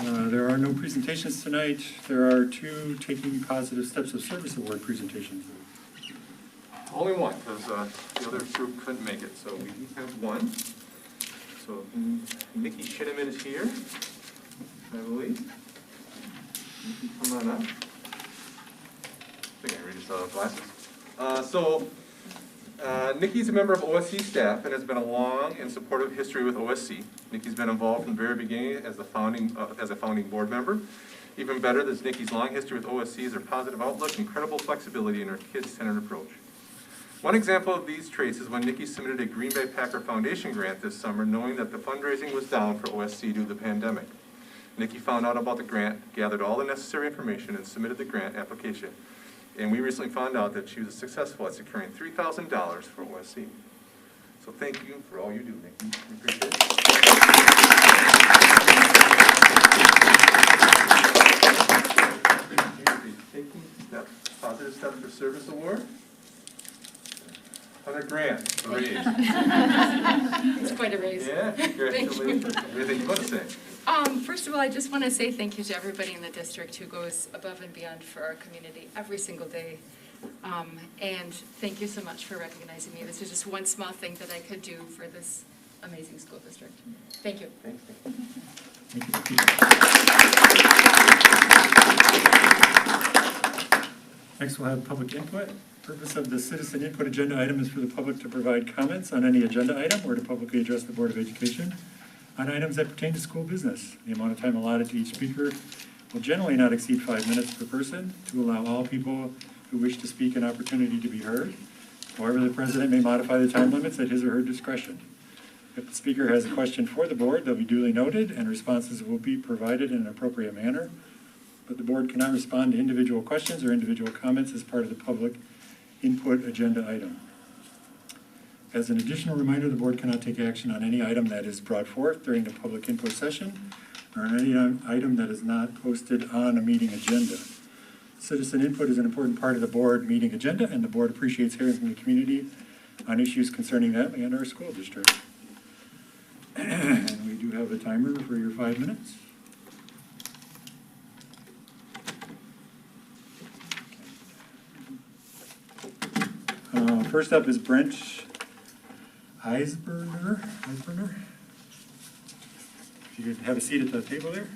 There are no presentations tonight. There are 2 Taking Positive Steps of Service Award presentations. Only one, because the other group couldn't make it, so we have one. So Nikki Shinneman is here, I believe. Nikki, come on up. I think I read this out of glasses. Nikki's a member of OSC staff and has been a long and supportive history with OSC. Nikki's been involved from the very beginning as a founding board member. Even better, there's Nikki's long history with OSC is her positive outlook, incredible flexibility, and her kids-centered approach. One example of these traits is when Nikki submitted a Green Bay Packer Foundation grant this summer, knowing that the fundraising was down for OSC due to the pandemic. Nikki found out about the grant, gathered all the necessary information, and submitted the grant application. And we recently found out that she was successful at securing $3,000 for OSC. So thank you for all you do, Nikki. We appreciate it. Taking Positive Steps for Service Award. On a grant, a raise. It's quite a raise. Yeah, congratulations. Anything you want to say? First of all, I just want to say thank you to everybody in the district who goes above and beyond for our community every single day. And thank you so much for recognizing me. This is just one small thing that I could do for this amazing school district. Thank you. Thanks. Next, we'll have public input. The purpose of the citizen input agenda item is for the public to provide comments on any agenda item or to publicly address the Board of Education on items that pertain to school business. The amount of time allotted to each speaker will generally not exceed 5 minutes per person to allow all people who wish to speak an opportunity to be heard. However, the president may modify the time limits at his or her discretion. If the speaker has a question for the board, they'll be duly noted and responses will be provided in an appropriate manner. But the board cannot respond to individual questions or individual comments as part of the public input agenda item. As an additional reminder, the board cannot take action on any item that is brought forth during the public input session or on any item that is not posted on a meeting agenda. Citizen input is an important part of the board meeting agenda, and the board appreciates hearing from the community on issues concerning them and our school district. And we do have a timer for your 5 minutes. First up is Brent Eisberner. If you could have a seat at the table there.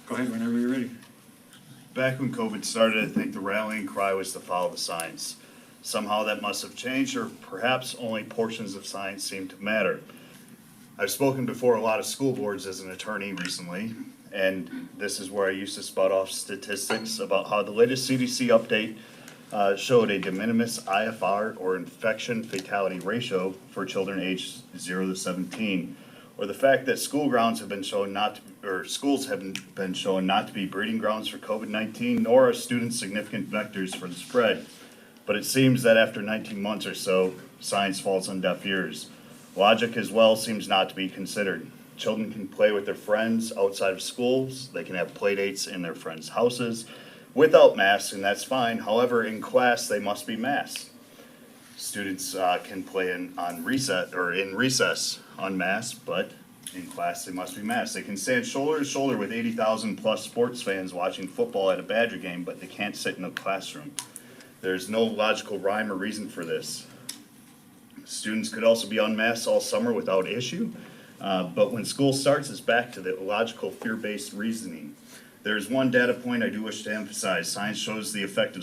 Go ahead whenever you're ready. Back when COVID started, I think the rallying cry was to follow the science. Somehow that must have changed, or perhaps only portions of science seem to matter. I've spoken before a lot of school boards as an attorney recently, and this is where I used to spout off statistics about how the latest CDC update showed a de minimis IFR, or infection fatality ratio, for children aged 0 to 17, or the fact that schools have been shown not to be breeding grounds for COVID-19, nor are students significant vectors for the spread. But it seems that after 19 months or so, science falls on deaf ears. Logic as well seems not to be considered. Children can play with their friends outside of schools. They can have play dates in their friends' houses without masks, and that's fine. However, in class, they must be masked. Students can play in recess unmasked, but in class they must be masked. They can stand shoulder to shoulder with 80,000 plus sports fans watching football at a Badger game, but they can't sit in a classroom. There's no logical rhyme or reason for this. Students could also be unmasked all summer without issue, but when school starts, it's back to the illogical fear-based reasoning. There's one data point I do wish to emphasize. Science shows the effect of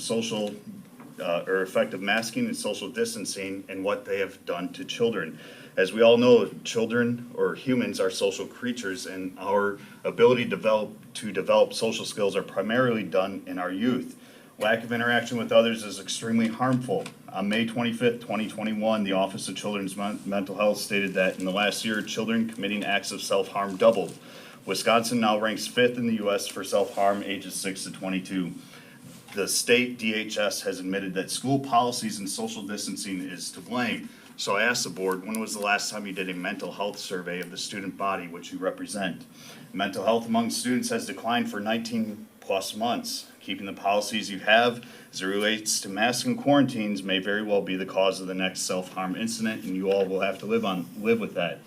effective masking and social distancing and what they have done to children. As we all know, children or humans are social creatures, and our ability to develop social skills are primarily done in our youth. Lack of interaction with others is extremely harmful. On May 25th, 2021, the Office of Children's Mental Health stated that in the last year, children committing acts of self-harm doubled. Wisconsin now ranks 5th in the U.S. for self-harm ages 6 to 22. The state DHS has admitted that school policies and social distancing is to blame. So I asked the board, when was the last time you did a mental health survey of the student body which you represent? Mental health among students has declined for 19 plus months. Keeping the policies you have as it relates to masks and quarantines may very well be the cause of the next self-harm incident, and you all will have to live with that.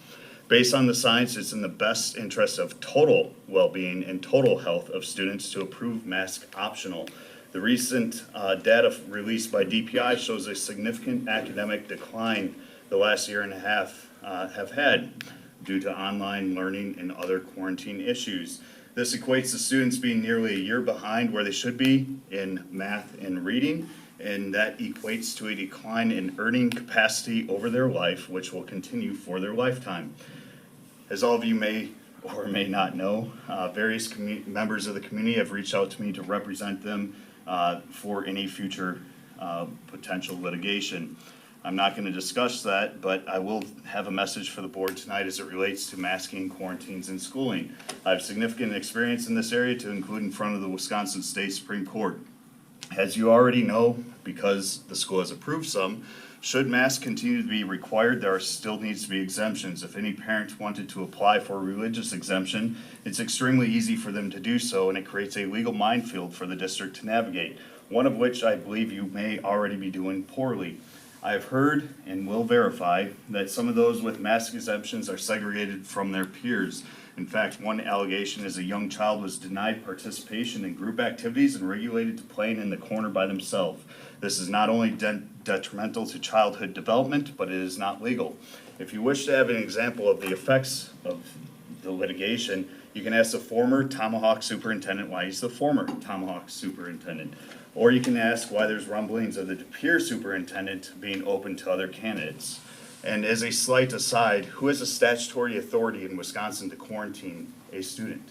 Based on the science, it's in the best interest of total well-being and total health of students to approve mask optional. The recent data released by DPI shows a significant academic decline the last year and a half have had due to online learning and other quarantine issues. This equates to students being nearly a year behind where they should be in math and reading, and that equates to a decline in earning capacity over their life, which will continue for their lifetime. As all of you may or may not know, various members of the community have reached out to me to represent them for any future potential litigation. I'm not going to discuss that, but I will have a message for the board tonight as it relates to masking, quarantines, and schooling. I have significant experience in this area to include in front of the Wisconsin State Supreme Court. As you already know, because the school has approved some, should masks continue to be required, there still needs to be exemptions. If any parent wanted to apply for a religious exemption, it's extremely easy for them to do so, and it creates a legal minefield for the district to navigate, one of which I believe you may already be doing poorly. I have heard and will verify that some of those with mask exemptions are segregated from their peers. In fact, one allegation is a young child was denied participation in group activities and regulated to playing in the corner by themselves. This is not only detrimental to childhood development, but it is not legal. If you wish to have an example of the effects of the litigation, you can ask the former Tomahawk superintendent why he's the former Tomahawk superintendent. Or you can ask why there's rumblings of the De Pere superintendent being open to other candidates. And as a slight aside, who has a statutory authority in Wisconsin to quarantine a student?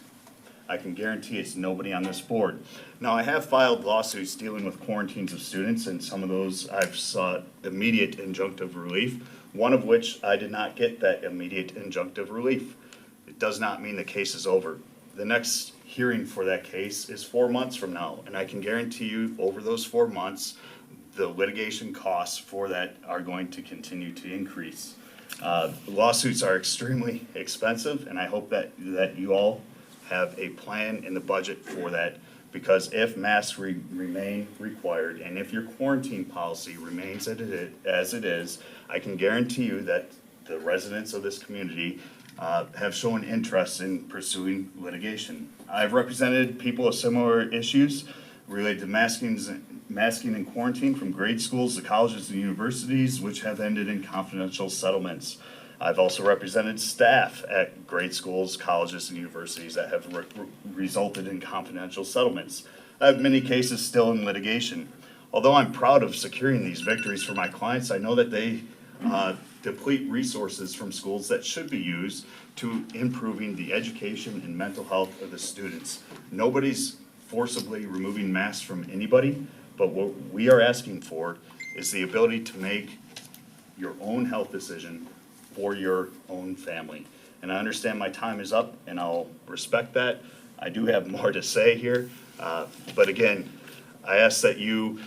I can guarantee it's nobody on this board. Now, I have filed lawsuits dealing with quarantines of students, and some of those I've sought immediate injunctive relief, one of which I did not get that immediate injunctive relief. It does not mean the case is over. The next hearing for that case is 4 months from now, and I can guarantee you over those 4 months, the litigation costs for that are going to continue to increase. Lawsuits are extremely expensive, and I hope that you all have a plan in the budget for that, because if masks remain required and if your quarantine policy remains as it is, I can guarantee you that the residents of this community have shown interest in pursuing litigation. I've represented people with similar issues related to masking and quarantine from grade schools to colleges and universities, which have ended in confidential settlements. I've also represented staff at grade schools, colleges, and universities that have resulted in confidential settlements. I have many cases still in litigation. Although I'm proud of securing these victories for my clients, I know that they deplete resources from schools that should be used to improving the education and mental health of the students. Nobody's forcibly removing masks from anybody, but what we are asking for is the ability to make your own health decision for your own family. And I understand my time is up, and I'll respect that. I do have more to say here, but again, I ask that you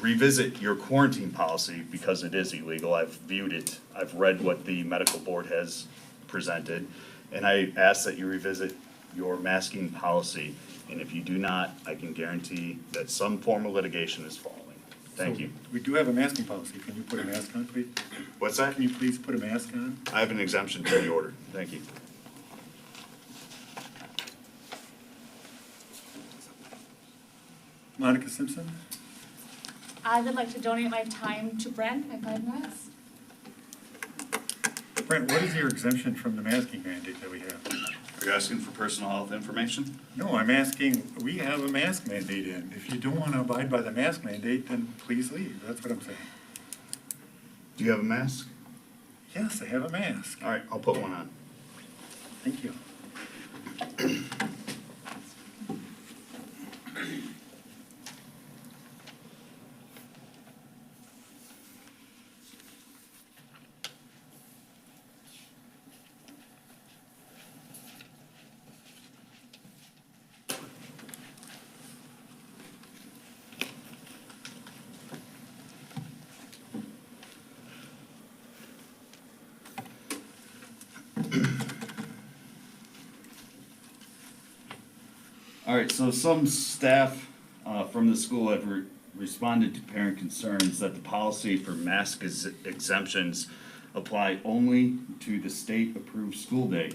revisit your quarantine policy because it is illegal. I've viewed it. I've read what the medical board has presented, and I ask that you revisit your masking policy. And if you do not, I can guarantee that some form of litigation is following. Thank you. We do have a masking policy. Can you put a mask on, please? What's that? Can you please put a mask on? I have an exemption to the order. Thank you. Monica Simpson? I would like to donate my time to Brent, my 5 minutes. Brent, what is your exemption from the masking mandate that we have? Are you asking for personal health information? No, I'm asking, we have a mask mandate in. If you don't want to abide by the mask mandate, then please leave. That's what I'm saying. Do you have a mask? Yes, I have a mask. All right, I'll put one on. Thank you. All right, so some staff from the school have responded to parent concerns that the policy for mask exemptions apply only to the state-approved school day.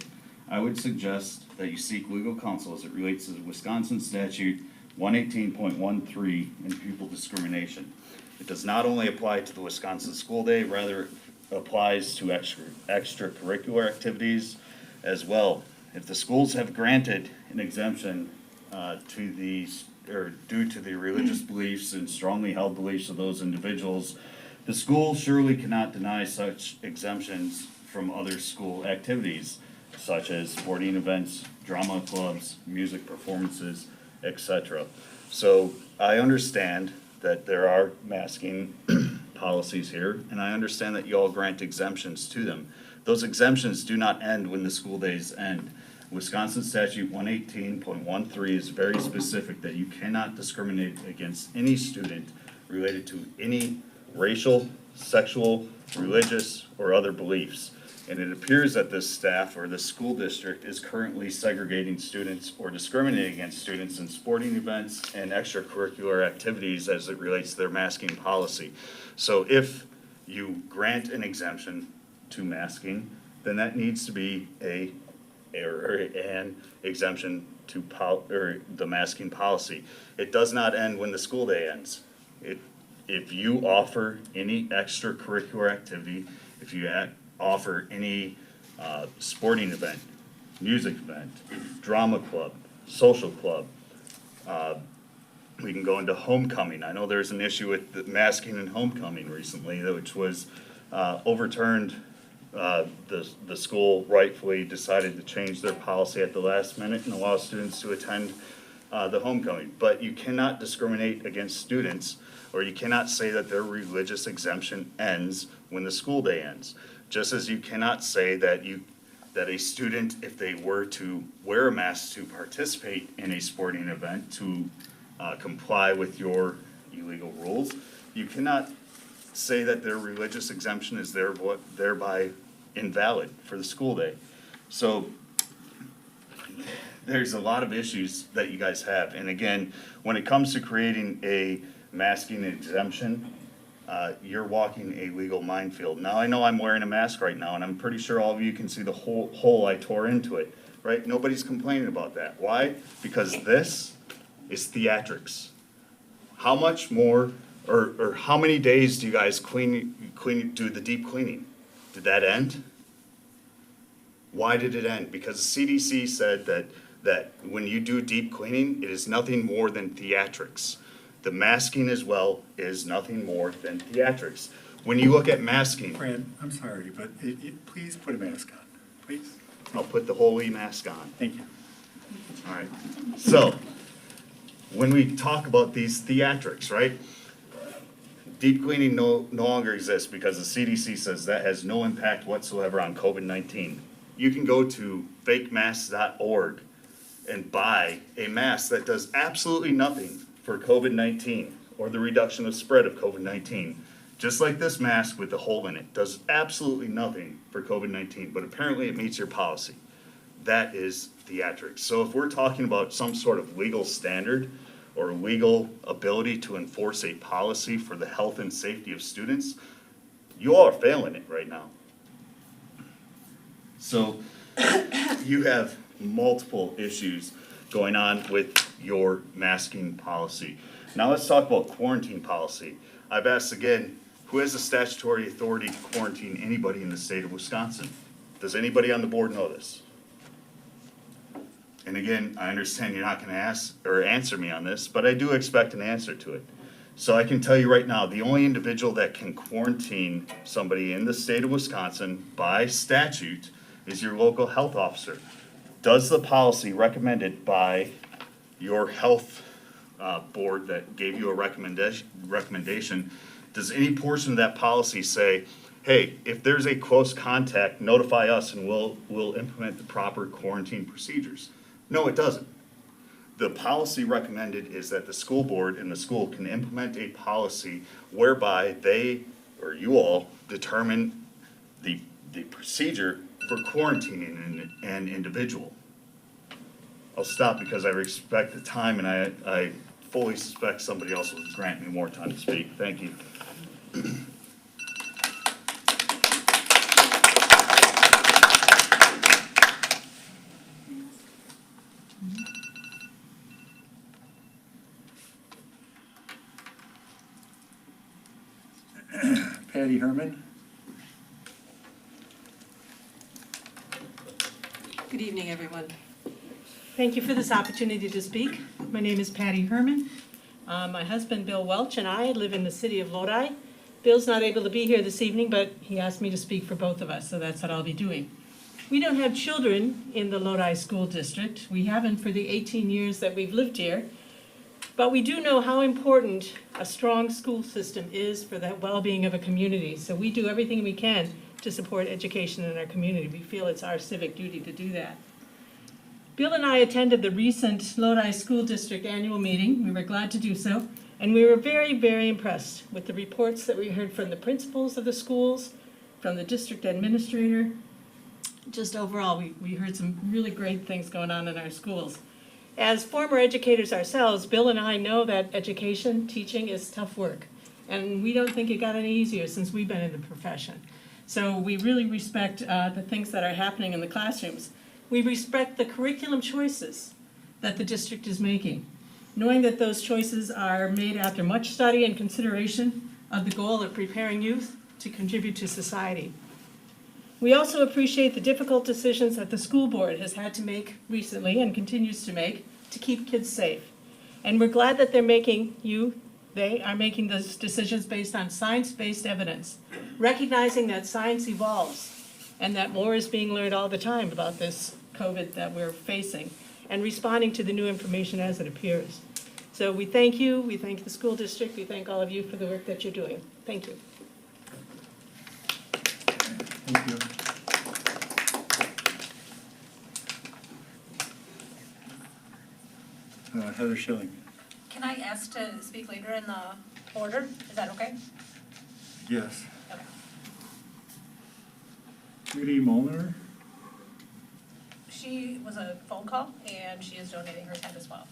I would suggest that you seek legal counsel as it relates to the Wisconsin statute 118.13 and pupil discrimination. It does not only apply to the Wisconsin school day, rather it applies to extracurricular activities as well. If the schools have granted an exemption due to the religious beliefs and strongly held beliefs of those individuals, the school surely cannot deny such exemptions from other school activities, such as sporting events, drama clubs, music performances, etc. So I understand that there are masking policies here, and I understand that you all grant exemptions to them. Those exemptions do not end when the school days end. Wisconsin statute 118.13 is very specific that you cannot discriminate against any student related to any racial, sexual, religious, or other beliefs. And it appears that this staff or this school district is currently segregating students or discriminating against students in sporting events and extracurricular activities as it relates to their masking policy. So if you grant an exemption to masking, then that needs to be an exemption to the masking policy. It does not end when the school day ends. If you offer any extracurricular activity, if you offer any sporting event, music event, drama club, social club, we can go into homecoming. I know there's an issue with the masking and homecoming recently, which was overturned. The school rightfully decided to change their policy at the last minute and allow students to attend the homecoming. But you cannot discriminate against students, or you cannot say that their religious exemption ends when the school day ends. Just as you cannot say that a student, if they were to wear a mask to participate in a sporting event, to comply with your illegal rules, you cannot say that their religious exemption is thereby invalid for the school day. So there's a lot of issues that you guys have. And again, when it comes to creating a masking exemption, you're walking a legal minefield. Now, I know I'm wearing a mask right now, and I'm pretty sure all of you can see the hole I tore into it, right? Nobody's complaining about that. Why? Because this is theatrics. How much more, or how many days do you guys do the deep cleaning? Did that end? Why did it end? Because the CDC said that when you do deep cleaning, it is nothing more than theatrics. The masking as well is nothing more than theatrics. When you look at masking, Fran, I'm sorry, but please put a mask on, please. I'll put the holy mask on. Thank you. All right. So when we talk about these theatrics, right? Deep cleaning no longer exists because the CDC says that has no impact whatsoever on COVID-19. You can go to fakemasks.org and buy a mask that does absolutely nothing for COVID-19 or the reduction of spread of COVID-19. Just like this mask with the hole in it does absolutely nothing for COVID-19, but apparently it meets your policy. That is theatrics. So if we're talking about some sort of legal standard or legal ability to enforce a policy for the health and safety of students, you all are failing it right now. So you have multiple issues going on with your masking policy. Now let's talk about quarantine policy. I've asked again, who has the statutory authority to quarantine anybody in the state of Wisconsin? Does anybody on the board know this? And again, I understand you're not gonna ask or answer me on this, but I do expect an answer to it. So I can tell you right now, the only individual that can quarantine somebody in the state of Wisconsin by statute is your local health officer. Does the policy recommended by your health board that gave you a recommendation, does any portion of that policy say, hey, if there's a close contact, notify us and we'll implement the proper quarantine procedures? No, it doesn't. The policy recommended is that the school board and the school can implement a policy whereby they, or you all, determine the procedure for quarantining an individual. I'll stop because I respect the time and I fully suspect somebody else will grant me more time to speak. Thank you. Patty Herman. Good evening, everyone. Thank you for this opportunity to speak. My name is Patty Herman. My husband, Bill Welch, and I live in the city of Lodi. Bill's not able to be here this evening, but he asked me to speak for both of us, so that's what I'll be doing. We don't have children in the Lodi School District. We haven't for the 18 years that we've lived here. But we do know how important a strong school system is for the well-being of a community. So we do everything we can to support education in our community. We feel it's our civic duty to do that. Bill and I attended the recent Lodi School District annual meeting. We were glad to do so. And we were very, very impressed with the reports that we heard from the principals of the schools, from the district administrator. Just overall, we heard some really great things going on in our schools. As former educators ourselves, Bill and I know that education, teaching is tough work. And we don't think it got any easier since we've been in the profession. So we really respect the things that are happening in the classrooms. We respect the curriculum choices that the district is making, knowing that those choices are made after much study and consideration of the goal of preparing youth to contribute to society. We also appreciate the difficult decisions that the school board has had to make recently and continues to make to keep kids safe. And we're glad that they are making those decisions based on science-based evidence, recognizing that science evolves and that more is being learned all the time about this COVID that we're facing and responding to the new information as it appears. So we thank you, we thank the school district, we thank all of you for the work that you're doing. Thank you. Thank you. Heather Schilling. Can I ask to speak later in the order? Is that okay? Yes. Okay. Judy Molnar. She was a phone call and she is donating her time as well.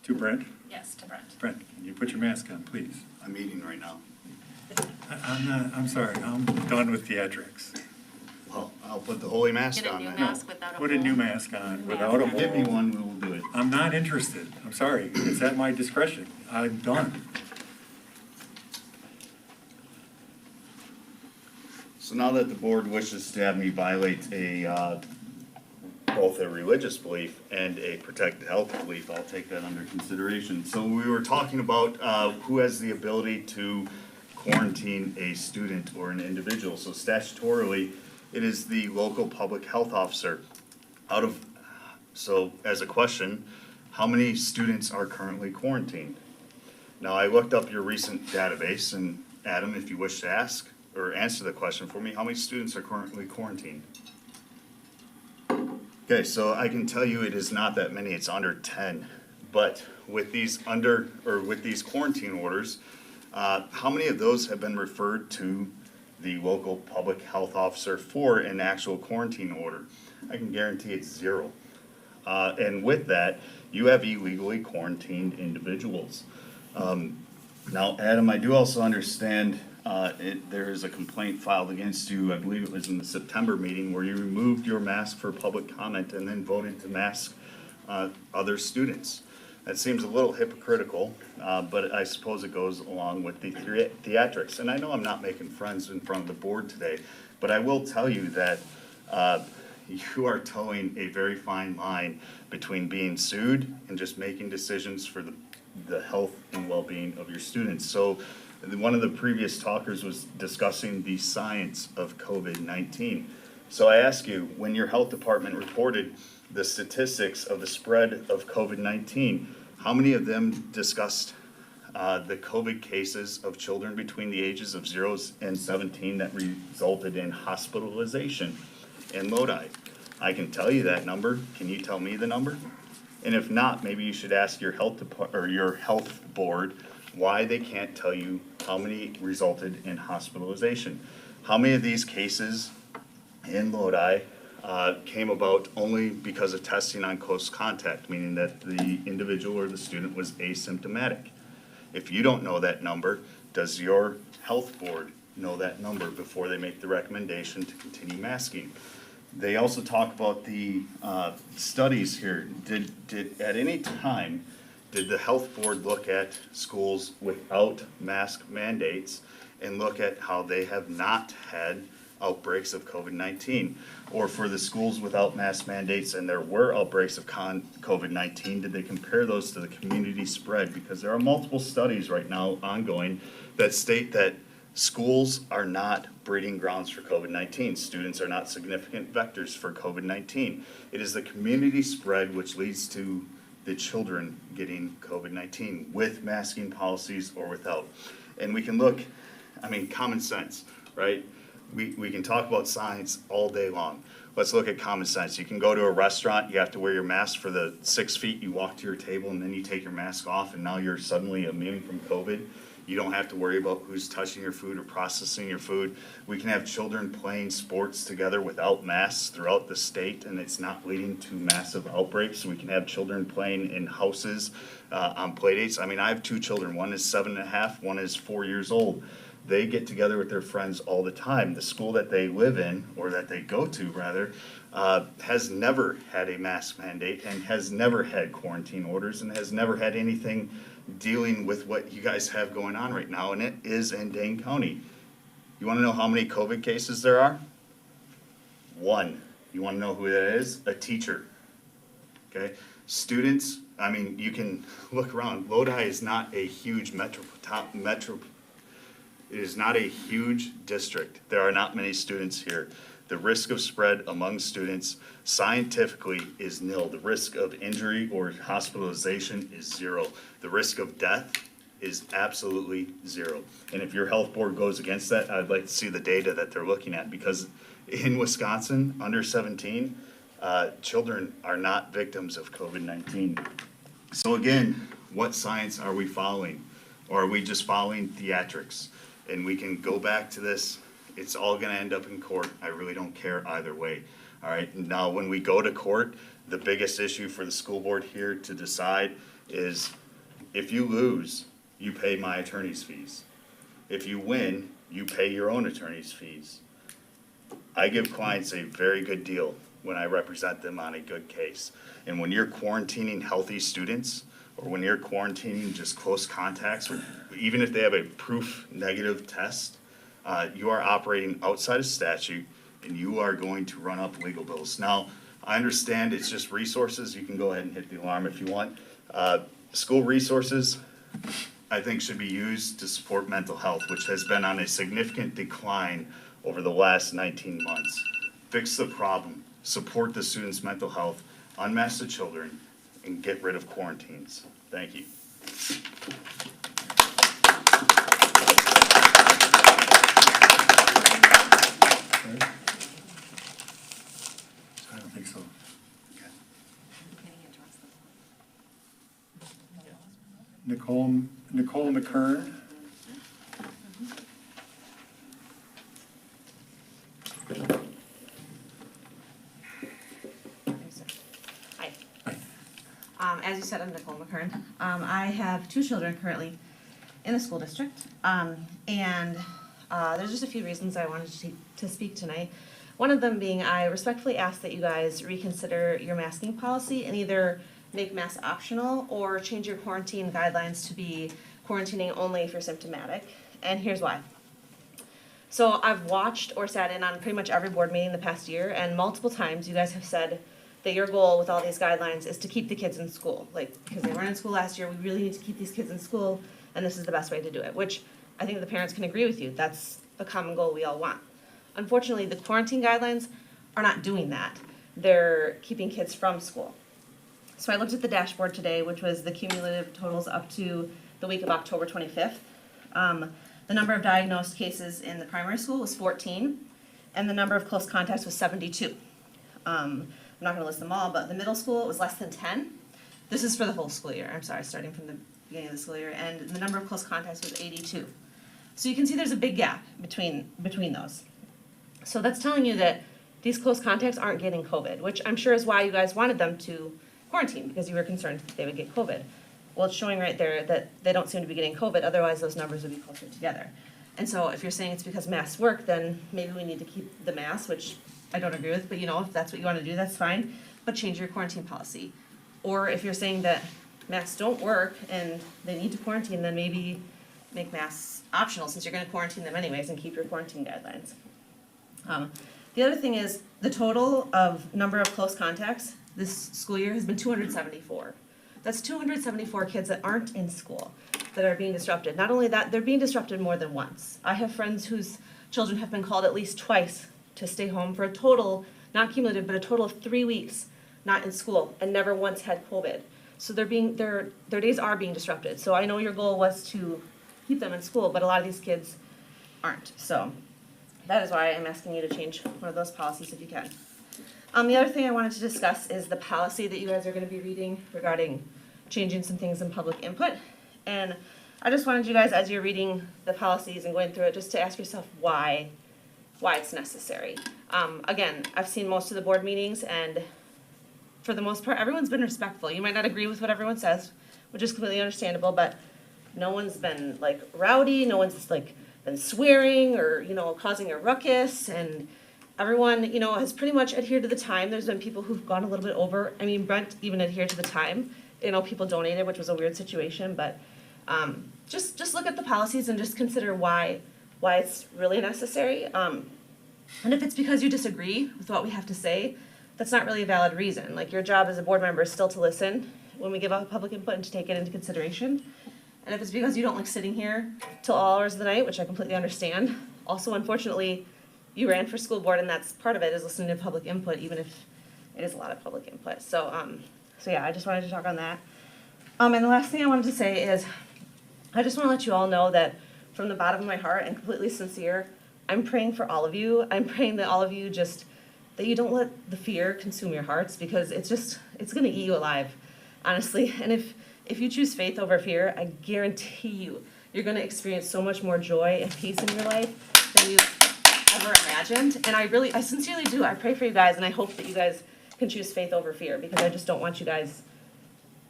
To Brent. Yes, to Brent. Brent, can you put your mask on, please? I'm eating right now. I'm sorry, I'm done with theatrics. Well, I'll put the holy mask Get a on new then. mask without a Put a hole. new mask on without a hole. Give me one, we will do it. I'm not interested. I'm sorry. It's at my discretion. I'm done. So now that the board wishes to have me violate both a religious belief and a protected health belief, I'll take that under consideration. So we were talking about who has the ability to quarantine a student or an individual. So statutorily, it is the local public health officer. So as a question, how many students are currently quarantined? Now, I looked up your recent database, and Adam, if you wish to ask or answer the question for me, how many students are currently quarantined? Okay, so I can tell you it is not that many, it's under 10. But with these quarantine orders, how many of those have been referred to the local public health officer for an actual quarantine order? I can guarantee it's 0. And with that, you have illegally quarantined individuals. Now, Adam, I do also understand there is a complaint filed against you, I believe it was in the September meeting, where you removed your mask for public comment and then voted to mask other students. That seems a little hypocritical, but I suppose it goes along with the theatrics. And I know I'm not making friends in front of the board today, but I will tell you that you are towing a very fine line between being sued and just making decisions for the health and well-being of your students. So one of the previous talkers was discussing the science of COVID-19. So I ask you, when your health department reported the statistics of the spread of COVID-19, how many of them discussed the COVID cases of children between the ages of 0 and 17 that resulted in hospitalization in Lodi? I can tell you that number. Can you tell me the number? And if not, maybe you should ask your health your health board why they can't tell you how many resulted in hospitalization. How many of these cases in Lodi came about only because of testing on close contact, meaning that the individual or the student was asymptomatic. If you don't know that number, does your health board know that number before they make the recommendation to continue masking? They also talk about the studies here. Did at any time, did the health board look at schools without mask mandates and look at how they have not had outbreaks of COVID-19? Or for the schools without mask mandates and there were outbreaks of COVID-19, did they compare those to the community spread? Because there are multiple studies right now ongoing that state that schools are not breeding grounds for COVID-19. Students are not significant vectors for COVID-19. It is the community spread which leads to the children getting COVID-19 with masking policies or without. And we can look, common sense, right? We can talk about science all day long. Let's look at common sense. You can go to a restaurant, you have to wear your mask for the 6 feet, you walk to your table and then you take your mask off and now you're suddenly immune from COVID. You don't have to worry about who's touching your food or processing your food. We can have children playing sports together without masks throughout the state and it's not leading to massive outbreaks. We can have children playing in houses on play dates. I have 2 children. One is 7.5, one is 4 years old. They get together with their friends all the time. The school that they live in, or that they go to rather, has never had a mask mandate and has never had quarantine orders and has never had anything dealing with what you guys have going on right now, and it is in Dane County. You want to know how many COVID cases there are? 1. You want to know who that is? A teacher. Okay? Students, you can look around. Lodi is not a huge it is not a huge district. There are not many students here. The risk of spread among students scientifically is nil. The risk of injury or hospitalization is 0. The risk of death is absolutely 0. And if your health board goes against that, I'd like to see the data that they're looking at, because in Wisconsin, under 17, children are not victims of COVID-19. So again, what science are we following? Or are we just following theatrics? And we can go back to this. It's all going to end up in court. I really don't care either way. All right. Now, when we go to court, the biggest issue for the school board here to decide is if you lose, you pay my attorney's fees. If you win, you pay your own attorney's fees. I give clients a very good deal when I represent them on a good case. And when you're quarantining healthy students, or when you're quarantining just close contacts, or even if they have a proof negative test, you are operating outside of statute and you are going to run up legal bills. Now, I understand it's just resources. You can go ahead and hit the alarm if you want. School resources, I think, should be used to support mental health, which has been on a significant decline over the last 19 months. Fix the problem, support the students' mental health, unmask the children, and get rid of quarantines. Thank you. I don't think so. Nicole McKern. Hi. As you said, I'm Nicole McKern. I have 2 children currently in the school district, and there's just a few reasons I wanted to speak tonight. One of them being, I respectfully ask that you guys reconsider your masking policy and either make masks optional or change your quarantine guidelines to be quarantining only if you're symptomatic, and here's why. So I've watched or sat in on pretty much every board meeting the past year, and multiple times you guys have said that your goal with all these guidelines is to keep the kids in school. Because they weren't in school last year, we really need to keep these kids in school, and this is the best way to do it, which I think the parents can agree with you. That's a common goal we all want. Unfortunately, the quarantine guidelines are not doing that. They're keeping kids from school. So I looked at the dashboard today, which was the cumulative totals up to the week of October 25th. The number of diagnosed cases in the primary school was 14, and the number of close contacts was 72. I'm not going to list them all, but the middle school, it was less than 10. This is for the whole school year, I'm sorry, starting from the beginning of the school year, and the number of close contacts was 82. So you can see there's a big gap between those. So that's telling you that these close contacts aren't getting COVID, which I'm sure is why you guys wanted them to quarantine, because you were concerned that they would get COVID. Well, it's showing right there that they don't seem to be getting COVID, otherwise those numbers would be closer together. And so if you're saying it's because masks work, then maybe we need to keep the masks, which I don't agree with, but you know, if that's what you wanna do, that's fine, but change your quarantine policy. Or if you're saying that masks don't work and they need to quarantine, then maybe make masks optional, since you're gonna quarantine them anyways, and keep your quarantine guidelines. The other thing is, the total of number of close contacts this school year has been 274. That's 274 kids that aren't in school that are being disrupted. Not only that, they're being disrupted more than once. I have friends whose children have been called at least twice to stay home for a total, not cumulative, but a total of 3 weeks not in school and never once had COVID. So their days are being disrupted. So I know your goal was to keep them in school, but a lot of these kids aren't. So that is why I'm asking you to change one of those policies if you can. The other thing I wanted to discuss is the policy that you guys are gonna be reading regarding changing some things in public input. And I just wanted you guys, as you're reading the policies and going through it, just to ask yourself why it's necessary. Again, I've seen most of the board meetings, and for the most part, everyone's been respectful. You might not agree with what everyone says, which is completely understandable, but no one's been like rowdy, no one's like been swearing or, you know, causing a ruckus, and everyone, you know, has pretty much adhered to the time. There's been people who've gone a little bit over. I mean, Brent even adhered to the time. You know, people donated, which was a weird situation, but just look at the policies and just consider why it's really necessary. And if it's because you disagree with what we have to say, that's not really a valid reason. Like, your job as a board member is still to listen when we give out public input and to take it into consideration. And if it's because you don't like sitting here till all hours of the night, which I completely understand. Also, unfortunately, you ran for school board, and that's part of it, is listening to public input, even if it is a lot of public input. So yeah, I just wanted to talk on that. And the last thing I wanted to say is, I just want to let you all know that from the bottom of my heart and completely sincere, I'm praying for all of you. I'm praying that all of you that you don't let the fear consume your hearts, because it's going to eat you alive, honestly. And if you choose faith over fear, I guarantee you're going to experience so much more joy and peace in your life than you ever imagined. And I sincerely do. I pray for you guys, and I hope that you guys can choose faith over fear, because I just don't want you guys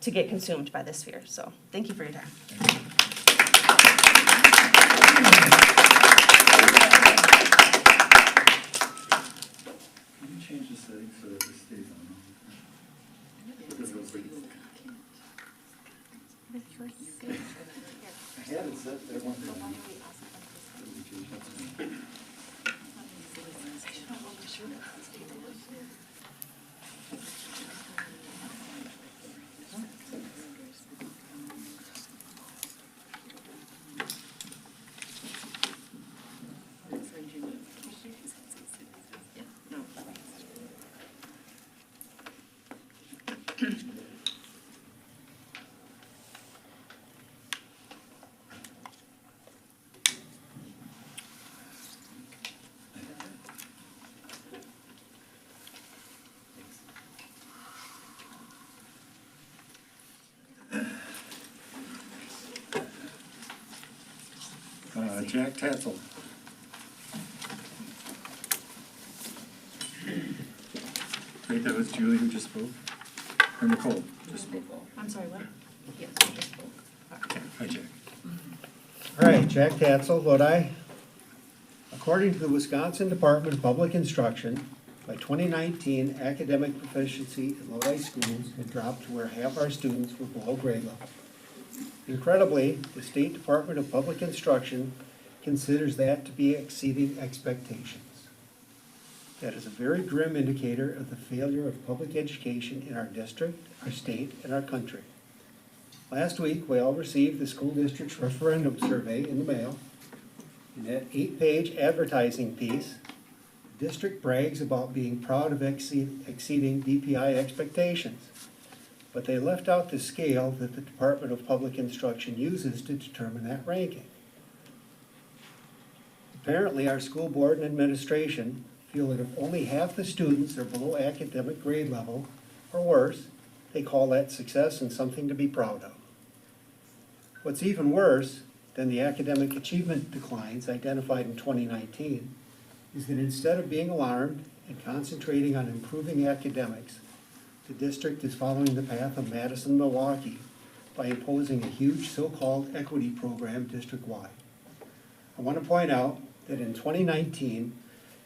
to get consumed by this fear. So thank you for your time. Can you change the settings so that this stays on? I had it set there one time. Jack Tatzel. Wait, that was Julie who just spoke? Or Nicole just spoke? I'm sorry, what? Yes, I just spoke. Okay, hi Jack. All right, Jack Tatzel, vote aye. According to the Wisconsin Department of Public Instruction, by 2019, academic proficiency in Lodi schools had dropped to where half our students were below grade level. Incredibly, the State Department of Public Instruction considers that to be exceeding expectations. That is a very grim indicator of the failure of public education in our district, our state, and our country. Last week, we all received the school district's referendum survey in the mail. In that 8-page advertising piece, the district brags about being proud of exceeding DPI expectations, but they left out the scale that the Department of Public Instruction uses to determine that ranking. Apparently, our school board and administration feel that if only half the students are below academic grade level, or worse, they call that success and something to be proud of. What's even worse than the academic achievement declines identified in 2019 is that instead of being alarmed and concentrating on improving academics, the district is following the path of Madison, Milwaukee by imposing a huge so-called equity program district-wide. I want to point out that in 2019,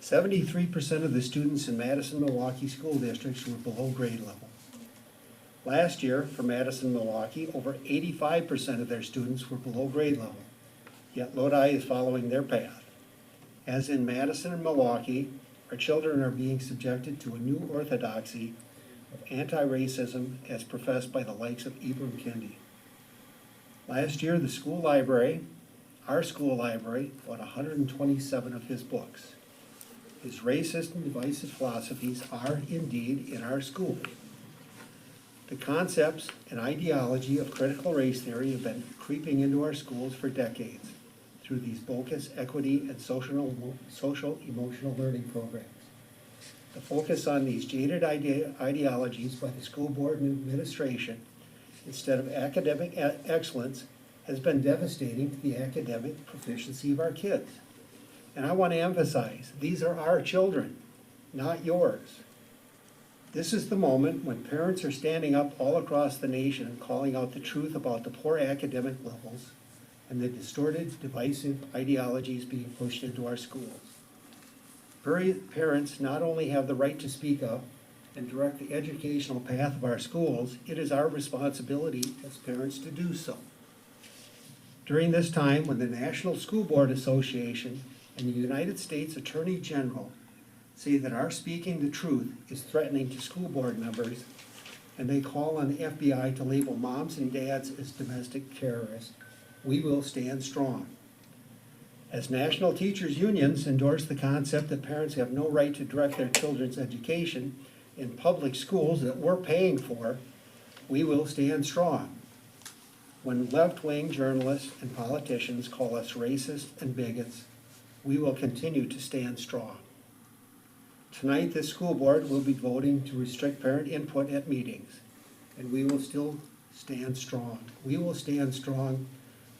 73% of the students in Madison, Milwaukee school districts were below grade level. Last year, for Madison, Milwaukee, over 85% of their students were below grade level, yet Lodi is following their path. As in Madison and Milwaukee, our children are being subjected to a new orthodoxy of anti-racism as professed by the likes of Ibram Kendi. Last year, the school library, our school library, bought 127 of his books. His racist and divisive philosophies are indeed in our schools. The concepts and ideology of critical race theory have been creeping into our schools for decades through these bogus equity and social emotional learning programs. The focus on these jaded ideologies by the school board and administration instead of academic excellence has been devastating to the academic proficiency of our kids. And I want to emphasize, these are our children, not yours. This is the moment when parents are standing up all across the nation and calling out the truth about the poor academic levels and the distorted, divisive ideologies being pushed into our schools. Parents not only have the right to speak up and direct the educational path of our schools, it is our responsibility as parents to do so. During this time when the National School Board Association and the United States Attorney General say that our speaking the truth is threatening to school board members, and they call on the FBI to label moms and dads as domestic terrorists, we will stand strong. As national teachers' unions endorse the concept that parents have no right to direct their children's education in public schools that we're paying for, we will stand strong. When left-wing journalists and politicians call us racist and bigots, we will continue to stand strong. Tonight, this school board will be voting to restrict parent input at meetings, and we will still stand strong. We will stand strong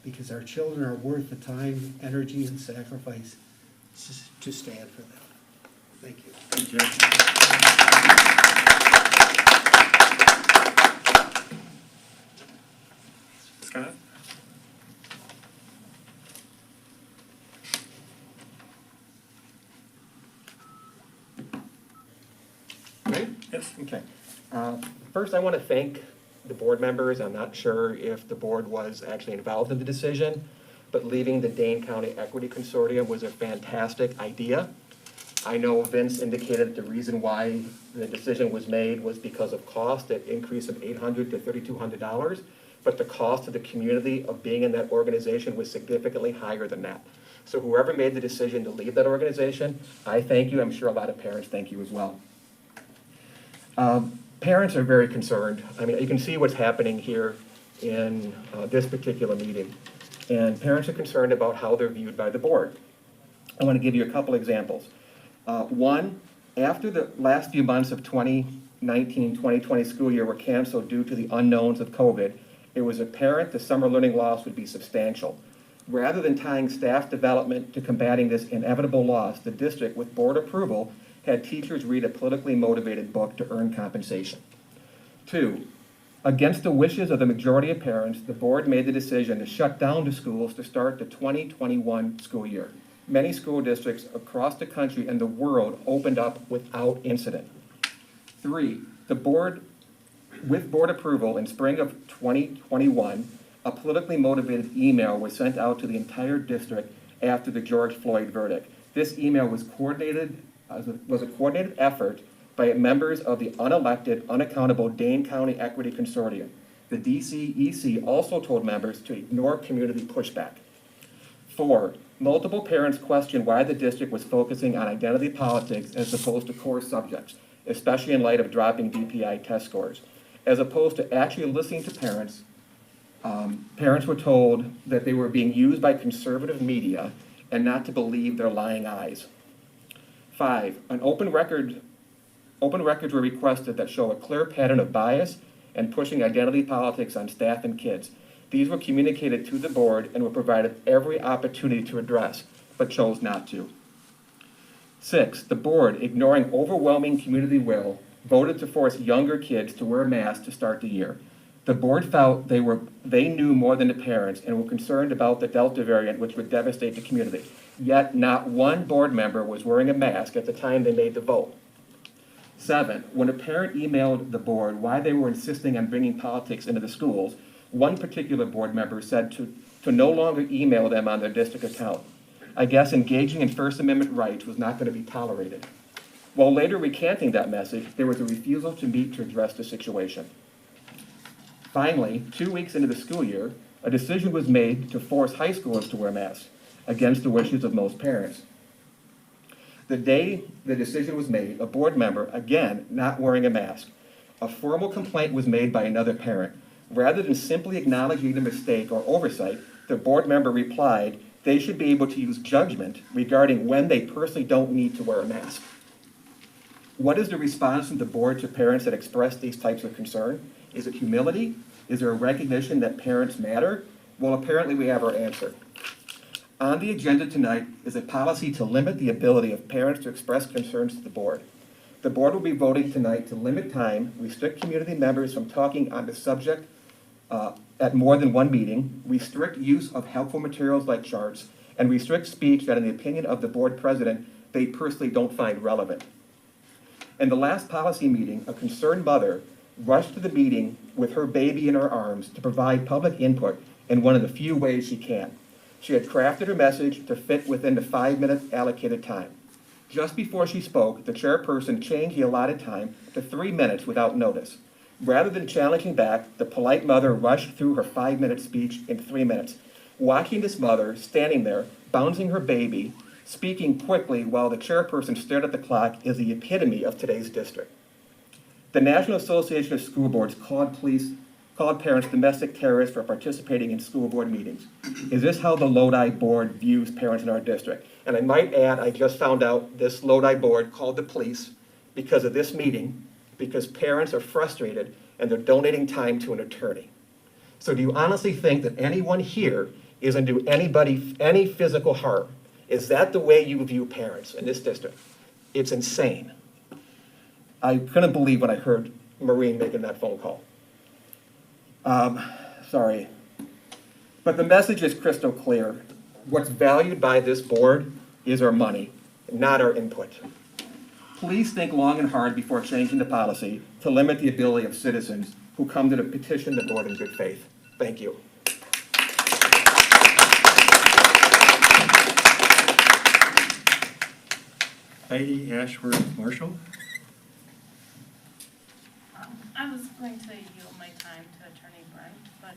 because our children are worth the time, energy, and sacrifice to stand for them. Thank you. Thank you. Scott? Ready? Yes. Okay. First, I want to thank the board members. I'm not sure if the board was actually involved in the decision, but leaving the Dane County Equity Consortium was a fantastic idea. I know Vince indicated that the reason why the decision was made was because of cost, an increase of $800 to $3,200, but the cost to the community of being in that organization was significantly higher than that. So whoever made the decision to leave that organization, I thank you. I'm sure a lot of parents thank you as well. Parents are very concerned. I mean, you can see what's happening here in this particular meeting. And parents are concerned about how they're viewed by the board. I want to give you a couple examples. One, after the last few months of 2019-2020 school year were canceled due to the unknowns of COVID, it was apparent the summer learning loss would be substantial. Rather than tying staff development to combating this inevitable loss, the district, with board approval, had teachers read a politically motivated book to earn compensation. Two, against the wishes of the majority of parents, the board made the decision to shut down the schools to start the 2021 school year. Many school districts across the country and the world opened up without incident. Three, the board, with board approval in spring of 2021, a politically motivated email was sent out to the entire district after the George Floyd verdict. This email was a coordinated effort by members of the unelected, unaccountable Dane County Equity Consortium. The DCEC also told members to ignore community pushback. Four, multiple parents questioned why the district was focusing on identity politics as opposed to core subjects, especially in light of dropping DPI test scores. As opposed to actually listening to parents, parents were told that they were being used by conservative media and not to believe their lying eyes. Five, open records were requested that show a clear pattern of bias and pushing identity politics on staff and kids. These were communicated to the board and were provided every opportunity to address, but chose not to. 6, the board, ignoring overwhelming community will, voted to force younger kids to wear masks to start the year. The board felt they knew more than the parents and were concerned about the Delta variant, which would devastate the community. Yet not one board member was wearing a mask at the time they made the vote. 7, when a parent emailed the board why they were insisting on bringing politics into the schools, one particular board member said to no longer email them on their district account. I guess engaging in First Amendment rights was not going to be tolerated. While later recanting that message, there was a refusal to meet to address the situation. Finally, 2 weeks into the school year, a decision was made to force high schoolers to wear masks, against the wishes of most parents. The day the decision was made, a board member, again, not wearing a mask, a formal complaint was made by another parent. Rather than simply acknowledging the mistake or oversight, the board member replied they should be able to use judgment regarding when they personally don't need to wear a mask. What is the response from the board to parents that express these types of concern? Is it humility? Is there a recognition that parents matter? Well, apparently we have our answer. On the agenda tonight is a policy to limit the ability of parents to express concerns to the board. The board will be voting tonight to limit time, restrict community members from talking on the subject at more than one meeting, restrict use of helpful materials like charts, and restrict speech that in the opinion of the board president, they personally don't find relevant. In the last policy meeting, a concerned mother rushed to the meeting with her baby in her arms to provide public input in one of the few ways she can. She had crafted her message to fit within the 5-minute allocated time. Just before she spoke, the chairperson changed the allotted time to 3 minutes without notice. Rather than challenging back, the polite mother rushed through her 5-minute speech in 3 minutes. Watching this mother standing there, bouncing her baby, speaking quickly while the chairperson stared at the clock is the epitome of today's district. The National Association of School Boards called parents domestic terrorists for participating in school board meetings. Is this how the Lodi board views parents in our district? And I might add, I just found out this Lodi board called the police because of this meeting, because parents are frustrated and they're donating time to an attorney. So do you honestly think that anyone here is going to do anybody any physical harm? Is that the way you view parents in this district? It's insane. I couldn't believe when I heard Maureen making that phone call. Sorry. But the message is crystal clear. What's valued by this board is our money, not our input. Please think long and hard before changing the policy to limit the ability of citizens who come to petition the board in good faith. Thank you. Heidi Ashworth Marshall. I was going to yield my time to Attorney Brent, but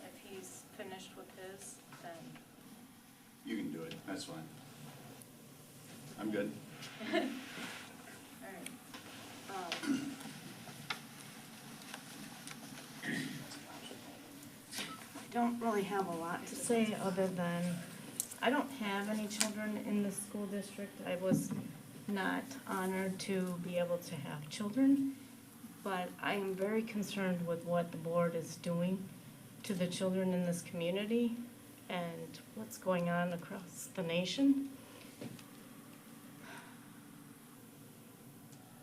if he's finished with his, then. You can do it, that's fine. I'm good. All right. I don't really have a lot to say other than I don't have any children in the school district. I was not honored to be able to have children, but I am very concerned with what the board is doing to the children in this community and what's going on across the nation.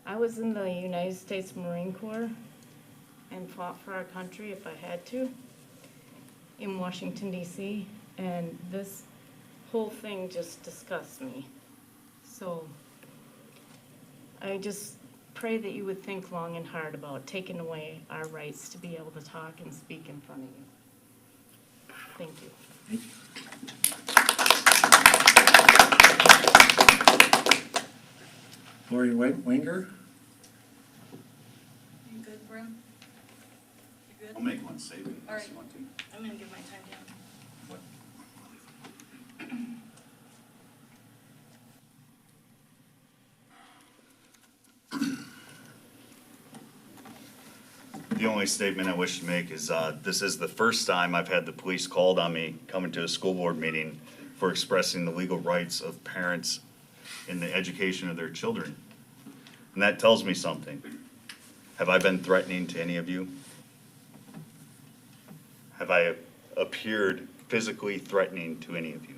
I was in the United States Marine Corps and fought for our country if I had to in Washington, D.C., and this whole thing just disgusts me. So I just pray that you would think long and hard about taking away our rights to be able to talk and speak in front of you. Thank you. Lori Wenger. You good, Brim? You good? I'll make one statement All if right. you want to. I'm gonna give my time down. The only statement I wish to make is this is the first time I've had the police called on me coming to a school board meeting for expressing the legal rights of parents in the education of their children. And that tells me something. Have I been threatening to any of you? Have I appeared physically threatening to any of you?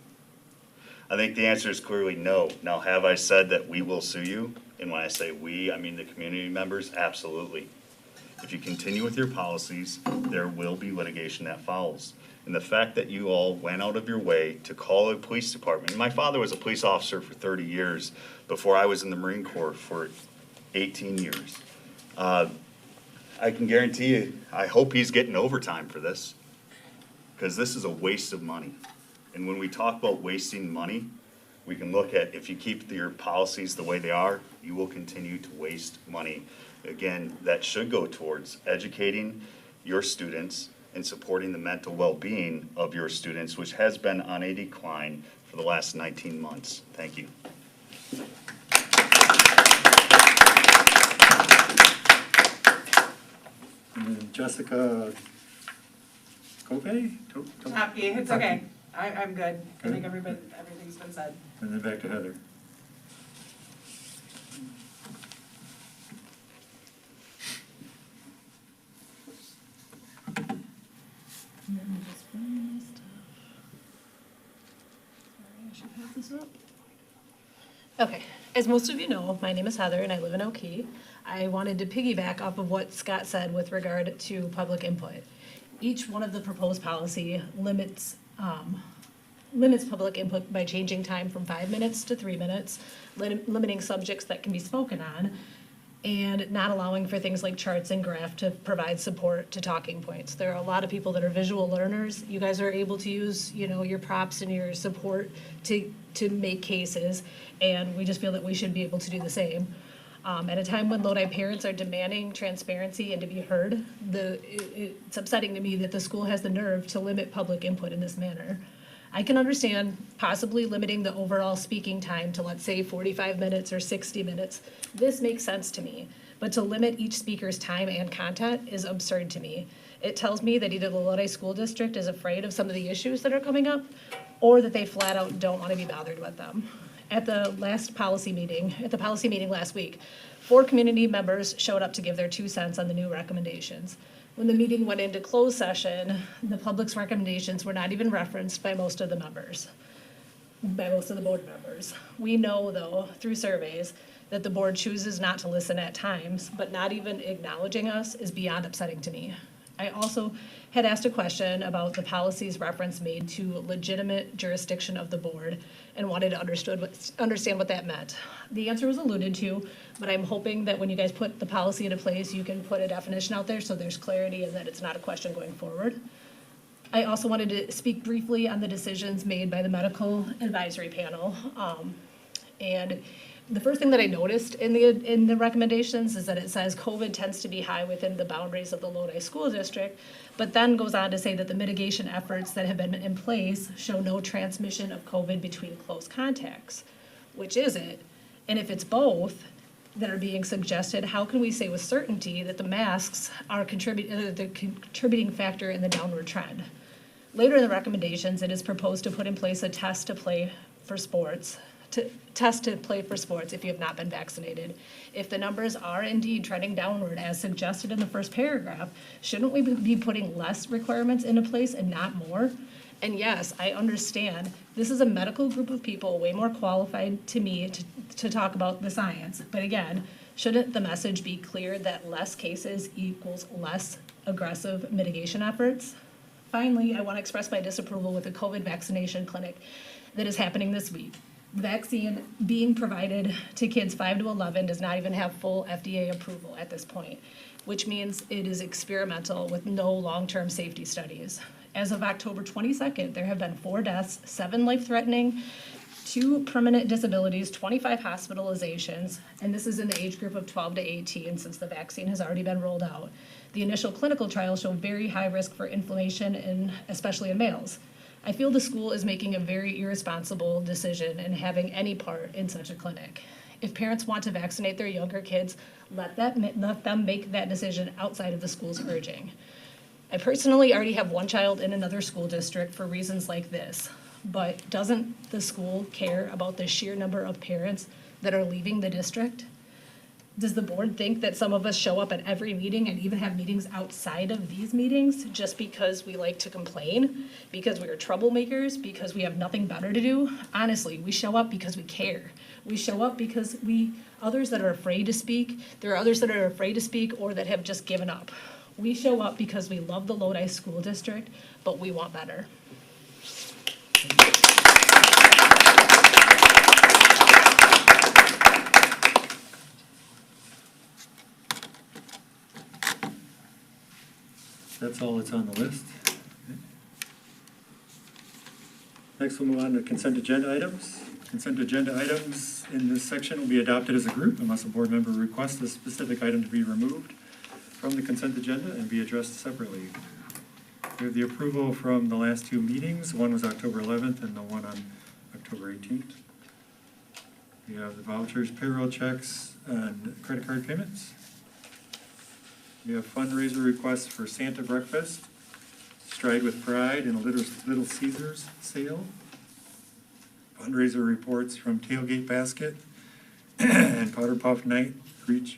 I think the answer is clearly no. Now, have I said that we will sue you? And when I say we, I mean the community members, absolutely. If you continue with your policies, there will be litigation that follows. And the fact that you all went out of your way to call a police department, my father was a police officer for 30 years before I was in the Marine Corps for 18 years. I can guarantee you, I hope he's getting overtime for this, because this is a waste of money. And when we talk about wasting money, we can look at, if you keep your policies the way they are, you will continue to waste money. Again, that should go towards educating your students and supporting the mental well-being of your students, which has been on a decline for the last 19 months. Thank you. And then Jessica Cova? Yeah, it's okay. I'm good. I think everything's been said. And then back to Heather. Okay, as most of you know, my name is Heather and I live in Oki. I wanted to piggyback off of what Scott said with regard to public input. Each one of the proposed policy limits public input by changing time from 5 minutes to 3 minutes, limiting subjects that can be spoken on, and not allowing for things like charts and graph to provide support to talking points. There are a lot of people that are visual learners. You guys are able to use, your props and your support to make cases, and we just feel that we should be able to do the same. At a time when Lodi parents are demanding transparency and to be heard, it's upsetting to me that the school has the nerve to limit public input in this manner. I can understand possibly limiting the overall speaking time to, let's say, 45 minutes or 60 minutes. This makes sense to me, but to limit each speaker's time and content is absurd to me. It tells me that either the Lodi School District is afraid of some of the issues that are coming up, or that they flat out don't want to be bothered with them. At the policy meeting last week, 4 community members showed up to give their 2 cents on the new recommendations. When the meeting went into closed session, the public's recommendations were not even referenced by most of the board members. We know, though, through surveys, that the board chooses not to listen at times, but not even acknowledging us is beyond upsetting to me. I also had asked a question about the policy's reference made to legitimate jurisdiction of the board and wanted to understand what that meant. The answer was alluded to, but I'm hoping that when you guys put the policy into place, you can put a definition out there so there's clarity and that it's not a question going forward. I also wanted to speak briefly on the decisions made by the medical advisory panel. And the first thing that I noticed in the recommendations is that it says COVID tends to be high within the boundaries of the Lodi School District, but then goes on to say that the mitigation efforts that have been in place show no transmission of COVID between close contacts. Which is it? And if it's both that are being suggested, how can we say with certainty that the masks are the contributing factor in the downward trend? Later in the recommendations, it is proposed to put in place a test to play for sports if you have not been vaccinated. If the numbers are indeed trending downward as suggested in the first paragraph, shouldn't we be putting less requirements into place and not more? And yes, I understand, this is a medical group of people way more qualified to me to talk about the science. But again, shouldn't the message be clear that less cases equals less aggressive mitigation efforts? Finally, I want to express my disapproval with the COVID vaccination clinic that is happening this week. Vaccine being provided to kids 5 to 11 does not even have full FDA approval at this point, which means it is experimental with no long-term safety studies. As of October 22nd, there have been 4 deaths, 7 life-threatening, 2 permanent disabilities, 25 hospitalizations, and this is in the age group of 12 to 18 since the vaccine has already been rolled out. The initial clinical trials show very high risk for inflammation, especially in males. I feel the school is making a very irresponsible decision in having any part in such a clinic. If parents want to vaccinate their younger kids, let them make that decision outside of the school's urging. I personally already have 1 child in another school district for reasons like this, but doesn't the school care about the sheer number of parents that are leaving the district? Does the board think that some of us show up at every meeting and even have meetings outside of these meetings just because we like to complain, because we are troublemakers, because we have nothing better to do? Honestly, we show up because we care. We show up because others that are afraid to speak, there are others that are afraid to speak or that have just given up. We show up because we love the Lodi School District, but we want better. That's all that's on the list. Next, we'll move on to consent agenda items. Consent agenda items in this section will be adopted as a group unless a board member requests a specific item to be removed from the consent agenda and be addressed separately. We have the approval from the last two meetings. One was October 11th and the one on October 18th. We have the vouchers, payroll checks, and credit card payments. We have fundraiser requests for Santa Breakfast, Stride with Pride, and a Little Caesars sale. Fundraiser reports from Tailgate Basket and Powder Puff Night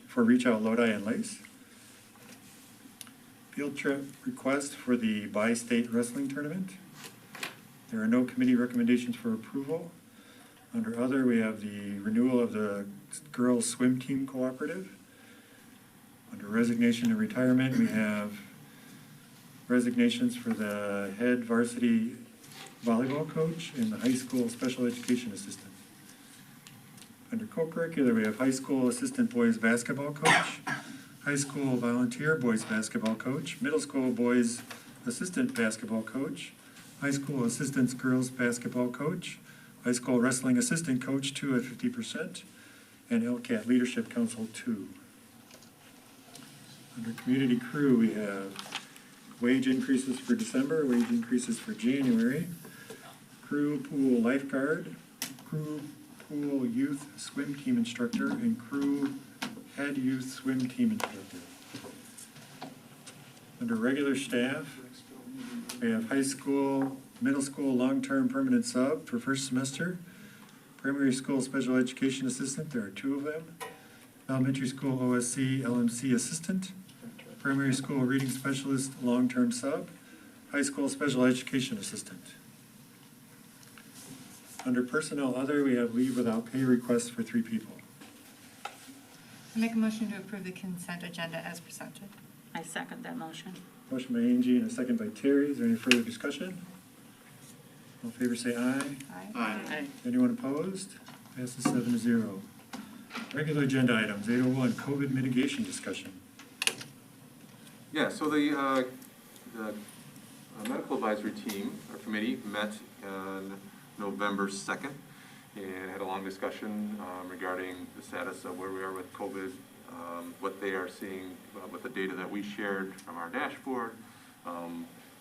for Reach Out Lodi and Lace. Field trip request for the Bi-State Wrestling Tournament. There are no committee recommendations for approval. Under other, we have the renewal of the Girls Swim Team Cooperative. Under resignation and retirement, we have resignations for the head varsity volleyball coach and the high school special education assistant. Under co-curricular, we have high school assistant boys basketball coach, high school volunteer boys basketball coach, middle school boys assistant basketball coach, high school assistants girls basketball coach, high school wrestling assistant coach 2 at 50%, and LCAT Leadership Council 2. Under community crew, we have wage increases for December, wage increases for January, crew pool lifeguard, crew pool youth swim team instructor, and crew head youth swim team instructor. Under regular staff, we have high school, middle school long-term permanent sub for first semester, primary school special education assistant, there are 2 of them, elementary school OSC LMC assistant, primary school reading specialist long-term sub, high school special education assistant. Under personnel other, we have leave without pay requests for 3 people. I make a motion to approve the consent agenda as presented. I second that motion. Motion by Angie and a second by Terry. Is there any further discussion? All in favor say aye. Aye. Anyone opposed? Passes 7-0. Regular agenda items, 801, COVID mitigation discussion. Yeah, so the medical advisory team, or committee, met on November 2nd and had a long discussion regarding the status of where we are with COVID, what they are seeing with the data that we shared from our dashboard.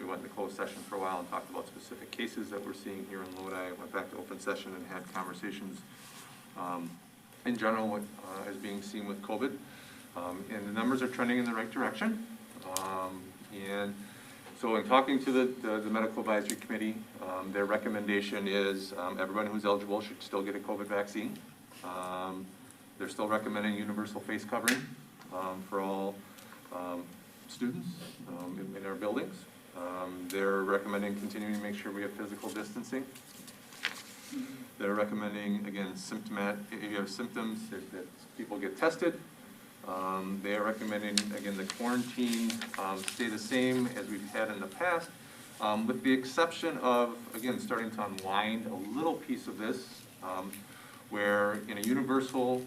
We went into closed session for a while and talked about specific cases that we're seeing here in Lodi. Went back to open session and had conversations in general what is being seen with COVID. And the numbers are trending in the right direction. And so in talking to the Medical Advisory Committee, their recommendation is everyone who's eligible should still get a COVID vaccine. They're still recommending universal face covering for all students in our buildings. They're recommending continuing to make sure we have physical distancing. They're recommending, again, if you have symptoms, that people get tested. They are recommending, again, the quarantine stay the same as we've had in the past, with the exception of, again, starting to unwind a little piece of this, where in a universal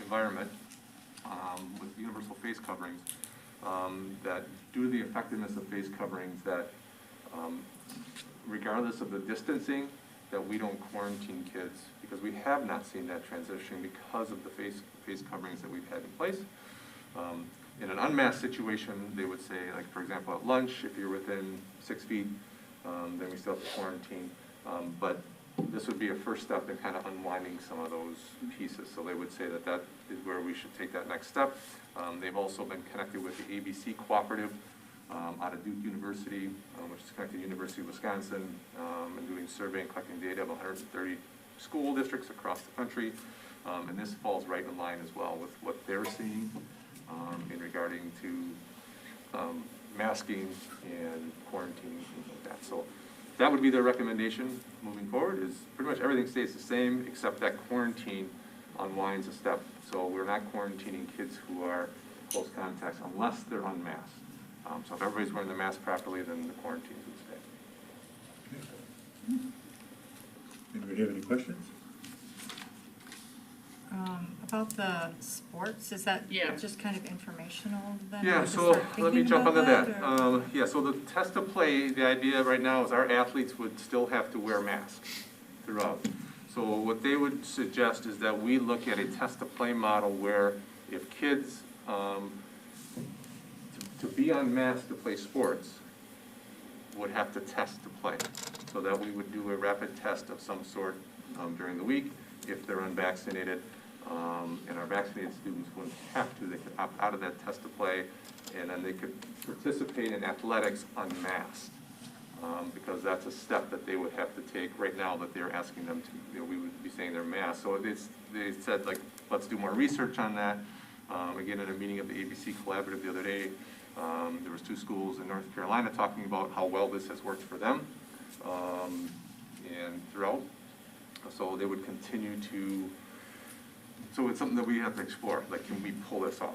environment, with universal face coverings, that due to the effectiveness of face coverings, that regardless of the distancing, that we don't quarantine kids, because we have not seen that transition because of the face coverings that we've had in place. In an unmasked situation, they would say, like for example at lunch, if you're within 6 feet, then we still have to quarantine. But this would be a first step in kind of unwinding some of those pieces. So they would say that that is where we should take that next step. They've also been connected with the ABC Cooperative out of Duke University, which is connected to the University of Wisconsin, and doing survey and collecting data of 130 school districts across the country. And this falls right in line as well with what they're seeing in regarding to masking and quarantining, things like that. So that would be their recommendation moving forward, is pretty much everything stays the same, except that quarantine unwinds a step. So we're not quarantining kids who are close contacts unless they're unmasked. So if everybody's wearing the mask properly, then the quarantines would stay. Anybody have any questions? About the sports, is that Yeah. just kind of informational then? Yeah, to so start let me thinking jump about onto that. or- Yeah, so the test to play, the idea right now is our athletes would still have to wear masks throughout. So what they would suggest is that we look at a test to play model where if kids, to be unmasked to play sports, would have to test to play. So that we would do a rapid test of some sort during the week if they're unvaccinated. And our vaccinated students wouldn't have to, they could opt out of that test to play, and then they could participate in athletics unmasked. Because that's a step that they would have to take right now that they're asking them to, you know, we would be saying they're masked. So they said, like, let's do more research on that. Again, in a meeting of the ABC Collaborative the other day, there was 2 schools in North Carolina talking about how well this has worked for them and throughout. So they would continue to, so it's something that we have to explore, like, can we pull this off?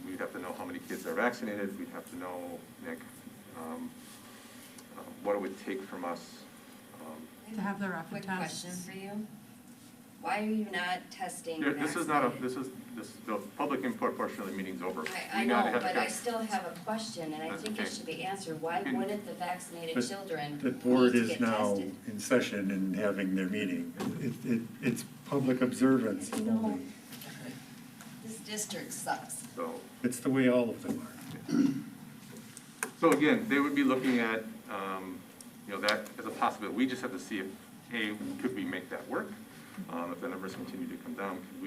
We'd have to know how many kids are vaccinated, we'd have to know, Nick, what it would take from us. To have the rapid Quick tests. question for you. Why are you not testing This is not a, vaccinated? the public input portion of the meeting's over. I We gotta know, have- but I still have a question, and I That's think it okay. should be answered. Why Can- wouldn't the vaccinated But children The need board to is get now tested? in session and having their meeting. It's public observance only. No. This district sucks. So, It's the way all of them are. so again, they would be looking at, you know, that as a possibility. We just have to see if, A, could we make that work? If the numbers continue to come down, could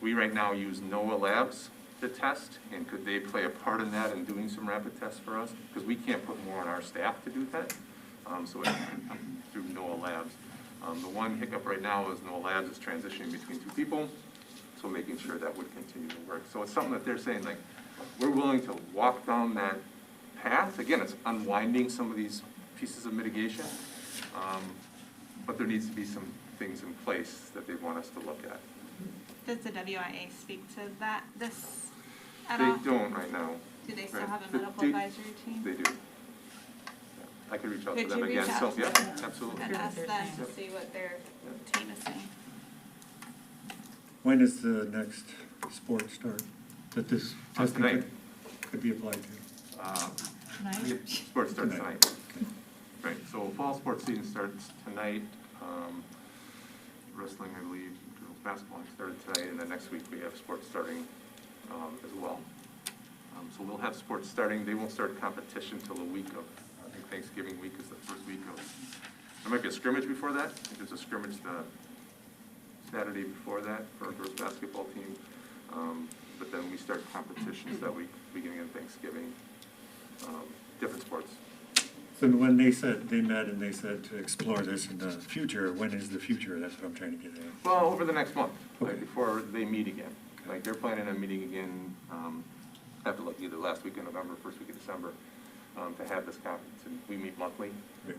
we right now use NOAA labs to test, and could they play a part in that in doing some rapid tests for us? Because we can't put more on our staff to do that, so it can come through NOAA labs. The one hiccup right now is NOAA labs is transitioning between 2 people, so making sure that would continue to work. So it's something that they're saying, like, we're willing to walk down that path. Again, it's unwinding some of these pieces of mitigation, but there needs to be some things in place that they want us to look at. Does the WIA speak to that, this at They all? don't right now. Do they still Right. have a They- medical they- advisory team? They do. Yeah. I could reach out to Could them you again, reach so, out to yeah, them absolutely. and ask them Yep. to see what their team is saying? When is the next sport start that this testing Tonight. could be applied to? Tonight? Sports starts Tonight. tonight. Right, so fall sports season starts tonight. Wrestling, I believe, girls basketball started tonight, and then next week we have sports starting as well. So we'll have sports starting. They won't start competition till the week of, I think Thanksgiving week is the first week of, there might be a scrimmage before that. I think there's a scrimmage the Saturday before that for our girls basketball team. But then we start competitions that week, beginning of Thanksgiving, different sports. So when they said, they met and they said to explore this in the future, when is the future? That's what I'm trying to get at. Well, over the next month, like Okay. before they meet again. Like they're planning on meeting again, I have to look either last week in November, first week of December, to have this conference. And we meet monthly, Right.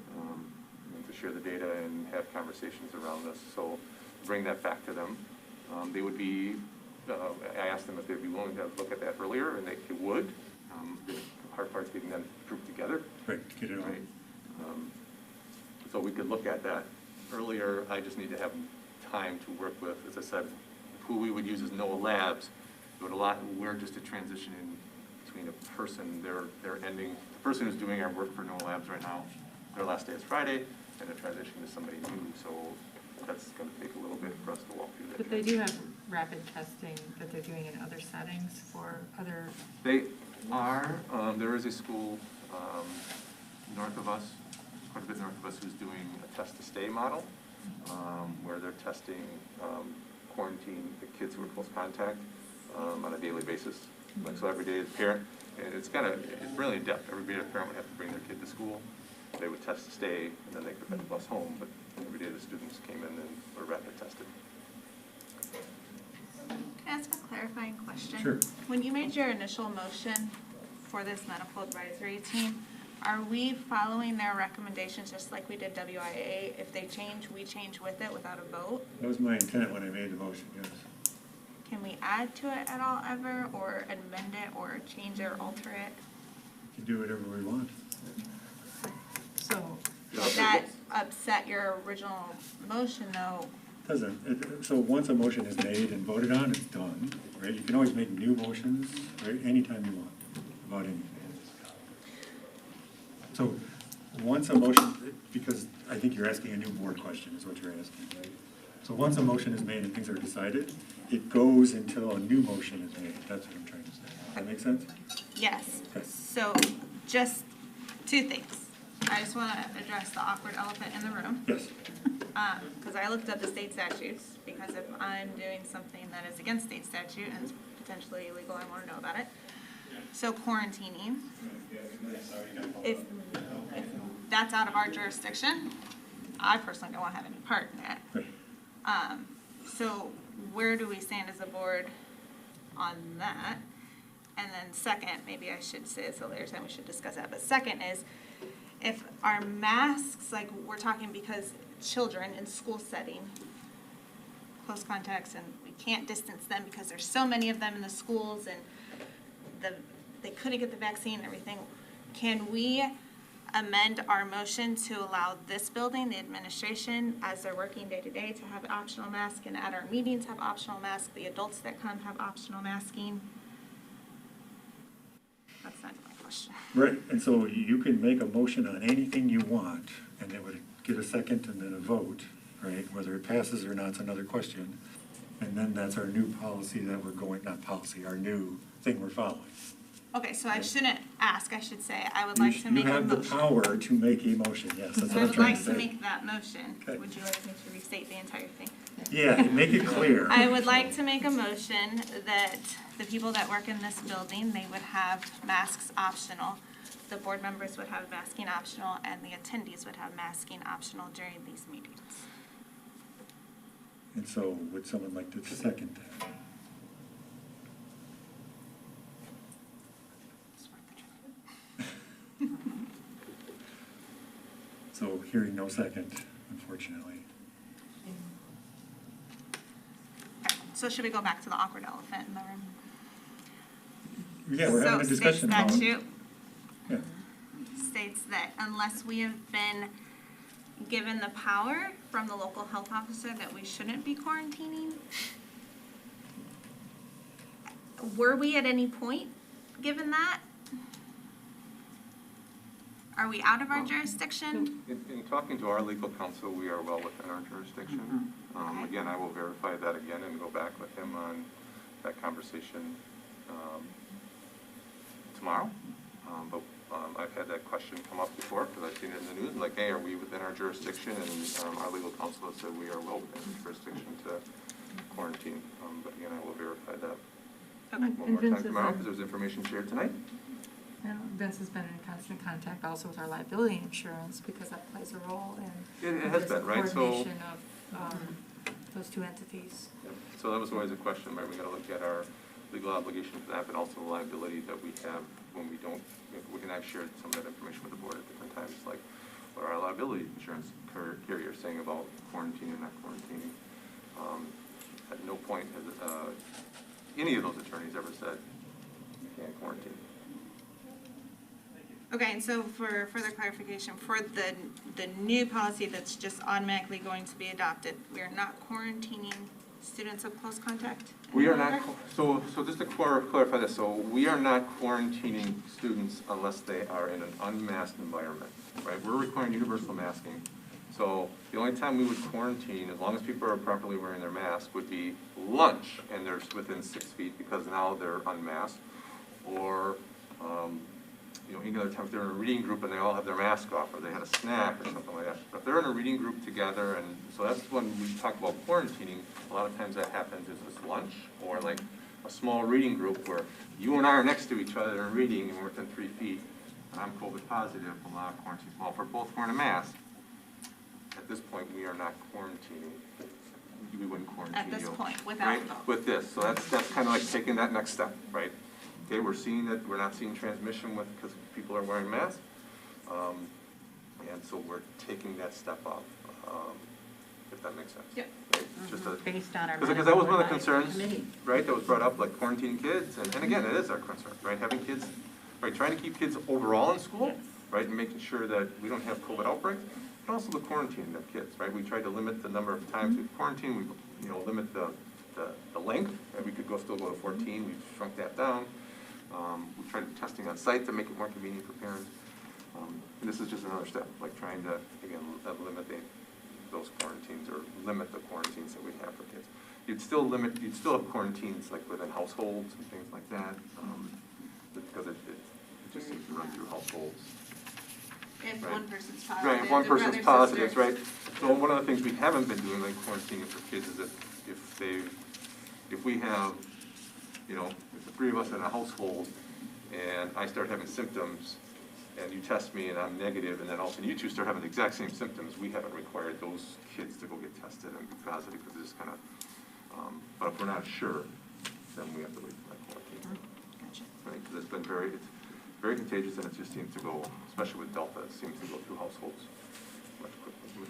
and to share the data and have conversations around this. So bring that back to them. They would be, I asked them if they'd be willing to look at that earlier, and they would. The hard part's getting them grouped together. Right, get it on. Right. So we could look at that earlier. I just need to have time to work with, as I said, who we would use is NOAA Labs. But we're just a transition in between a person, they're ending, the person who's doing our work for NOAA Labs right now, their last day is Friday, and they're transitioning to somebody new, so that's gonna take a little bit for us to walk through that. But they do have rapid testing that they're doing in other settings for other, They are, there is a school north of us, quite a bit north of us, who's doing a test-to-stay model, where they're testing, quarantine the kids who are close contact on a daily basis. Like, so every day, the parent, and it's really in depth. Every day, the parent would have to bring their kid to school. They would test to stay, and then they could bus home, but every day the students came in and were rapid tested. ask a clarifying question? Sure. When you made your initial motion for this medical advisory team, are we following their recommendations just like we did WIA? If they change, we change with it without a vote? That was my intent when I made the motion, yes. Can we add to it at all ever, or amend it, or change it, or alter it? You can do whatever we want. So, Would that upset your original motion though? So once a motion is made and voted on, it's done, right? You can always make new motions, right, anytime you want, about anything. So, once a motion, because I think you're asking a new board question, is what you're asking, right? So once a motion is made and things are decided, it goes until a new motion is made. That's what I'm trying to say. Does that make sense? Yes. Okay. So, just two things. I just want to address the awkward elephant in the room. Yes. Because I looked up the state statutes, because if I'm doing something that is against state statute and is potentially illegal, I want to know about it. So quarantining, if that's out of our jurisdiction, I personally don't want to have any part in that. Right. So where do we stand as a board on that? And then second, maybe I should say this a later time, we should discuss that, but second is, if our masks, like we're talking because children in school setting, close contacts, and we can't distance them because there's so many of them in the schools and they couldn't get the vaccine and everything, can we amend our motion to allow this building, the administration, as they're working day to day, to have optional masks, and at our meetings have optional masks, the adults that come have optional masking? That's not my question. Right, and so you can make a motion on anything you want, and it would get a second and then a vote, right? Whether it passes or not is another question. And then that's our new policy that we're going, not policy, our new thing we're following. Okay, so I shouldn't ask, I should say, I would like to make a You have the motion. power to make a motion, yes, that's what I I'm would trying like to to say. make that motion. Okay. Would you like me to restate the entire thing? Yeah, make it clear. I would like to make a motion that the people that work in this building, they would have masks optional. The board members would have masking optional, and the attendees would have masking optional during these meetings. And so, would someone like to second that? So, hearing no second, unfortunately. So should we go back to the awkward elephant in the room? Yeah, we're having a discussion So about. state statute Yeah, states that unless we have been given the power from the local health officer that we shouldn't be quarantining. Were we at any point given that? Are we out of our jurisdiction? In talking to our legal counsel, we are well within our jurisdiction. Okay. Again, I will verify that again and go back with him on that conversation tomorrow. But I've had that question come up before because I've seen it in the news, like, hey, are we within our jurisdiction? And our legal counsel has said we are well within our jurisdiction to quarantine. But again, I will verify that Okay. one more time tomorrow because there's information shared tonight. and Vince has been in constant contact also with our liability insurance, because that plays a role in. It has been, right? So, Coordination of, those two entities. so that was always a question, right? We gotta look at our legal obligation for that, but also the liability that we have when we don't, we can actually share some of that information with the board at different times, like what our liability insurance carrier is saying about quarantining and not quarantining. At no point has any of those attorneys ever said you can't quarantine. Okay, and so for further clarification, for the new policy that's just automatically going to be adopted, we are not quarantining students of close contact? We are not, so just to clarify this, so we are not quarantining students unless they are in an unmasked environment, right? We're requiring universal masking. So the only time we would quarantine, as long as people are properly wearing their mask, would be lunch and they're within 6 feet because now they're unmasked. Or, any other time if they're in a reading group and they all have their mask off, or they had a snack or something like that. But if they're in a reading group together, and so that's when we talk about quarantining, a lot of times that happens is this lunch, or like a small reading group where you and I are next to each other and reading and we're within 3 feet, and I'm COVID positive, we'll not quarantine. Well, if we're both wearing a mask, at this point, we are not quarantining. we wouldn't quarantine At this you, point, without right? them. With this, so that's kind of like taking that next step, right? Okay, we're seeing that, we're not seeing transmission because people are wearing masks. And so we're taking that step up, if that makes sense. Yeah. Right? Just a, Based on our. because that was one of the medical concerns, committee. right, that was brought up, like quarantining kids, and again, it is our concern, right, having kids, right, trying to keep kids overall in school, right, and making sure that we don't have COVID outbreaks, but also the quarantining of kids, right, we tried to limit the number of times we quarantine, we, limit the length, right, we could still go to 14, we've shrunk that down, we tried testing on site to make it more convenient for parents, and this is just another step, like trying to, again, limit those quarantines, or limit the quarantines that we have for kids. You'd still have quarantines like within households and things like that, because it just seems to run through households. If Right. one person's positive. Right, if one the person's brother, positive, sister. right? So one of the things we haven't been doing, like quarantining for kids, is if we have, if the three of us in a household, and I start having symptoms, and you test me and I'm negative, and then all of a sudden you two start having the exact same symptoms, we haven't required those kids to go get tested and be positive, because it's kind of, but if we're not sure, then we have to wait for that quarantine. Gotcha. Right, because it's very contagious, and it just seems to go, especially with Delta, it seems to go through households much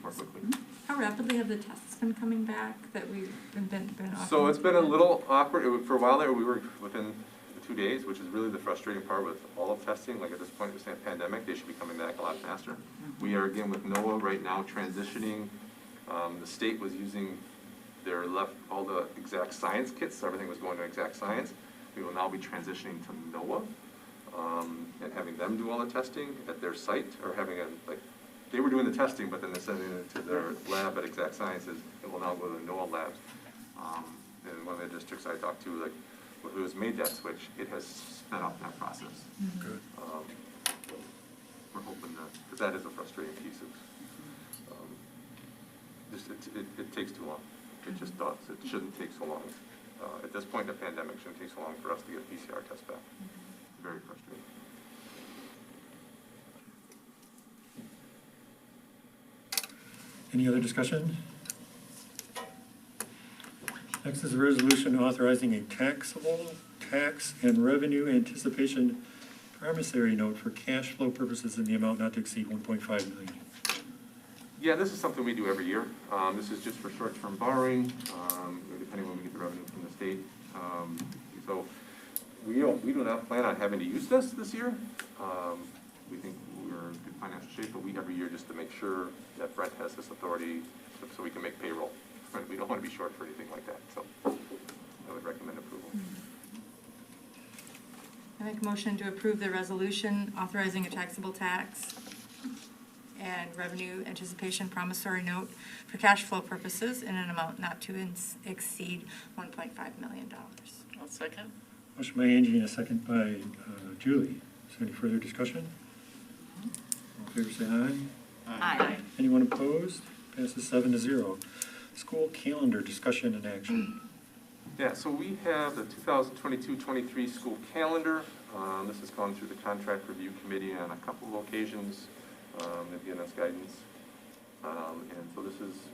more quickly. How rapidly have the tests been coming back that we've been offering? So it's been a little awkward. For a while there, we were within the 2 days, which is really the frustrating part with all of testing. Like at this point, the pandemic, they should be coming back a lot faster. We are, again, with NOAA right now transitioning. The state was using all the exact science kits, so everything was going to exact science. We will now be transitioning to NOAA and having them do all the testing at their site, or having they were doing the testing, but then they're sending it to their lab at Exact Sciences. It will now go to the NOAA labs. And one of the districts I talked to, who has made that switch, it has sped up that process. Good. We're hoping because that is a frustrating piece of, it takes too long. It just does. It shouldn't take so long. At this point in the pandemic, it shouldn't take so long for us to get a PCR test back. Very frustrating. Any other discussion? Next is a resolution authorizing a taxable tax and revenue anticipation promissory note for cash flow purposes in the amount not to exceed 1.5 million. Yeah, this is something we do every year. This is just for short-term borrowing, depending when we get the revenue from the state. So we do not plan on having to use this year. We think we're in good financial shape, but every year, just to make sure that Brent has this authority so we can make payroll. We don't want to be short for anything like that, so I would recommend approval. I make a motion to approve the resolution authorizing a taxable tax and revenue anticipation promissory note for cash flow purposes in an amount not to exceed $1.5 million. I'll second. Motion by Angie and a second by Julie. Is there any further discussion? All in favor say aye. Aye. Anyone opposed? Passes 7-0. School calendar discussion and action. Yeah, so we have the 2022-23 school calendar. This has gone through the contract review committee on a couple of occasions. They've given us guidance. And so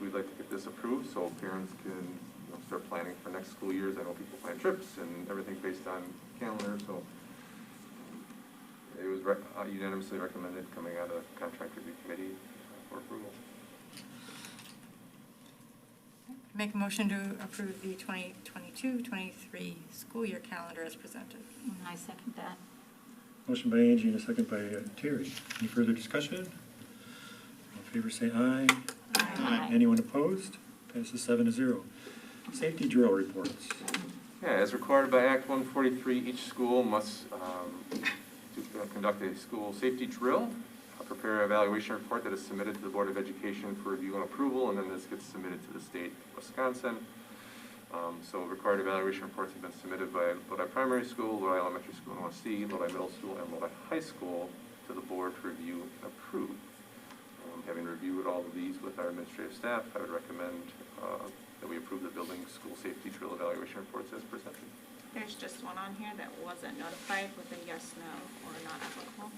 we'd like to get this approved so parents can start planning for next school years. I know people plan trips and everything based on calendar, so it was unanimously recommended coming out of contract review committee for approval. Make a motion to approve the 2022-23 school year calendar as presented. I second that. Motion by Angie and a second by Terry. Any further discussion? All in favor say aye. Aye. Anyone opposed? Passes 7-0. Safety drill reports. Yeah, as required by Act 143, each school must conduct a school safety drill, prepare an evaluation report that is submitted to the Board of Education for review and approval, and then this gets submitted to the state of Wisconsin. So required evaluation reports have been submitted by Lodi Primary School, Lodi Elementary School in OSC, Lodi Middle School, and Lodi High School to the board to review and approve. Having reviewed all of these with our administrative staff, I would recommend that we approve the building school safety drill evaluation reports as presented. There's just one on here that wasn't notified with a yes, no, or not applicable.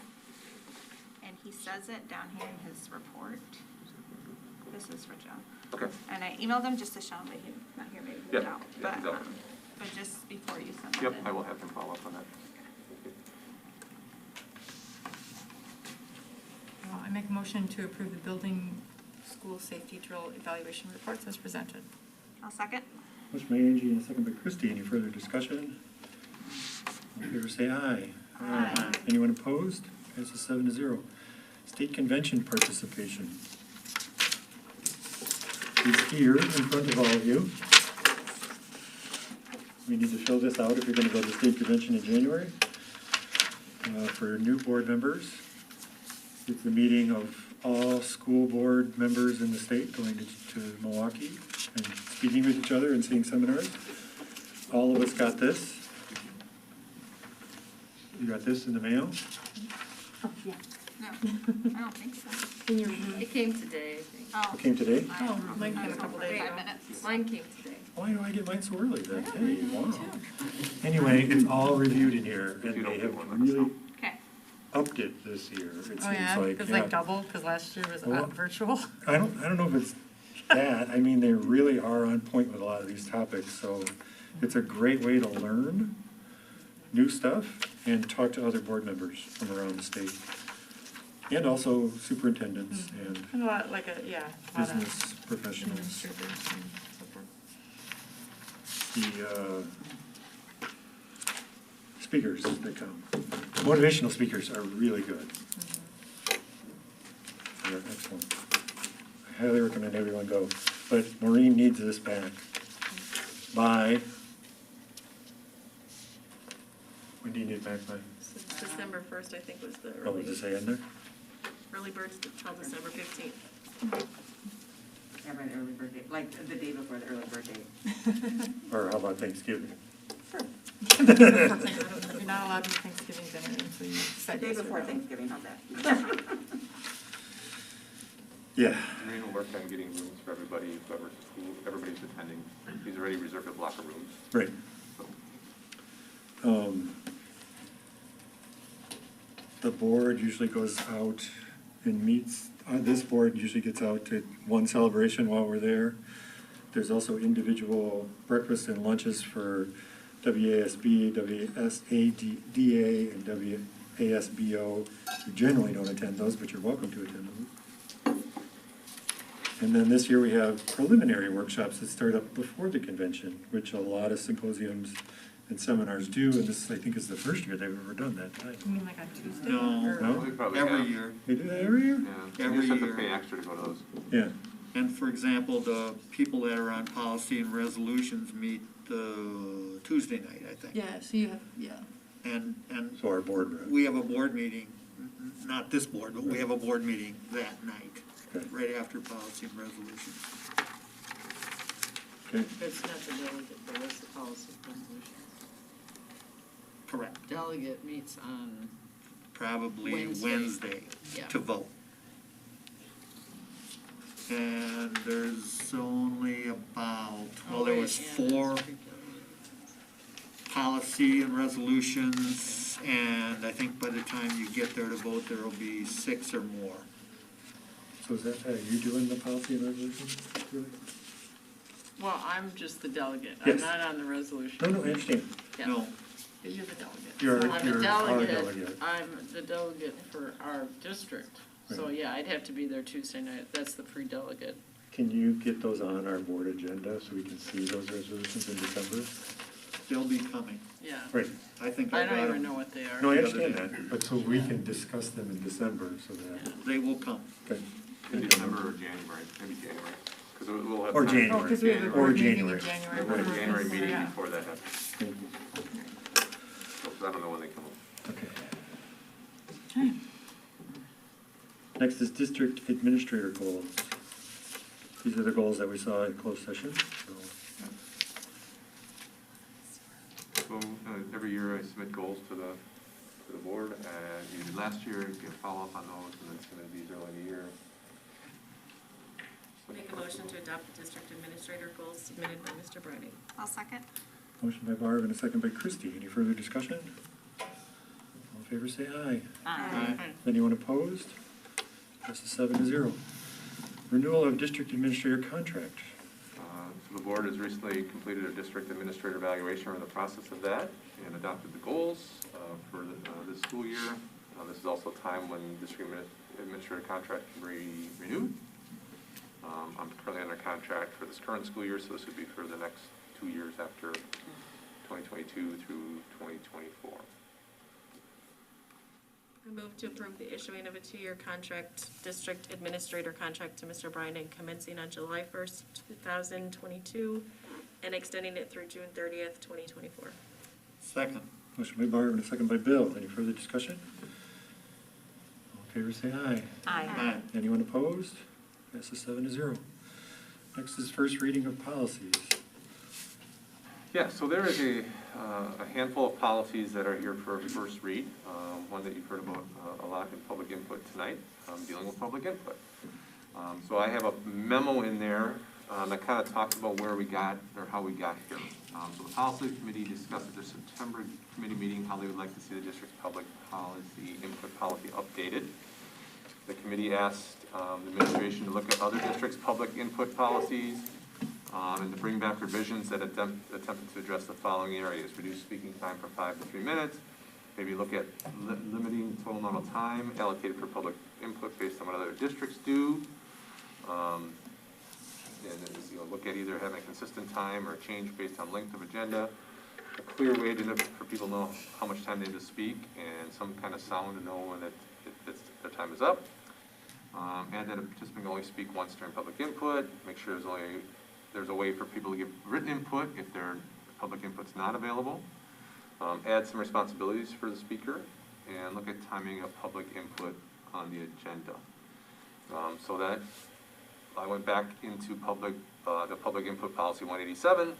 And he says it down here in his report. This is for John. Okay. And I emailed him just to show him, but he's not here, maybe he's Yeah, out. yeah, he's out. But just before you send that Yep, in. I will have him follow up on that. I make a motion to approve the building school safety drill evaluation reports as presented. I'll second. Motion by Angie and a second by Christie. Any further discussion? All in favor, say aye. Aye. Anyone opposed? Passes 7-0. State convention participation. Is here in front of all of you. We need to fill this out if you're gonna go to the state convention in January. For new board members, it's the meeting of all school board members in the state going to Milwaukee and speaking with each other and seeing seminars. All of us got this. You got this in the mail? No, I don't think so. It came today, I think. Oh. It came today? I don't know. mine came a I couple was days 5 ago. minutes. Mine came today. Why do I get mine so early then? Hey, wow. Anyway, it's all reviewed in here, and they have really Okay. upped it this year, it seems Oh, yeah, like. it's yeah. like double, because last year was Well, virtual. I don't know if it's that, I mean, they really are on point with a lot of these topics, so it's a great way to learn new stuff and talk to other board members from around the state. And also superintendents and And a lot, like a, yeah. a lot of business professionals. administrators and so forth. The speakers that come, motivational speakers are really good. They're excellent. I highly recommend everyone go, but Maureen needs this back by, when do you need it back by? December 1st, I think, was the Oh, does it say in there? early birds till December 15th. Have an early bird date, like the day before the early bird date. Or how about Thanksgiving? You're not allowed to do Thanksgiving dinner until you The decide. day yes or before no. Thanksgiving, how's that? Yeah. Maureen will work on getting rooms for everybody, everybody's attending. He's already reserved the locker rooms. Right. The board usually goes out and meets, this board usually gets out to one celebration while we're there. There's also individual breakfast and lunches for WASB, WSADA, and WASBO. You generally don't attend those, but you're welcome to attend those. And then this year we have preliminary workshops that start up before the convention, which a lot of symposiums and seminars do, and this, I think, is the first year they've ever done that. You mean like on Tuesday? No. Or- No? We probably Every have. year, They do that every year? Yeah, Every you just have to year. pay extra to go to those. Yeah. and for example, the people that are on policy and resolutions meet Tuesday night, I think. Yeah, so you have, yeah. And So our board rep. we have a board meeting, not this board, but we have a board meeting that night, Okay. right after policy and resolutions. Okay. It's not the delegate, but it's the policy resolutions. Correct. Delegate meets on, Probably Wednesday. Wednesday Yeah. to vote. And there's only about, well, there was 4 policy and resolutions, and I think by the time you get there to vote, there'll be 6 or more. So is that, you doing the policy and resolution? Really? well, I'm just the delegate. Yes. I'm not on the resolution. No, I understand. Yeah. No, You're the delegate. You're I'm the our delegate, delegate. I'm the delegate for our district. So, Right. yeah, I'd have to be there Tuesday night. That's the pre-delegate. Can you get those on our board agenda so we can see those resolutions in December? they'll be coming. Yeah. Right. I think I I got don't even them. know what they are. No, I The other understand day. that, but so we can discuss them in December so that, They will come. okay. In December or January, maybe January. Because we'll have. Or time. January. Oh, because we have a Or board meeting January. in January. We'll have a January Yeah. meeting before that happens. Thank you. So I don't know when they come up. Okay. Okay. Next is district administrator goals. These are the goals that we saw in closed session, so. So every year I submit goals to the board, and you did last year, you can follow up on those, and then submit these early in the year. Make a motion to adopt the district administrator goals submitted by Mr. Brennan. I'll second. Motion by Barb and a second by Christie. Any further discussion? All in favor, say aye. Aye. Anyone opposed? Passes 7-0. Renewal of district administrator contract. So the board has recently completed a district administrator evaluation. We're in the process of that and adopted the goals for this school year. This is also a time when district administrator contract can be renewed. I'm currently under contract for this current school year, so this would be for the next 2 years after 2022 through 2024. I move to approve the issuing of a 2-year contract, district administrator contract to Mr. Bryden commencing on July 1st, 2022, and extending it through June 30th, 2024. Second. Motion by Barb and a second by Bill. Any further discussion? All in favor, say aye. Aye. Anyone opposed? Passes 7-0. Next is first reading of policies. Yeah, so there is a handful of policies that are here for first read. One that you've heard about a lot in public input tonight, dealing with public input. So I have a memo in there that kind of talks about where we got, or how we got here. So the policy committee discussed at their September committee meeting how they would like to see the district's public policy, input policy updated. The committee asked the administration to look at other districts' public input policies and to bring back revisions that attempted to address the following areas: reduce speaking time from 5 to 3 minutes, maybe look at limiting the total amount of time allocated for public input based on what other districts do, and look at either having a consistent time or a change based on length of agenda, a clear way for people to know how much time they have to speak, and some kind of sound to know when their time is up. And that a participant can only speak once during public input. Make sure there's a way for people to give written input if their public input's not available. Add some responsibilities for the speaker, and look at timing of public input on the agenda. So that I went back into the public input policy 187,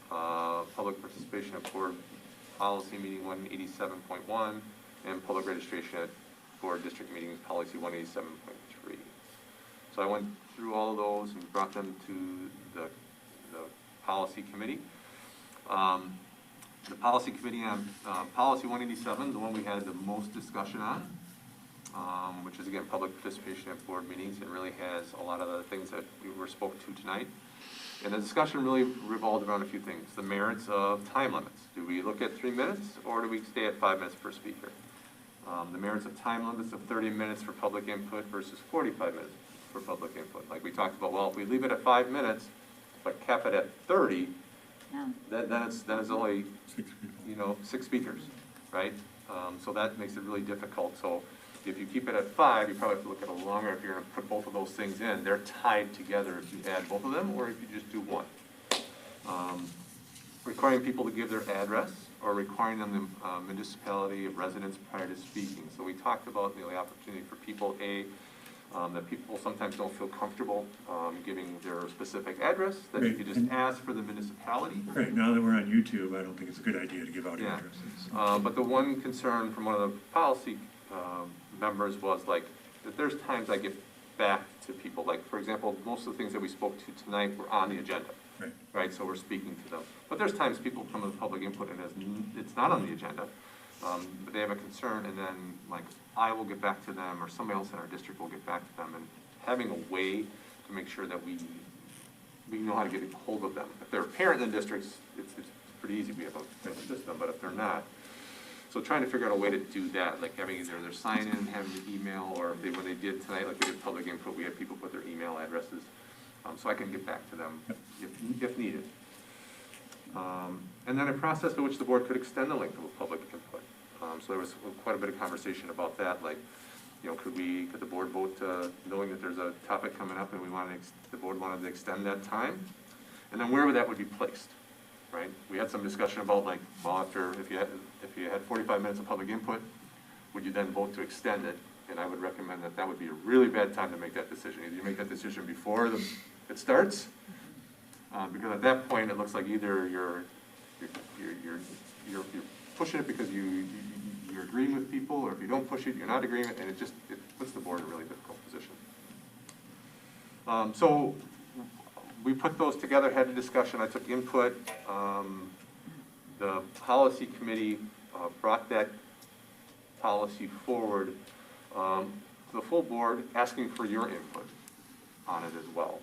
public participation at board policy meeting 187.1, and public registration at board district meetings policy 187.3. So I went through all of those and brought them to the policy committee. The policy committee on policy 187, the one we had the most discussion on, which is again public participation at board meetings, and really has a lot of the things that we were spoke to tonight. And the discussion really revolved around a few things: the merits of time limits. Do we look at 3 minutes, or do we stay at 5 minutes per speaker? The merits of time limits of 30 minutes for public input versus 45 minutes for public input. Like we talked about, well, if we leave it at 5 minutes, but cap it at 30, then it's only 6 speakers, right? So that makes it really difficult. So if you keep it at 5, you probably have to look at a longer. If you're going to put both of those things in, they're tied together if you add both of them, or if you just do one. Requiring people to give their address, or requiring them the municipality of residence prior to speaking. So we talked about the opportunity for people, that people sometimes don't feel comfortable giving their specific address, that you could just ask for the municipality. Right, now that we're on YouTube, I don't think it's a good idea to give out Yeah. addresses. But the one concern from one of the policy members was like, that there's times I get back to people, like, for example, most of the things that we spoke to tonight were on the agenda. Right, so we're speaking to them. But there's times people come with public input and it's not on the agenda, but they have a concern, and then like I will get back to them, or somebody else in our district will get back to them, and having a way to make sure that we know how to get a hold of them. If they're a parent in the districts, it's pretty easy, we have a system, but if they're not, so trying to figure out a way to do that, like having either their sign in, having the email, or if when they did tonight, like we did public input, we had people put their email addresses. So I can get back to them if needed. And then a process by which the board could extend the length of a public input. So there was quite a bit of conversation about that, like, could the board vote knowing that there's a topic coming up and the board wanted to extend that time? And then where that would be placed, right? We had some discussion about like, well, if you had 45 minutes of public input, would you then vote to extend it? And I would recommend that would be a really bad time to make that decision. Either you make that decision before it starts, because at that point it looks like either you're pushing it because you're agreeing with people, or if you don't push it, you're not agreeing, and it puts the board in a really difficult position. So we put those together, had a discussion. I took input. The policy committee brought that policy forward to the full board, asking for your input. on it as well.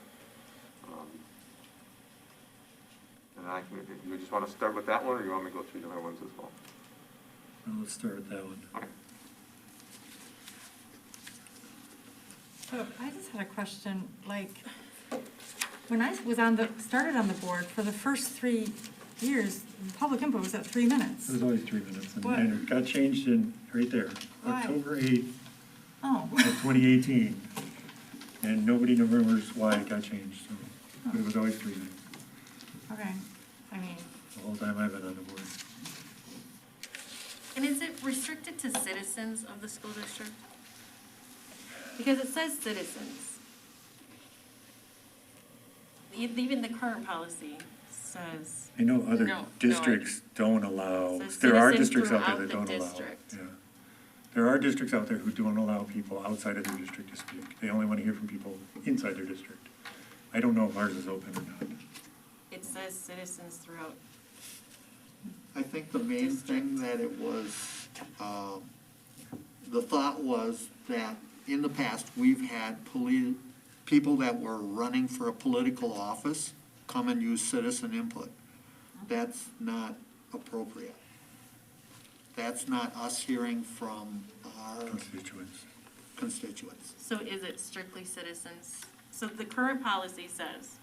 And you just want to start with that one, or you want me to go through the other ones as well? Well, let's start with that one. Okay. So I just had a question, like, when I was started on the board, for the first 3 years, public input was at 3 minutes. It was always 3 minutes, What? and it got changed in, right there, Why? October 8th Oh, of 2018. And nobody remembers why it got changed, so, but it was always 3 minutes, okay, I mean, the whole time I've been on the board. And is it restricted to citizens of the school district? Because it says citizens. Even the current policy says, I know other No, districts don't allow, Says there are citizens districts out there throughout that the don't allow. district. Yeah. There are districts out there who don't allow people outside of their district to speak. They only want to hear from people inside their district. I don't know if ours is open or not. it says citizens throughout. I think the main thing that it was, the thought was that in the past, we've had people that were running for a political office come and use citizen input. That's not appropriate. That's not us hearing from our constituents. So is it strictly citizens? So the current policy says,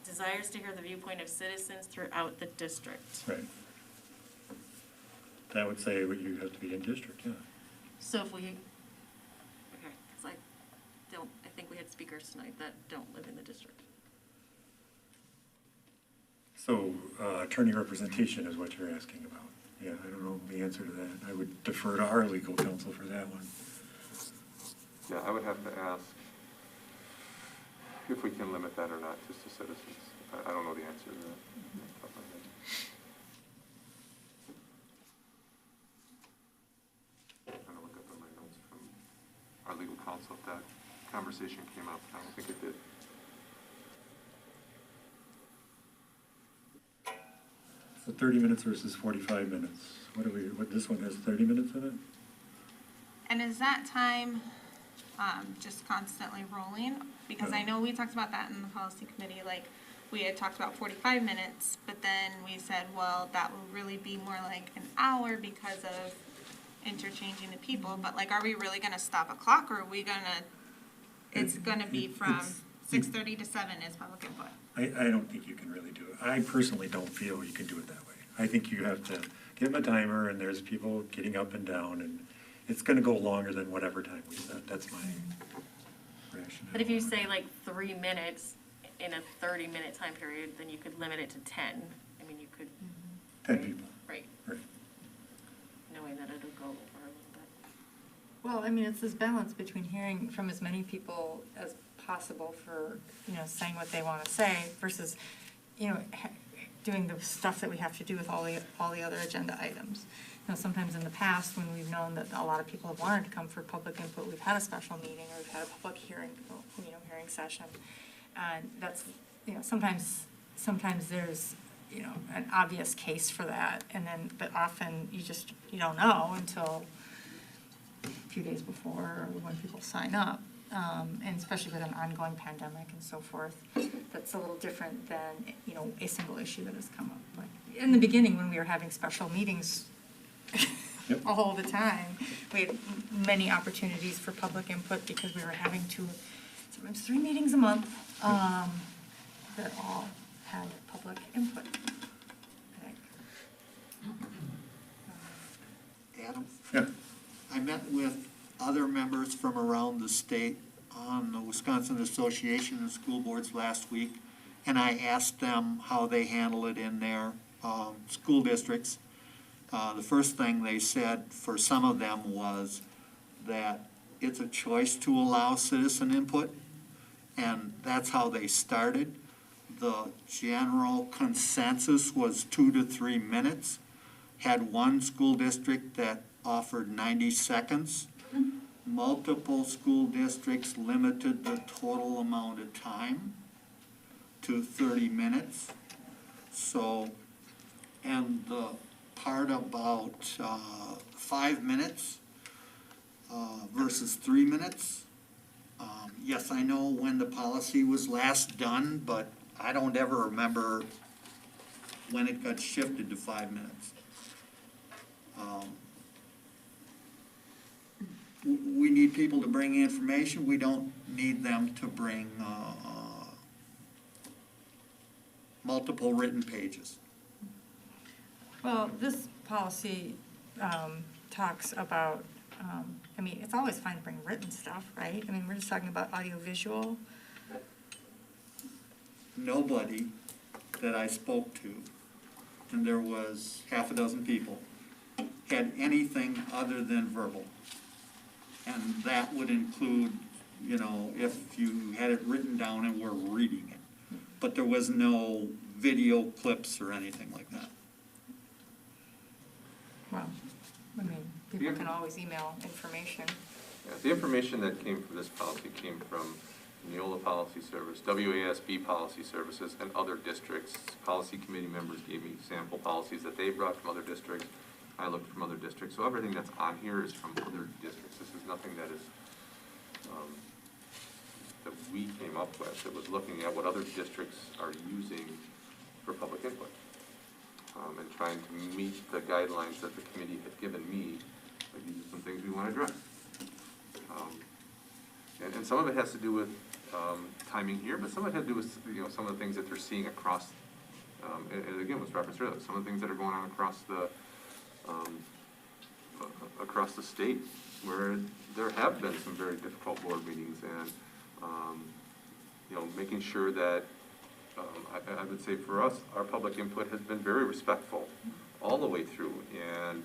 desires to hear the viewpoint of citizens throughout the district. Right. That would say what you have to be in district, yeah. So if we, okay, because I think we had speakers tonight that don't live in the district. So attorney representation is what you're asking about. Yeah, I don't know the answer to that. I would defer to our legal counsel for that one. Yeah, I would have to ask if we can limit that or not, just to citizens. I don't know the answer to that. I'm gonna look up on my notes from our legal counsel if that conversation came up. I don't think it did. So 30 minutes versus 45 minutes. This one has 30 minutes in it? And is that time just constantly rolling? Because I know we talked about that in the policy committee, like, we had talked about 45 minutes, but then we said, well, that will really be more like an hour because of interchanging the people, but like, are we really gonna stop a clock, or are we gonna, it's gonna be from 6:30 to 7 is public input? I don't think you can really do it. I personally don't feel you can do it that way. I think you have to give them a timer, and there's people getting up and down, and it's gonna go longer than whatever time we set. That's my rationale. But if you say like 3 minutes in a 30-minute time period, then you could limit it to 10. I mean, you could. 10 people. Right. Right. Knowing that it'll go over a little bit. well, I mean, it's this balance between hearing from as many people as possible for, saying what they want to say versus, doing the stuff that we have to do with all the other agenda items. Sometimes in the past, when we've known that a lot of people have wanted to come for public input, we've had a special meeting or we've had a public hearing, hearing session. And that's, sometimes there's, an obvious case for that. And then, but often you don't know until a few days before or when people sign up. And especially with an ongoing pandemic and so forth, that's a little different than, a single issue that has come up. But in the beginning, when we were having special meetings all the time, we had many opportunities for public input because we were having sometimes 3 meetings a month that all had public input, I think. Adam? Yeah. I met with other members from around the state on the Wisconsin Association of School Boards last week, and I asked them how they handle it in their school districts. The first thing they said for some of them was that it's a choice to allow citizen input, and that's how they started. The general consensus was 2 to 3 minutes. Had one school district that offered 90 seconds. Multiple school districts limited the total amount of time to 30 minutes. So, and the part about 5 minutes versus 3 minutes, Yes, I know when the policy was last done, but I don't ever remember when it got shifted to 5 minutes. We need people to bring information, we don't need them to bring multiple written pages. Well, this policy talks about, I mean, it's always fine to bring written stuff, right? I mean, we're just talking about audiovisual. Nobody that I spoke to, and there was half a dozen people, had anything other than verbal. And that would include, you know, if you had it written down and were reading it. But there was no video clips or anything like that. Well, I mean, people can always email information. Yeah, the information that came from this policy came from Neola Policy Service, WASB Policy Services, and other districts. Policy committee members gave me sample policies that they brought from other districts. I looked from other districts, so everything that's on here is from other districts. This is nothing that is, that we came up with. It was looking at what other districts are using for public input, and trying to meet the guidelines that the committee had given me. Like, these are some things we want to address. And some of it has to do with timing here, but some of it has to do with, you know, some of the things that they're seeing across, and again, was referenced earlier, some of the things that are going on across the state, where there have been some very difficult board meetings, and you know, making sure that I would say for us, our public input has been very respectful all the way through, and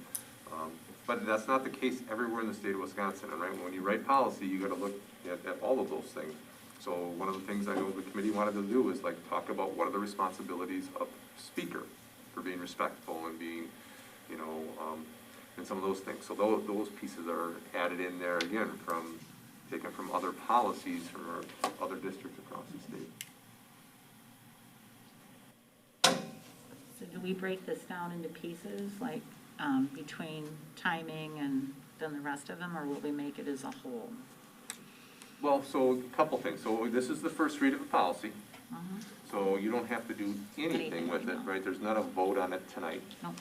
but that's not the case everywhere in the state of Wisconsin. And right, when you write policy, you got to look at all of those things. So one of the things I know the committee wanted to do is like talk about what are the responsibilities of speaker for being respectful and being, you know, and some of those things. So those pieces are added in there again from, taken from other policies from other districts across the state. So do we break this down into pieces, like between timing and then the rest of them, or will we make it as a whole? Well, so a couple things. So this is the first read of the policy. So you don't have to do anything with it, right? There's not a vote on it tonight. No.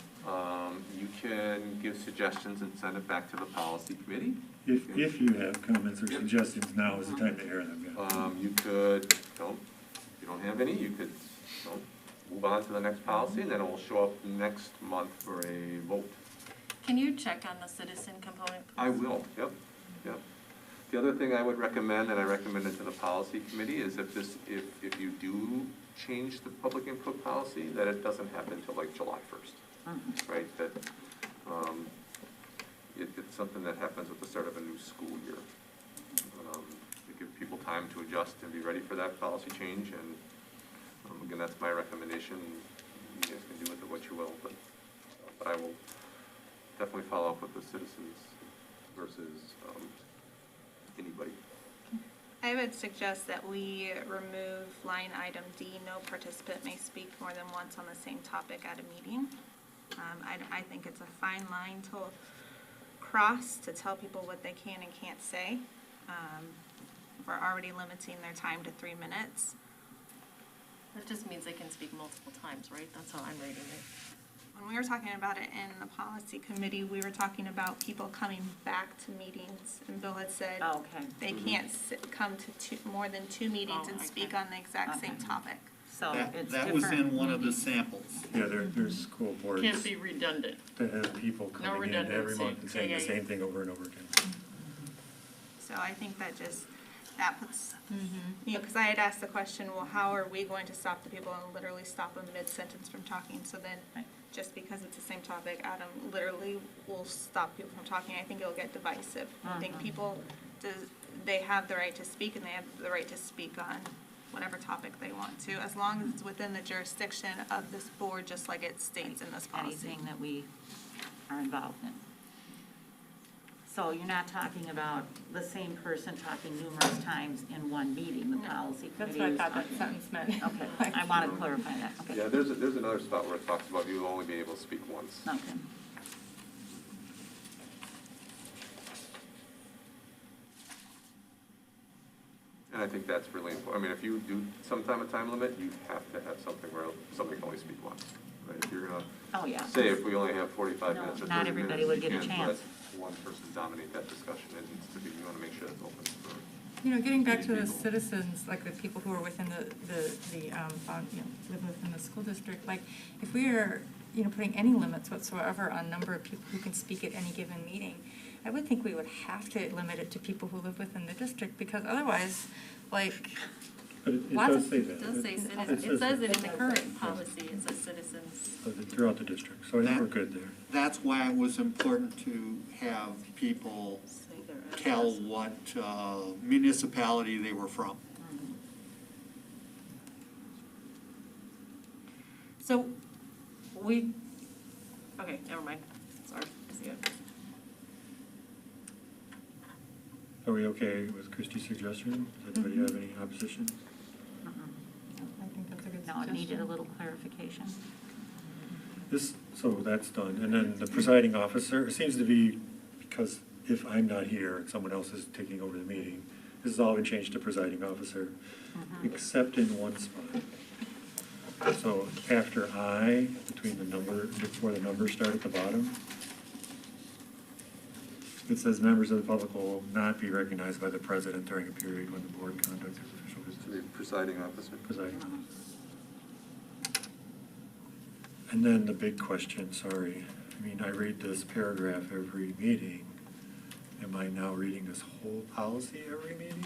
You can give suggestions and send it back to the policy committee. If you have comments or suggestions, now is the time to air them. Yeah. You could, if you don't have any, you could, move on to the next policy, and then it will show up next month for a vote. Can you check on the citizen component, please? I will, yep. The other thing I would recommend, and I recommended to the policy committee, is if you do change the public input policy, that it doesn't happen until like July 1st, right? That it's something that happens at the start of a new school year. To give people time to adjust and be ready for that policy change, and again, that's my recommendation. You guys can do with it what you will, but I will definitely follow up with the citizens versus anybody. I would suggest that we remove line item D, no participant may speak more than once on the same topic at a meeting. I think it's a fine line to cross to tell people what they can and can't say. We're already limiting their time to 3 minutes. That just means they can speak multiple times, right? That's how I'm reading it. When we were talking about it in the policy committee, we were talking about people coming back to meetings, and Bill had said they can't come to more than 2 meetings and speak on the exact same topic. So it's That was different in one of the meetings. samples. Yeah, there's school boards Can't be redundant. that have people coming in every redundancy. month and saying the Yeah. same thing over and over again. So I think that puts, you know, because I had asked the question, well, how are we going to stop the people and literally stop them mid-sentence from talking? So then, Right. just because it's the same topic, Adam literally will stop people from talking. I think it'll get divisive. I think people, they have the right to speak, and they have the right to speak on whatever topic they want to, as long as it's within the jurisdiction of this board, just like it states in this policy. Anything that we are involved in. So you're not talking about the same person talking numerous times in one meeting, the policy That's committee what I is thought that talking. sentence meant. Okay, I want to clarify that, okay. Yeah, there's another spot where it talks about you only being able to speak once. Okay. And I think that's really important. I mean, if you do a time limit, you have to have something where somebody can only speak once. Right? If you're gonna Oh, yeah. say if we only have 45 No, minutes or 30 not everybody minutes, would you get a can't chance. let one person dominate that discussion. It needs to be, you wanna make sure it's open for. You know, getting back to the People. citizens, like the people who are within the live within the school district, like, if we are, putting any limits whatsoever on number of people who can speak at any given meeting, I would think we would have to limit it to people who live within the district, because otherwise, like, But it Lots does of- say that. It does say It citizens, says it says that. it in the current policy, it says citizens. Throughout the district, so I think we're good there. That's why it was important to have people Say their tell address. what municipality they were from. So, okay, never mind, sorry, I see it. Are we okay with Christie's suggestion? Does anybody have any opposition? I think that's a good No, it suggestion. needed a little clarification. So that's done, and then the presiding officer, it seems to be, because if I'm not here and someone else is taking over the meeting, this has all been changed to presiding officer, except in one spot. So after I, before the numbers start at the bottom, it says members of the public will not be recognized by the president during a period when the board conducts its official The business. presiding officer. Presiding officer. And then the big question, sorry, I mean, I read this paragraph every meeting. Am I now reading this whole policy every meeting?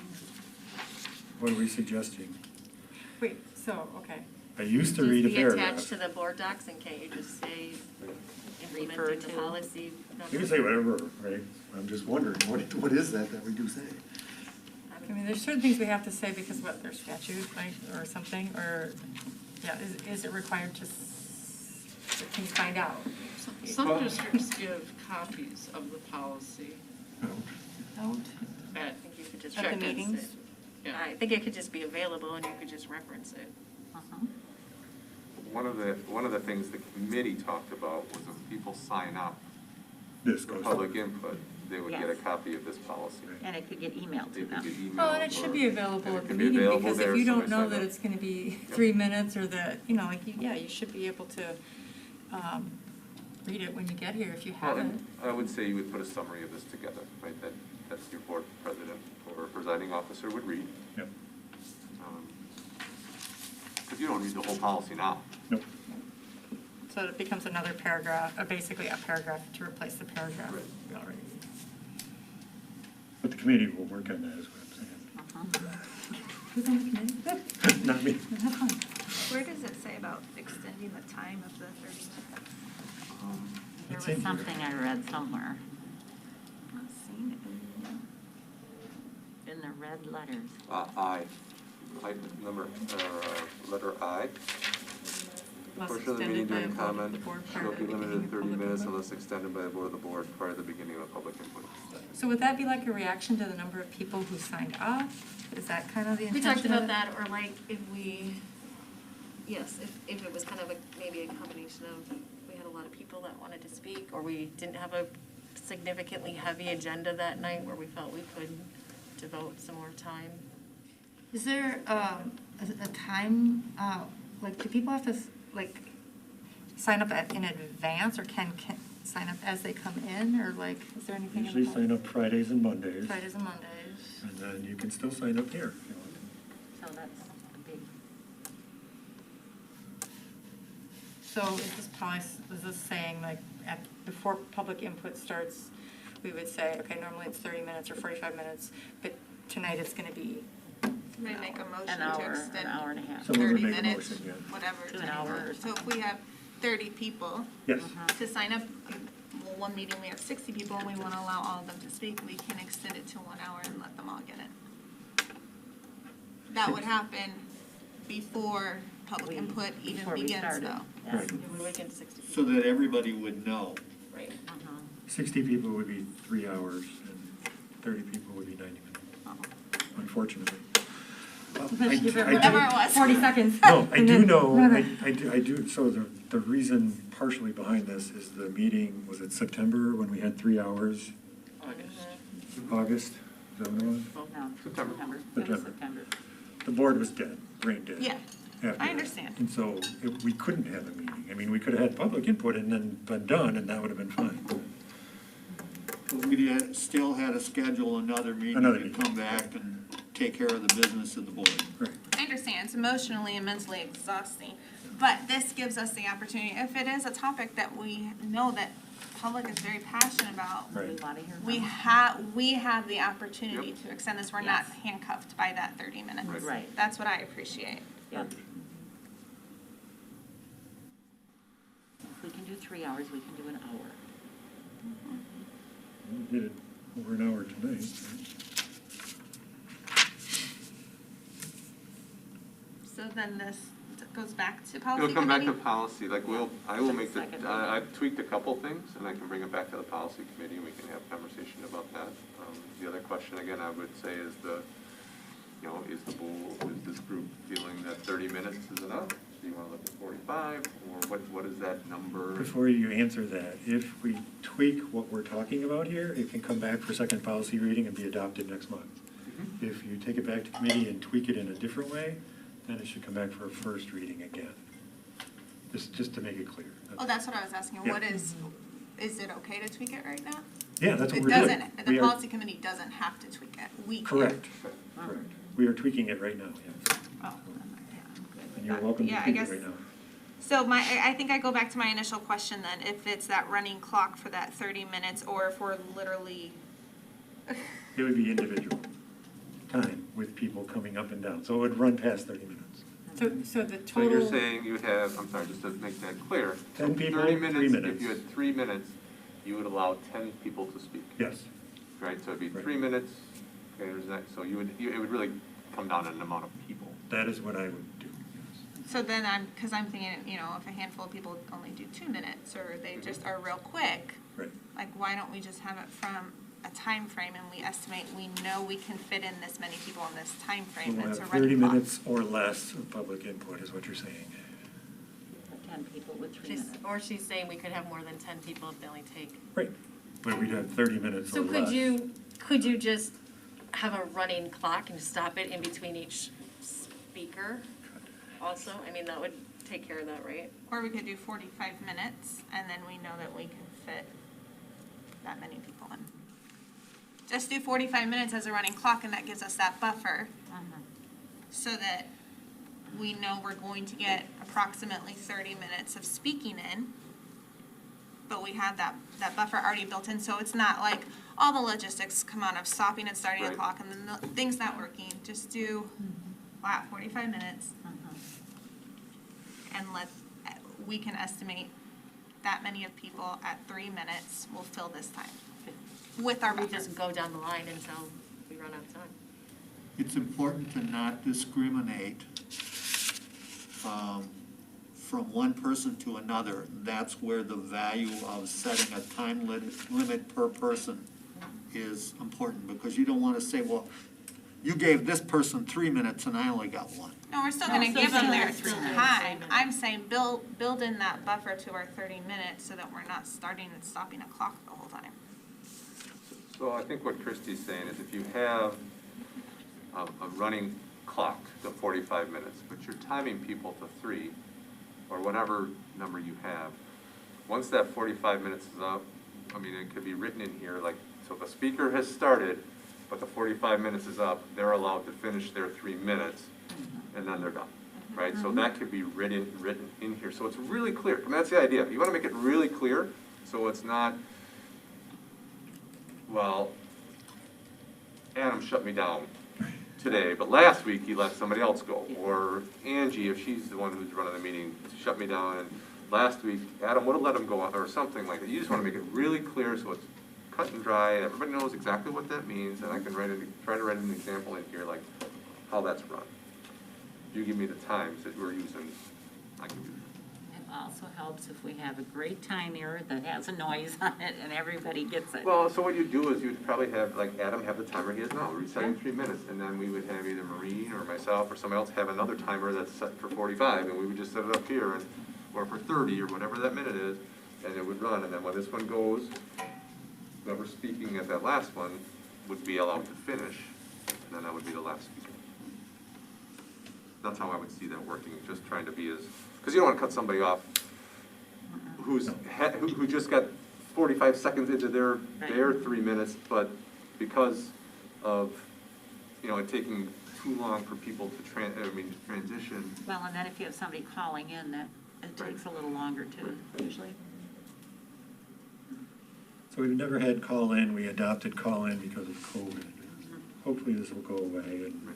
What are we suggesting? Wait, so, okay. I used to read a Just be attached paragraph. to the board docs, and can't you just say Refer implementing the to. policy? You can say whatever, right? I'm just wondering, what is that we do say? I mean, there's certain things we have to say because what, their statute, like, or something, or, yeah, is it required to, can you find out? Some districts give copies of the policy Out? at, I think you could just At the reference meetings? it. yeah. I think it could just be available and you could just reference it. One of the things the committee talked about was if people sign up This for goes. public input, they would get a Yes. copy of this policy. And it could get emailed They to could them. get emailed. Well, and it should be or- available and it at the could be meeting, available because there if you don't somebody know signed that up. it's gonna be Yep. 3 minutes, or that, like, you should be able to, read it when you get here if you Well, haven't. and I would say you would put a summary of this together, right, that's your board president or presiding officer would read. Yep. Because you don't read the whole policy now. Nope. So it becomes another paragraph, basically a paragraph to replace the paragraph Right. we already. But the committee will work on that, is what I'm saying. Who's on the committee? Not me. Have fun. Where does it say about extending the time of the 30 minutes? There It's was in here. something I read somewhere Not seeing it. in the red letters. Letter I. Unless Portion of the extended meeting by during a vote of comment the board prior shall to be the limited beginning to of 30 public minutes input. unless extended by a vote of the board prior to the beginning of public input. So would that be like a reaction to the number of people who signed up? Is that kind of the We intention talked of about it? that, or like if we, yes, if it was kind of maybe a combination of, we had a lot of people that wanted to speak, or we didn't have a significantly heavy agenda that night where we felt we could devote some more time. Is there a time, like, do people have to, like, sign up in advance, or can sign up as they come in, or like, is there anything? in the Usually sign up Fridays and Mondays. Fridays and Mondays. And then you can still sign up here if you want to. So that's a big, So is this policy, is this saying, like, before public input starts, we would say, okay, normally it's 30 minutes or 45 minutes, but tonight it's gonna be, May make a motion an to hour, extend an hour and a half. Someone would 30 make a minutes, motion, yeah. whatever. To an hour or So if we have 30 people Yes. to sign up, well, one meeting we have 60 people, and we want to allow all of them to speak, we can extend it to 1 hour and let them all get it. That would happen before public input even Before we begins, started. though. Yeah. Right. Maybe we can 60 So that everybody would know. right? 60 people would be 3 hours, and 30 people would be 90 minutes, unfortunately. Whatever it was. 40 seconds. No, I And do then- know, no, no. I do, so the reason partially behind this is the meeting, was it September when we had 3 hours? August. August? that what it was? No, September. September, end of September. September. The board was dead, brain dead. Yeah, after I that. understand. And so we couldn't have a meeting. I mean, we could have had public input and then been done, and that would have been fine. We still had to schedule another meeting Another to meeting. come back and take care of the business of the board. Right. I understand, it's emotionally and mentally exhausting, but this gives us the opportunity, if it is a topic that we know that public is very passionate about, Right. We want to hear we from have the opportunity to extend this, we're not Yes. handcuffed by that 30 minutes. Right. Right. That's what I appreciate. Yep. If we can do 3 hours, we can do an hour. We did it over an hour tonight. So then this goes back to policy It'll come back to committee? policy, like I will make the, Second. I've tweaked a couple things, and I can bring it back to the policy committee, and we can have a conversation about that. The other question, again, I would say is is this group feeling that 30 minutes is enough? Do you want to look at 45, or what is that number? Before you answer that, if we tweak what we're talking about here, it can come back for second policy reading and be adopted next month. Mhm. If you take it back to committee and tweak it in a different way, then it should come back for a first reading again. Just to make it clear. Oh, that's what I was asking, Yeah. what is it okay to tweak it right now? Yeah, that's what It we're doing. doesn't, the We are- policy committee doesn't have to tweak it, we can. Correct, correct. We are tweaking it right now, yes. Oh, yeah, I'm good with And you're that. welcome to Yeah, I tweak it guess- right now. So I think I go back to my initial question then, if it's that running clock for that 30 minutes, or if we're literally, It would be individual time with people coming up and down, so it would run past 30 minutes. So the So you're total, saying you would have, I'm sorry, just to make that clear. 10 people, 30 3 minutes, minutes. if you had 3 minutes, you would allow 10 people to speak. Yes, Right, so it'd be Right. 3 minutes, okay, there's that, so it would really come down to an amount of people. that is what I would do, yes. so then I'm thinking, if a handful of people only do 2 minutes, or they just are real quick, Right. like, why don't we just have it from a time frame, and we estimate, we know we can fit in this many people in this time frame, We'll it's a have running 30 clock. minutes or less of public input is what you're saying. 10 people with 3 She's, minutes. or she's saying we could have more than 10 people if they only take. Right, but we'd have 30 minutes or So less. could you just have a running clock and stop it in between each speaker also? I mean, that would take care of that, right? Or we could do 45 minutes, and then we know that we can fit that many people in. Just do 45 minutes as a running clock, and that gives us that buffer, so that we know we're going to get approximately 30 minutes of speaking in, but we have that buffer already built in, so it's not like all the logistics come out of stopping and starting a Right. clock, and then the thing's not working. Just do, 45 minutes, and we can estimate that many of people at 3 minutes will fill this time with our We buffer. just go down the line until we run out of time. It's important to not discriminate from one person to another. That's where the value of setting a time limit per person is important, because you don't want to say, well, you gave this person 3 minutes and I only got 1. No, we're still No, gonna still give them gonna their have 3 minutes. time. I'm saying build in that buffer to our 30 minutes so that we're not starting and stopping a clock the whole time. So I think what Christie's saying is if you have a running clock to 45 minutes, but you're timing people to 3, or whatever number you have, once that 45 minutes is up, I mean, it could be written in here, like, so if a speaker has started, but the 45 minutes is up, they're allowed to finish their 3 minutes, and then they're done, right? So that could be written in here, so it's really clear. I mean, that's the idea. You want to make it really clear, so it's not, well, Adam shut me down today, but last week he let somebody else go. Or Angie, if she's the one who's running the meeting, shut me down, and last week Adam would have let him go, or something like that. You just want to make it really clear so it's cut and dry, and everybody knows exactly what that means, and I can try to write an example in here, like how that's run. You give me the times that we're using, I can do that. It also helps if we have a great timer that has a noise on it and everybody gets it. Well, so what you'd do is you'd probably have, like Adam have the timer he has now, resetting 3 minutes, and then we would have either Maureen or myself or somebody else have another timer that's set for 45, and we would just set it up here, and, or for 30, or whatever that minute is, and it would run, and then when this one goes, whoever's speaking at that last one, would be allowed to finish, and then I would be the last speaker. That's how I would see that working, just trying to be as, because you don't want to cut somebody off who just got 45 seconds into their 3 minutes, but because of, it taking too long for people to transition. Well, and then if you have somebody calling in, that it takes a little longer too, usually. So we've never had call-in, we adopted call-in because of COVID. Hopefully this will go away and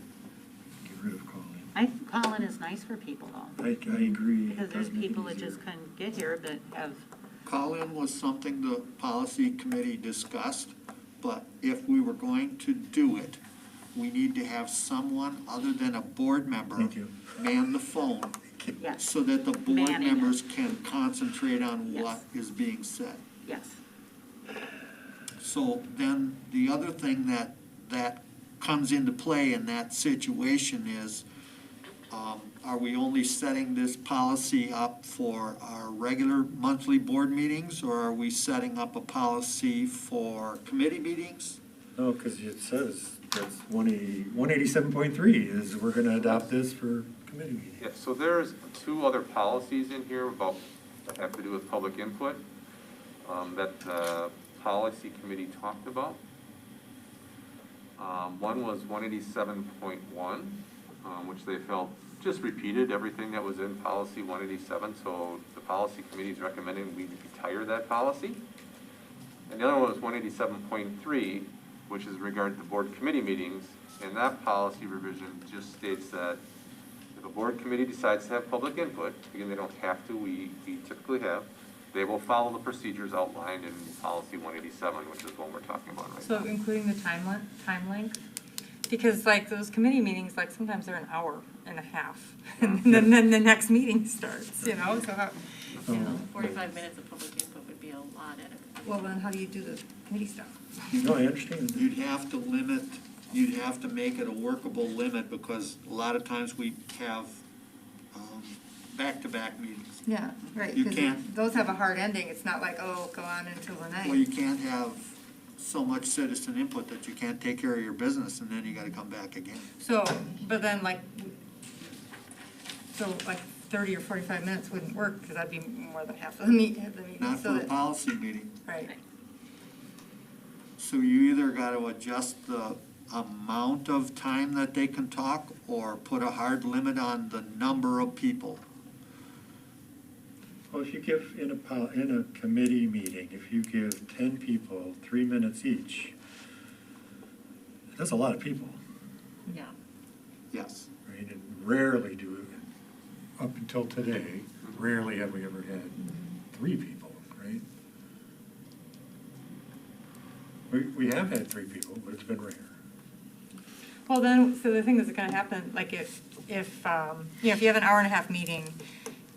get rid of call-in. I think call-in is nice for people though. I agree. Because It there's does make it people that easier. just couldn't get here that have, Call-in was something the policy committee discussed, but if we were going to do it, we need to have someone other than a board member Thank you. man the phone yes, so that the board Manning it. members can concentrate on Yes. what is being said. yes. So then the other thing that comes into play in that situation is, are we only setting this policy up for our regular monthly board meetings, or are we setting up a policy for committee meetings? No, because it says that's 187.3 is we're going to adopt this for committee meetings. Yeah, so there's 2 other policies in here about, that have to do with public input, that the policy committee talked about. One was 187.1, which they felt just repeated everything that was in policy 187, so the policy committee is recommending we retire that policy. And the other one was 187.3, which is regarding the board committee meetings, and that policy revision just states that if a board committee decides to have public input, again, they don't have to, we typically have, they will follow the procedures outlined in policy 187, which is what we're talking about right now. So including the time length? Because like those committee meetings, like sometimes they're an hour and a half, and then the next meeting starts, so how, 45 minutes of public input would be a lot at a. well, then how do you do the committee stuff? No, I understand. You'd have to make it a workable limit, because a lot of times we have back-to-back meetings. Yeah, right, You because can't- those have a hard ending, it's not like, oh, go on until the night. Well, you can't have so much citizen input that you can't take care of your business, and then you gotta come back again. So, but then like 30 or 45 minutes wouldn't work, because that'd be more than half of the meeting. Not so for a that- policy meeting. Right, So you either gotta adjust the amount of time that they can talk, or put a hard limit on the number of people. Well, if you give, in a committee meeting, if you give 10 people 3 minutes each, that's a lot of people, Yeah. Yes. right? And rarely do, up until today, rarely have we ever had 3 people, right? We have had 3 people, but it's been rare. well then, so the thing that's gonna happen, like if you have an hour and a half meeting,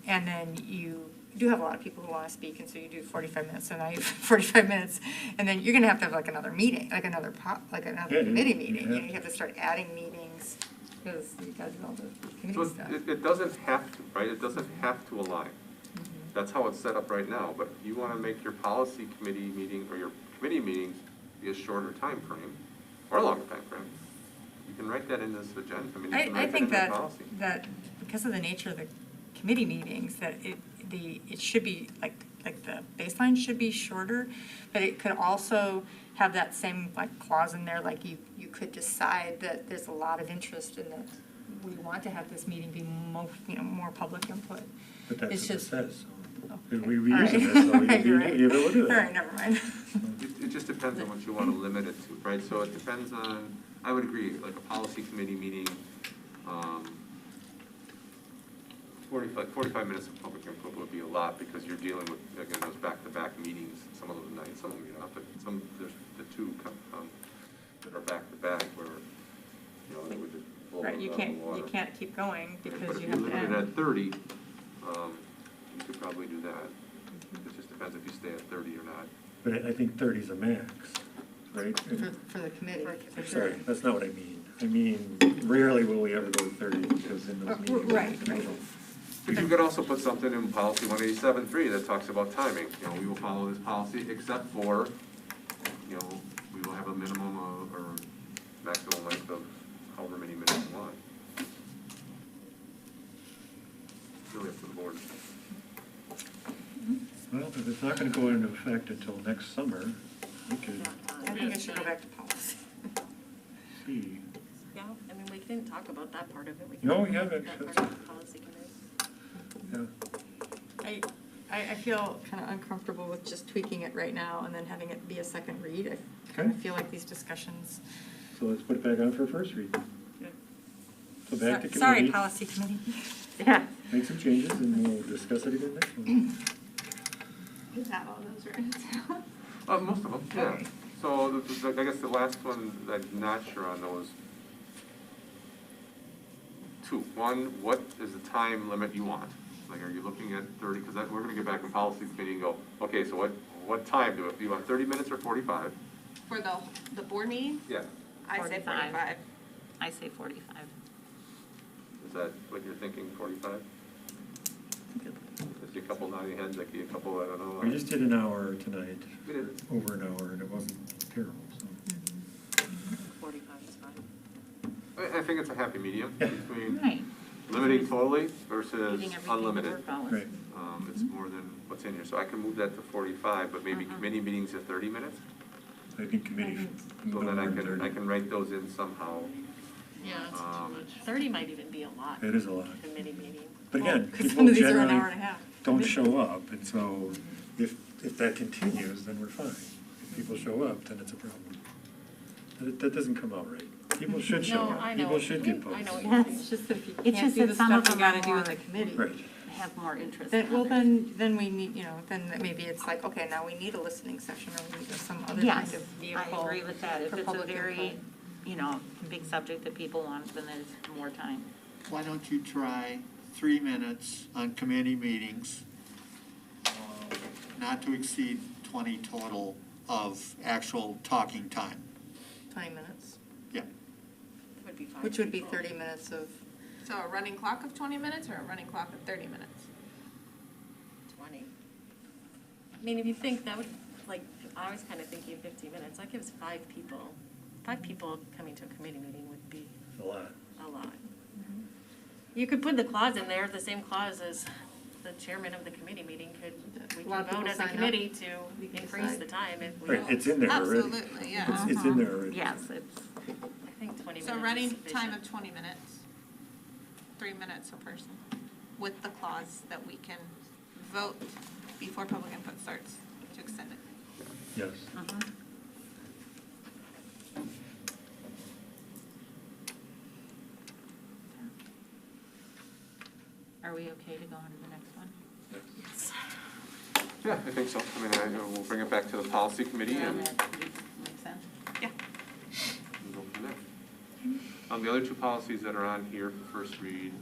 and then you do have a lot of people who wanna speak, and so you do 45 minutes, so now you have 45 minutes, and then you're gonna have to have like another meeting, like another Yeah, committee you meeting, have you have to start adding meetings, because you gotta do all the So committee stuff. it doesn't have to, right? It doesn't have to align. That's how it's set up right now, but if you want to make your policy committee meeting or your committee meetings be a shorter time frame or a longer time frame, you can write that in this agenda. I mean, you can I write that in think the that, policy. that because of the nature of the committee meetings, that it should be, like the baseline should be shorter, but it could also have that same like clause in there, like you could decide that there's a lot of interest in that we want to have this meeting be more public input. But that's It's what it just- says. Okay. We All use it, right. so we You're right. be able to do All that. right, never mind. It just depends on what you want to limit it to, right? So it depends on, I would agree, like a policy committee meeting, 45 minutes of public input would be a lot, because you're dealing with, again, those back-to-back meetings, some of them nights, some of them you're not, but there's the 2 that are back-to-back where, they would just blow Right, those you out of the can't, water. you can't keep going because But you if have you to limit it end. at 30, you could probably do that. It just depends if you stay at 30 or not. But I think 30 is a max, right? For the committee, for sure. Sorry, that's not what I mean. I mean, rarely will we ever go to 30, because in those meetings. Right. But you could also put something in policy 187.3 that talks about timing. We will follow this policy except for, we will have a minimum of, or maximum length of however many minutes you want. It's really up to the board. Well, if it's not gonna go into effect until next summer, we could I think it should go back to policy. see. Yeah, I mean, we didn't talk about that part of it. We can No, talk we about haven't. that part of the policy committee. Yeah. I feel kind of uncomfortable with just tweaking it right now and then having it be a second read. I kind of Okay. feel like these discussions. So let's put it back on for a first read. So back to committee. Sorry, policy committee. Yeah. Make some changes and we'll discuss it again next one. You have all those written down? Most of them, yeah. So I guess the last one, I'm not sure on those. Two. One, what is the time limit you want? Like, are you looking at 30, because we're gonna get back in policy committee and go, okay, so what time do you want 30 minutes or 45? For the board meeting? Yeah. I say 45. I say 45. Is that what you're thinking, 45? I see a couple nodding heads, I see a couple, I don't know. We just did an hour tonight, We did. over an hour, and it wasn't terrible, so. 45 is fine. I think it's a happy medium Yeah. between Right. limiting totally versus Giving everything unlimited. work hours. Right. It's more than what's in here, so I can move that to 45, but maybe committee meetings at 30 minutes? I think committee. So then I can write those in somehow. Yeah, it's Um, too much. 30 might even be a lot. It is a lot. Committee meeting. But again, Because some people of these are an generally hour and a half. don't show up, and so if that continues, then we're fine. If people show up, then it's a problem. That doesn't come out right. People should show No, up. I know. People should get I posted. know what Yes. you're saying. It's just that if you It's can't just do that the some of stuff you them are gotta do in the more- committee. Right. Have more interest Then, than well, others. then we need, then maybe it's like, okay, now we need a listening session or we need some other kind Yes, of I vehicle. agree with that. If for it's a public very, input. big subject that people want, then there's more time. Why don't you try 3 minutes on committee meetings, not to exceed 20 total of actual talking time? 20 minutes, Yeah. Would be fine. which would be 30 minutes of, So a running clock of 20 minutes or a running clock of 30 minutes? 20. I mean, if you think that would, like, I was kind of thinking 15 minutes, that gives 5 people. 5 people coming to a committee meeting would be It's a lot. a lot. You could put the clause in there, the same clause as the chairman of the committee meeting we A lot of can vote people as a sign up. committee to We can increase decide. the time if we Right, want. it's in there already. Absolutely, yeah. It's in there already. Yes, it's, I think 20 minutes So is running sufficient. time of 20 minutes, 3 minutes a person, with the clause that we can vote before public input starts to extend it. Yes. are we okay to go on to the next one? Yeah, I think so. I mean, we'll bring it back to the policy committee and That makes sense. Yeah. go from there. The other two policies that are on here for first read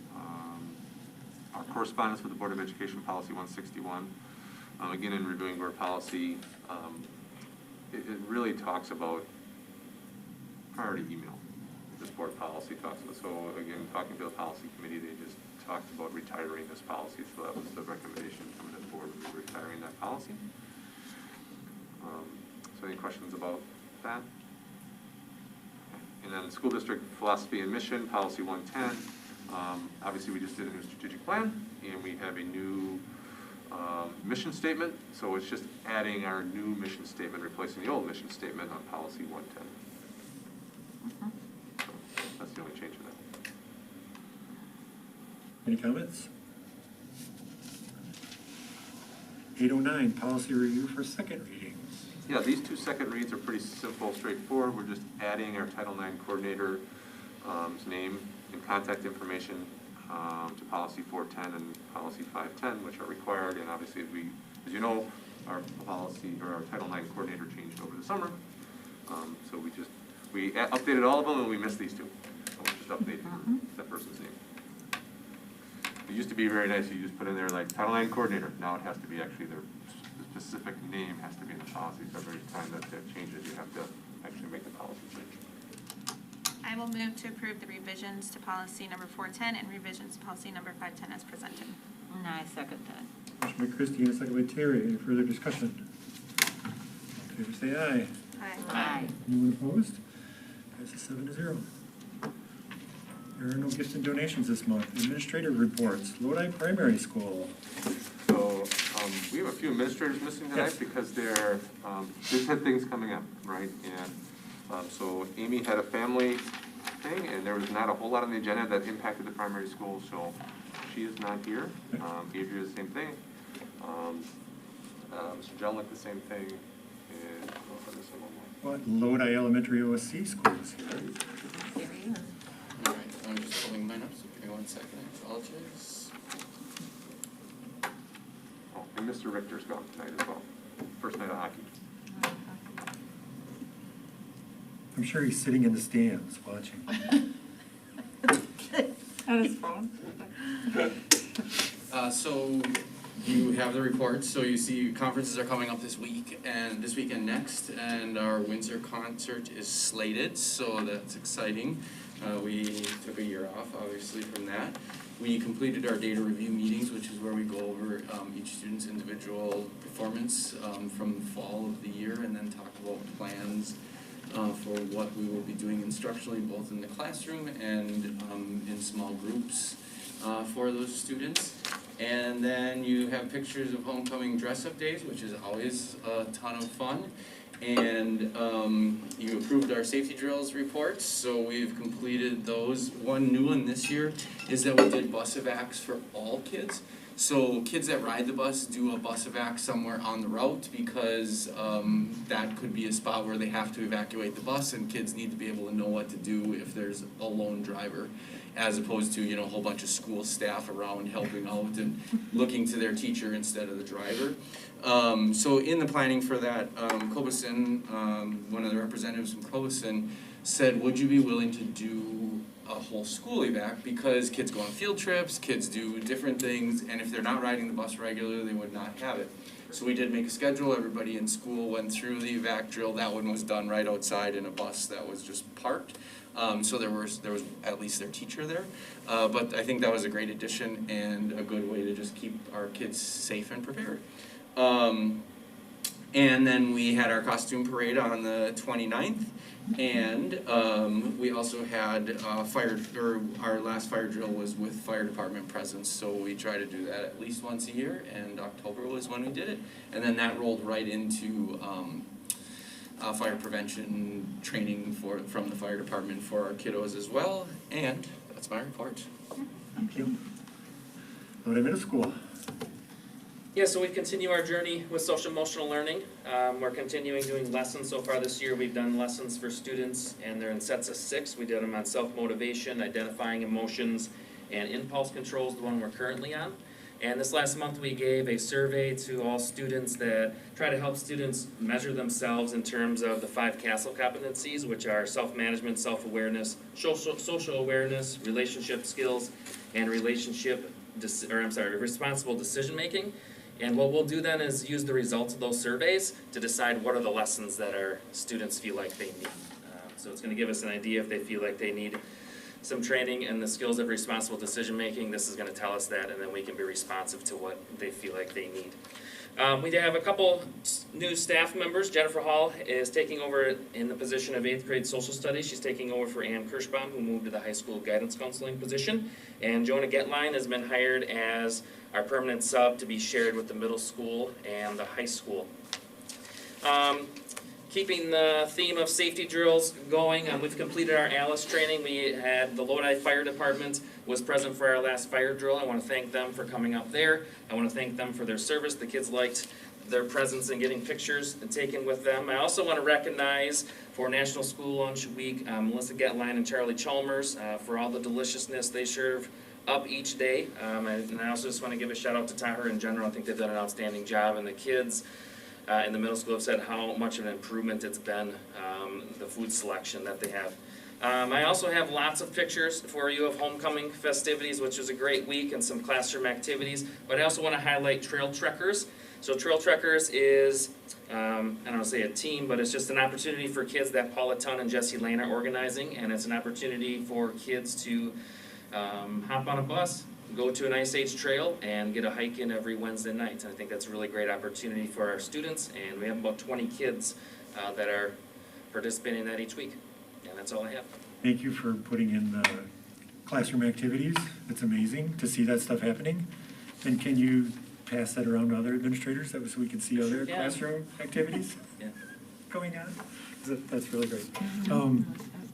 are correspondence with the Board of Education Policy 161. Again, in reviewing board policy, it really talks about priority email. This board policy talks about, so again, talking to the policy committee, they just talked about retiring this policy, so that was the recommendation from the board, was retiring that policy. So any questions about that? And then school district philosophy and mission, policy 110. Obviously, we just did a new strategic plan, and we have a new mission statement. So it's just adding our new mission statement, replacing the old mission statement on policy 110. So that's the only change in that. Any comments? 809, policy review for second readings. Yeah, these two second reads are pretty simple, straightforward. We're just adding our Title IX coordinator's name and contact information to policy 410 and policy 510, which are required. And obviously, as you know, our policy or our Title IX coordinator changed over the summer. So we updated all of them, and we missed these two. So we're just updating that person's name. It used to be very nice. You just put in there like Title IX coordinator. Now it has to be actually their specific name has to be in the policy. So every time that changes, you have to actually make the policy change. I will move to approve the revisions to policy number 410 and revisions to policy number 510 as presented. And I second that. Motion by Christie, and a second by Terry. Any further discussion? All in favor, say aye. Aye. Aye. Anyone opposed? Passes 7-0. There are no gifts and donations this month. Administrative reports, Lodi Primary School. So, we have a few administrators missing tonight Yes. because they're, they've had things coming up, right? And, so Amy had a family thing, and there was not a whole lot on the agenda that impacted the primary school, so she is not here. Adria, the same thing. Mr. Jellick, the same thing. And, What, Lodi Elementary OSC School is here. There he is. All right, I'm just pulling mine up, so give me 1 second, I apologize. Oh, and Mr. Richter's gone tonight as well. First night of hockey. I'm sure he's sitting in the stands watching. On his phone. So you have the report, so you see conferences are coming up this week and this weekend next, and our Windsor concert is slated, so that's exciting. We took a year off, obviously, from that. We completed our data review meetings, which is where we go over each student's individual performance from the fall of the year, and then talk about plans for what we will be doing instructionally, both in the classroom and in small groups for those students. And then you have pictures of homecoming dress-up days, which is always a ton of fun. And you approved our safety drills reports, so we've completed those. One new one this year is that we did bus evacs for all kids. So kids that ride the bus do a bus evac somewhere on the route, because that could be a spot where they have to evacuate the bus, and kids need to be able to know what to do if there's a lone driver, as opposed to, you know, a whole bunch of school staff around helping out and looking to their teacher instead of the driver. So in the planning for that, Cobason, one of the representatives from Cobason, said, would you be willing to do a whole school evac, because kids go on field trips, kids do different things, and if they're not riding the bus regularly, they would not have it. So we did make a schedule, everybody in school went through the evac drill. That one was done right outside in a bus that was just parked. So there was at least their teacher there. But I think that was a great addition and a good way to just keep our kids safe and prepared. And then we had our costume parade on the 29th, and we also had our last fire drill was with fire department presence, so we try to do that at least once a year, and October was when we did it. And then that rolled right into fire prevention training from the fire department for our kiddos as well, and that's my report. Thank you. Lodi Middle School. Yeah, so we continue our journey with social emotional learning. We're continuing doing lessons. So far this year, we've done lessons for students, and they're in sets of 6. We did them on self-motivation, identifying emotions, and impulse control is the one we're currently on. And this last month, we gave a survey to all students that try to help students measure themselves in terms of the 5 CASEL competencies, which are self-management, self-awareness, social awareness, relationship skills, and responsible decision-making. And what we'll do then is use the results of those surveys to decide what are the lessons that our students feel like they need. So it's going to give us an idea if they feel like they need some training in the skills of responsible decision-making. This is going to tell us that, and then we can be responsive to what they feel like they need. We have a couple new staff members. Jennifer Hall is taking over in the position of 8th grade social studies. She's taking over for Ann Kirschbaum, who moved to the high school guidance counseling position. And Jonah Getline has been hired as our permanent sub to be shared with the middle school and the high school. Keeping the theme of safety drills going, we've completed our ALICE training. We had the Lodi Fire Department was present for our last fire drill. I want to thank them for coming up there. I want to thank them for their service. The kids liked their presence and getting pictures taken with them. I also want to recognize for National School Lunch Week, Melissa Getline and Charlie Chalmers for all the deliciousness they serve up each day. And I also just want to give a shout out to Taher in general. I think they've done an outstanding job, and the kids in the middle school have said how much of an improvement it's been, the food selection that they have. I also have lots of pictures for you of homecoming festivities, which was a great week, and some classroom activities. But I also want to highlight Trail Trekkers. So Trail Trekkers is, I don't want to say a team, but it's just an opportunity for kids that Paula Tun and Jesse Lane are organizing, and it's an opportunity for kids to hop on a bus, go to an Ice Age trail, and get a hike in every Wednesday night. And I think that's a really great opportunity for our students, and we have about 20 kids that are participating in that each week. And that's all I have. Thank you for putting in the classroom activities. It's amazing to see that stuff happening. And can you pass that around to other administrators so we can see other Yeah. classroom activities Yeah. going on? 'Cause that's really great.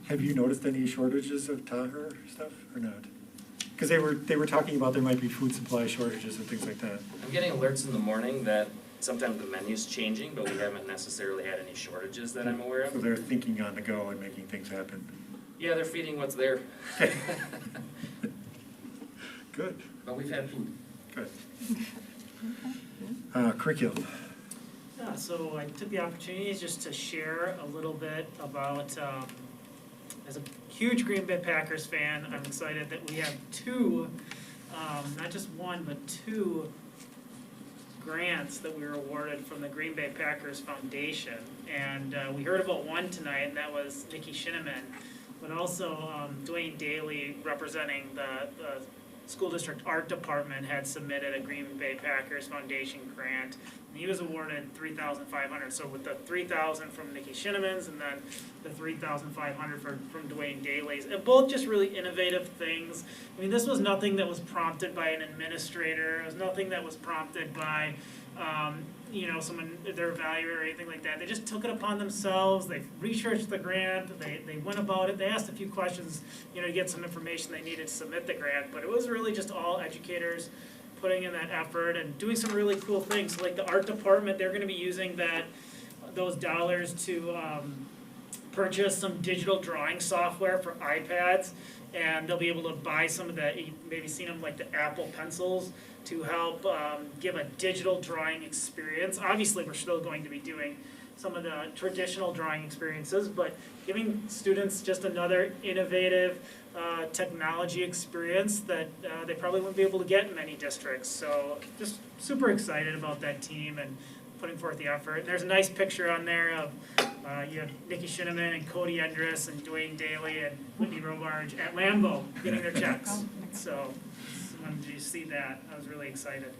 Have you noticed any shortages of Tahoe stuff or not? Because they were talking about there might be food supply shortages and things like that. I'm getting alerts in the morning that sometimes the menu's changing, but we haven't necessarily had any shortages that I'm aware So of. they're thinking on the go and making things happen. Yeah, they're feeding what's there. Good, But we've had food. good. Curriculum. Yeah, so I took the opportunity just to share a little bit about, as a huge Green Bay Packers fan, I'm excited that we have two, not just one, but two grants that we were awarded from the Green Bay Packers Foundation. And we heard about one tonight, and that was Nikki Shinneman, but also Dwayne Daly, representing the school district art department, had submitted a Green Bay Packers Foundation grant. And he was awarded $3,500. So with the $3,000 from Nikki Shinneman's and then the $3,500 from Dwayne Daly's, and both just really innovative things. I mean, this was nothing that was prompted by an administrator. It was nothing that was prompted by someone, their evaluator or anything like that. They just took it upon themselves. They researched the grant. They went about it. They asked a few questions, to get some information they needed to submit the grant. But it was really just all educators putting in that effort and doing some really cool things. So like the art department, they're going to be using those dollars to purchase some digital drawing software for iPads, and they'll be able to buy some of the, you've maybe seen them like the Apple pencils, to help give a digital drawing experience. Obviously, we're still going to be doing some of the traditional drawing experiences, but giving students just another innovative technology experience that they probably wouldn't be able to get in many districts. So just super excited about that team and putting forth the effort. There's a nice picture on there of you have Nikki Shinneman and Cody Endress and Dwayne Daly and Whitney Robarge at Lambeau getting their checks. So when you see that, I was really excited.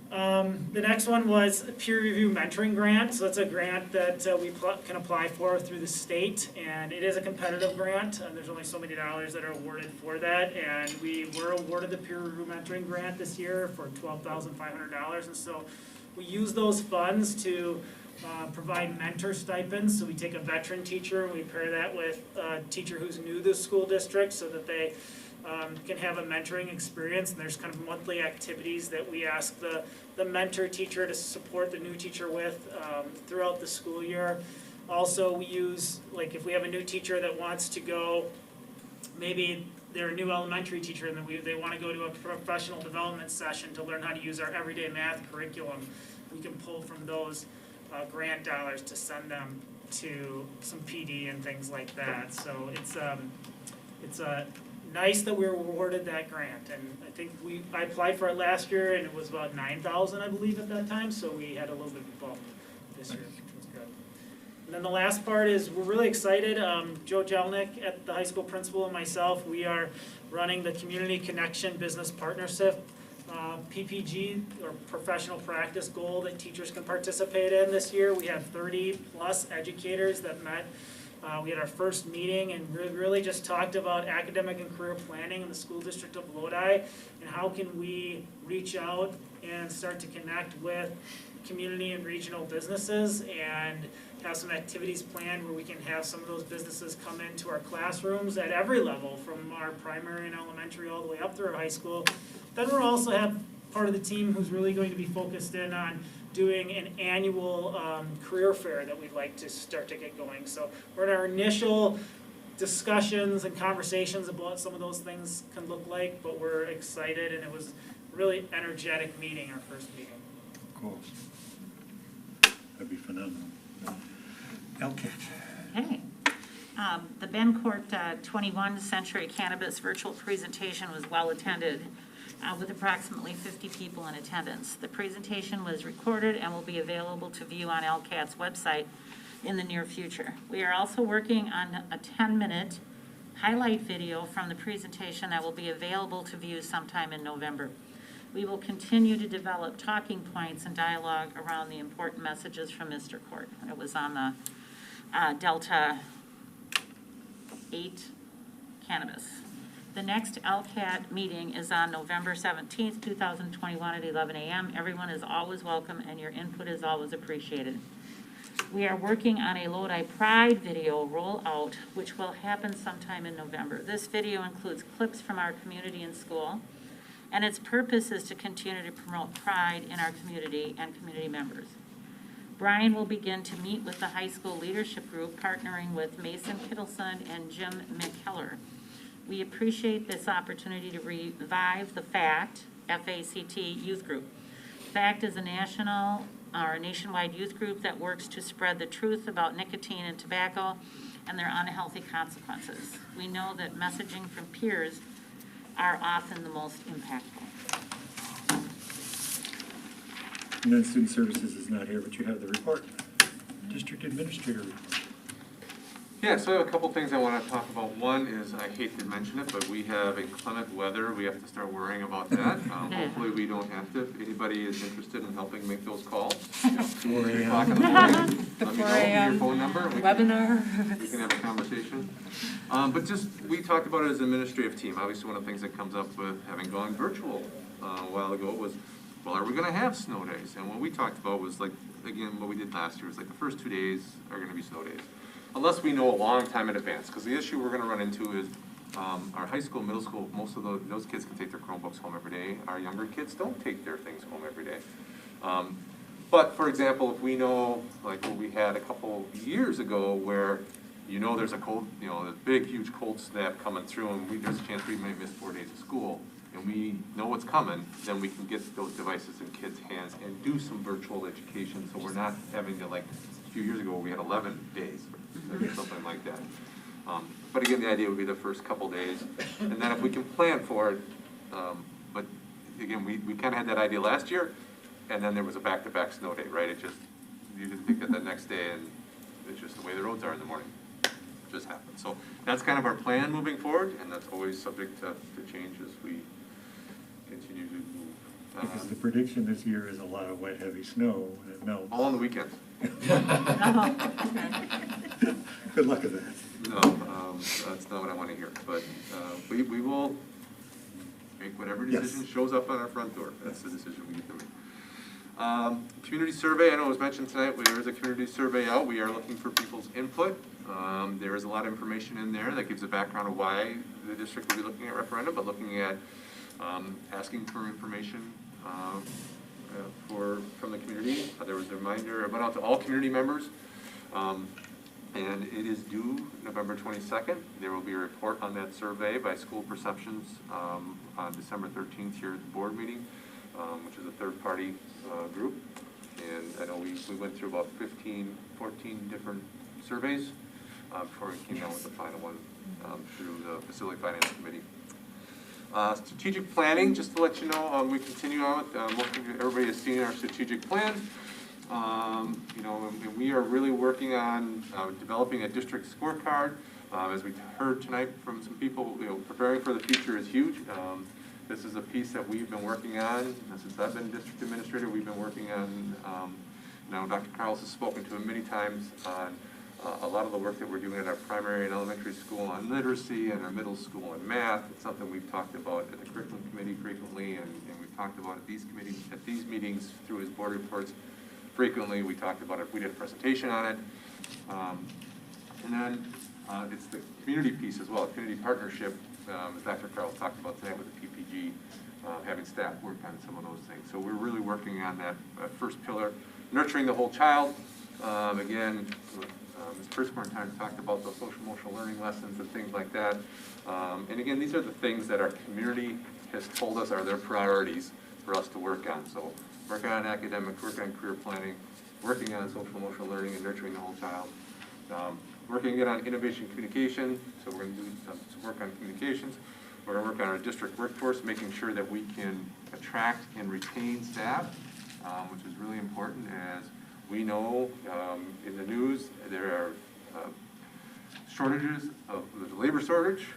The next one was a peer review mentoring grant. So it's a grant that we can apply for through the state, and it is a competitive grant. And there's only so many dollars that are awarded for that, and we were awarded the peer review mentoring grant this year for $12,500. And so we use those funds to provide mentor stipends. So we take a veteran teacher and we pair that with a teacher who's new to the school district so that they can have a mentoring experience. And there's kind of monthly activities that we ask the mentor teacher to support the new teacher with throughout the school year. Also, we use, like if we have a new teacher that wants to go, maybe they're a new elementary teacher and they want to go to a professional development session to learn how to use our everyday math curriculum, we can pull from those grant dollars to send them to some PD and things like that. So it's nice that we were awarded that grant, and I think I applied for it last year and it was about $9,000, I believe, at that time, so we had a little bit of a bump this year, which was good. And then the last part is we're really excited. Joe Jelnick, at the high school principal, and myself, we are running the Community Connection Business Partnership PPG, or professional practice goal, that teachers can participate in this year. We have 30 plus educators that met. We had our first meeting and really just talked about academic and career planning in the school district of Lodi, and how can we reach out and start to connect with community and regional businesses and have some activities planned where we can have some of those businesses come into our classrooms at every level, from our primary and elementary all the way up through our high school. Then we'll also have part of the team who's really going to be focused in on doing an annual career fair that we'd like to start to get going. So we're in our initial discussions and conversations about what some of those things can look like, but we're excited, and it was a really energetic meeting, our first meeting. Cool. That'd be phenomenal. LCAT. Okay. The Bencourt 21 Century Cannabis virtual presentation was well attended, with approximately 50 people in attendance. The presentation was recorded and will be available to view on LCAT's website in the near future. We are also working on a 10-minute highlight video from the presentation that will be available to view sometime in November. We will continue to develop talking points and dialogue around the important messages from Mr. Court. It was on the Delta 8 cannabis. The next LCAT meeting is on November 17th, 2021 at 11 a.m. Everyone is always welcome and your input is always appreciated. We are working on a Lodi Pride video rollout, which will happen sometime in November. This video includes clips from our community and school, and its purpose is to continue to promote pride in our community and community members. Brian will begin to meet with the high school leadership group, partnering with Mason Kittleson and Jim McKellar. We appreciate this opportunity to revive the FACT, F-A-C-T, youth group. FACT is a nationwide youth group that works to spread the truth about nicotine and tobacco and their unhealthy consequences. We know that messaging from peers are often the most impactful. And then Student Services is not here, but you have the report. District Administrator report. Yeah, so I have a couple things I want to talk about. One is, I hate to mention it, but we have inclement weather. We have to start worrying about that. Hopefully we don't have to. If anybody is interested in helping make those calls, 4 o'clock in the morning, let me know, give your phone number. Webinar. We can have a conversation. But just, we talked about it as an administrative team. Obviously, one of the things that comes up with having gone virtual a while ago was, well, are we going to have snow days? And what we talked about was, like, again, what we did last year was like the first 2 days are going to be snow days. Unless we know a long time in advance, because the issue we're going to run into is our high school, middle school, most of those kids can take their Chromebooks home every day. Our younger kids don't take their things home every day. But for example, if we know, like what we had a couple years ago where there's a cold, a big, huge cold snap coming through and there's a chance we may miss 4 days of school, and we know what's coming, then we can get those devices in kids' hands and do some virtual education, so we're not having to, like a few years ago, we had 11 days or something like that. But again, the idea would be the first couple days, and then if we can plan for it, but again, we kind of had that idea last year, and then there was a back-to-back snow day, right? You didn't think that next day, and it's just the way the roads are in the morning. It just happened. So that's kind of our plan moving forward, and that's always subject to change as we continue to move. Because the prediction this year is a lot of wet, heavy snow, and it melts. All on the weekends. Good luck with that. No, that's not what I want to hear. But we will make whatever decision shows up on our front door. That's the decision we need to make. Community survey, I know it was mentioned tonight, there is a community survey out. We are looking for people's input. There is a lot of information in there that gives a background of why the district will be looking at referendum, but looking at asking for information from the community. There was a reminder, it went out to all community members, and it is due November 22nd. There will be a report on that survey by School Perceptions on December 13th here at the board meeting, which is a third-party group. And I know we went through about 14 different surveys before we came down with the final one through the Facility Finance Committee. Strategic planning, just to let you know, we continue on with everybody has seen our strategic plan. And we are really working on developing a district scorecard. As we heard tonight from some people, preparing for the future is huge. This is a piece that we've been working on since I've been district administrator. We've been working on. Dr. Carls has spoken to him many times on a lot of the work that we're doing at our primary and elementary school on literacy and our middle school on math. It's something we've talked about at the curriculum committee frequently, and we've talked about at these meetings through his board reports frequently. We talked about it. We did a presentation on it, and then it's the community piece as well. Community partnership, as Dr. Carls talked about today with the PPG, having staff work on some of those things. So we're really working on that first pillar, nurturing the whole child. Again. Ms. Pritzkorn talked about the social emotional learning lessons and things like that. And again, these are the things that our community has told us are their priorities for us to work on. So working on academics, working on career planning, working on social emotional learning and nurturing the whole child. Working again on innovation communication. So we're going to do some work on communications. We're going to work on our district workforce, making sure that we can attract and retain staff, which is really important. As we know in the news, there are shortages there's a labor shortage.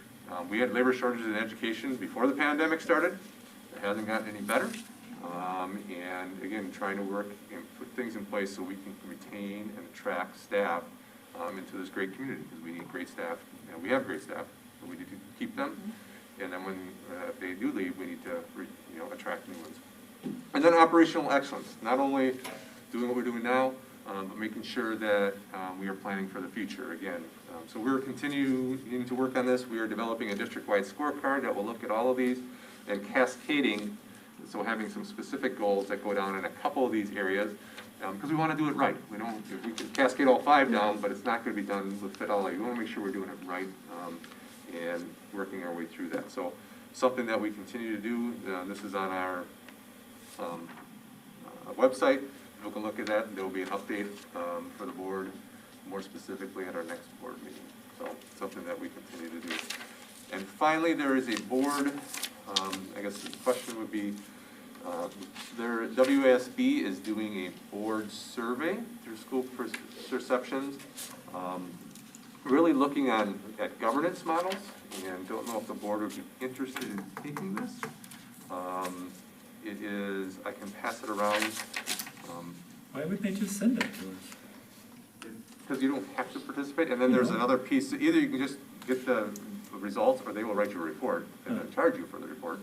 We had labor shortages in education before the pandemic started. It hasn't gotten any better. And again, trying to work and put things in place so we can retain and attract staff into this great community, because we need great staff, and we have great staff, and we need to keep them. And then when if they do leave, we need to attract new ones. And then operational excellence, not only doing what we're doing now, but making sure that we are planning for the future again. So we're continuing to work on this. We are developing a district-wide scorecard that will look at all of these and cascading, so having some specific goals that go down in a couple of these areas, because we want to do it right. If we can cascade all 5 down, but it's not going to be done with fidelity. We want to make sure we're doing it right and working our way through that. So something that we continue to do. This is on our website. You can look at that. There will be an update for the board, more specifically at our next board meeting. So something that we continue to do. And finally, there is a board. I guess the question would be, their WASB is doing a board survey through school perceptions, really looking at governance models, and don't know if the board would be interested in taking this. It is, I can pass it around. Why would they just send it to us? Because you don't have to participate, and then there's another piece. Either you can just get the results, or they will write you a report and then charge you for the report,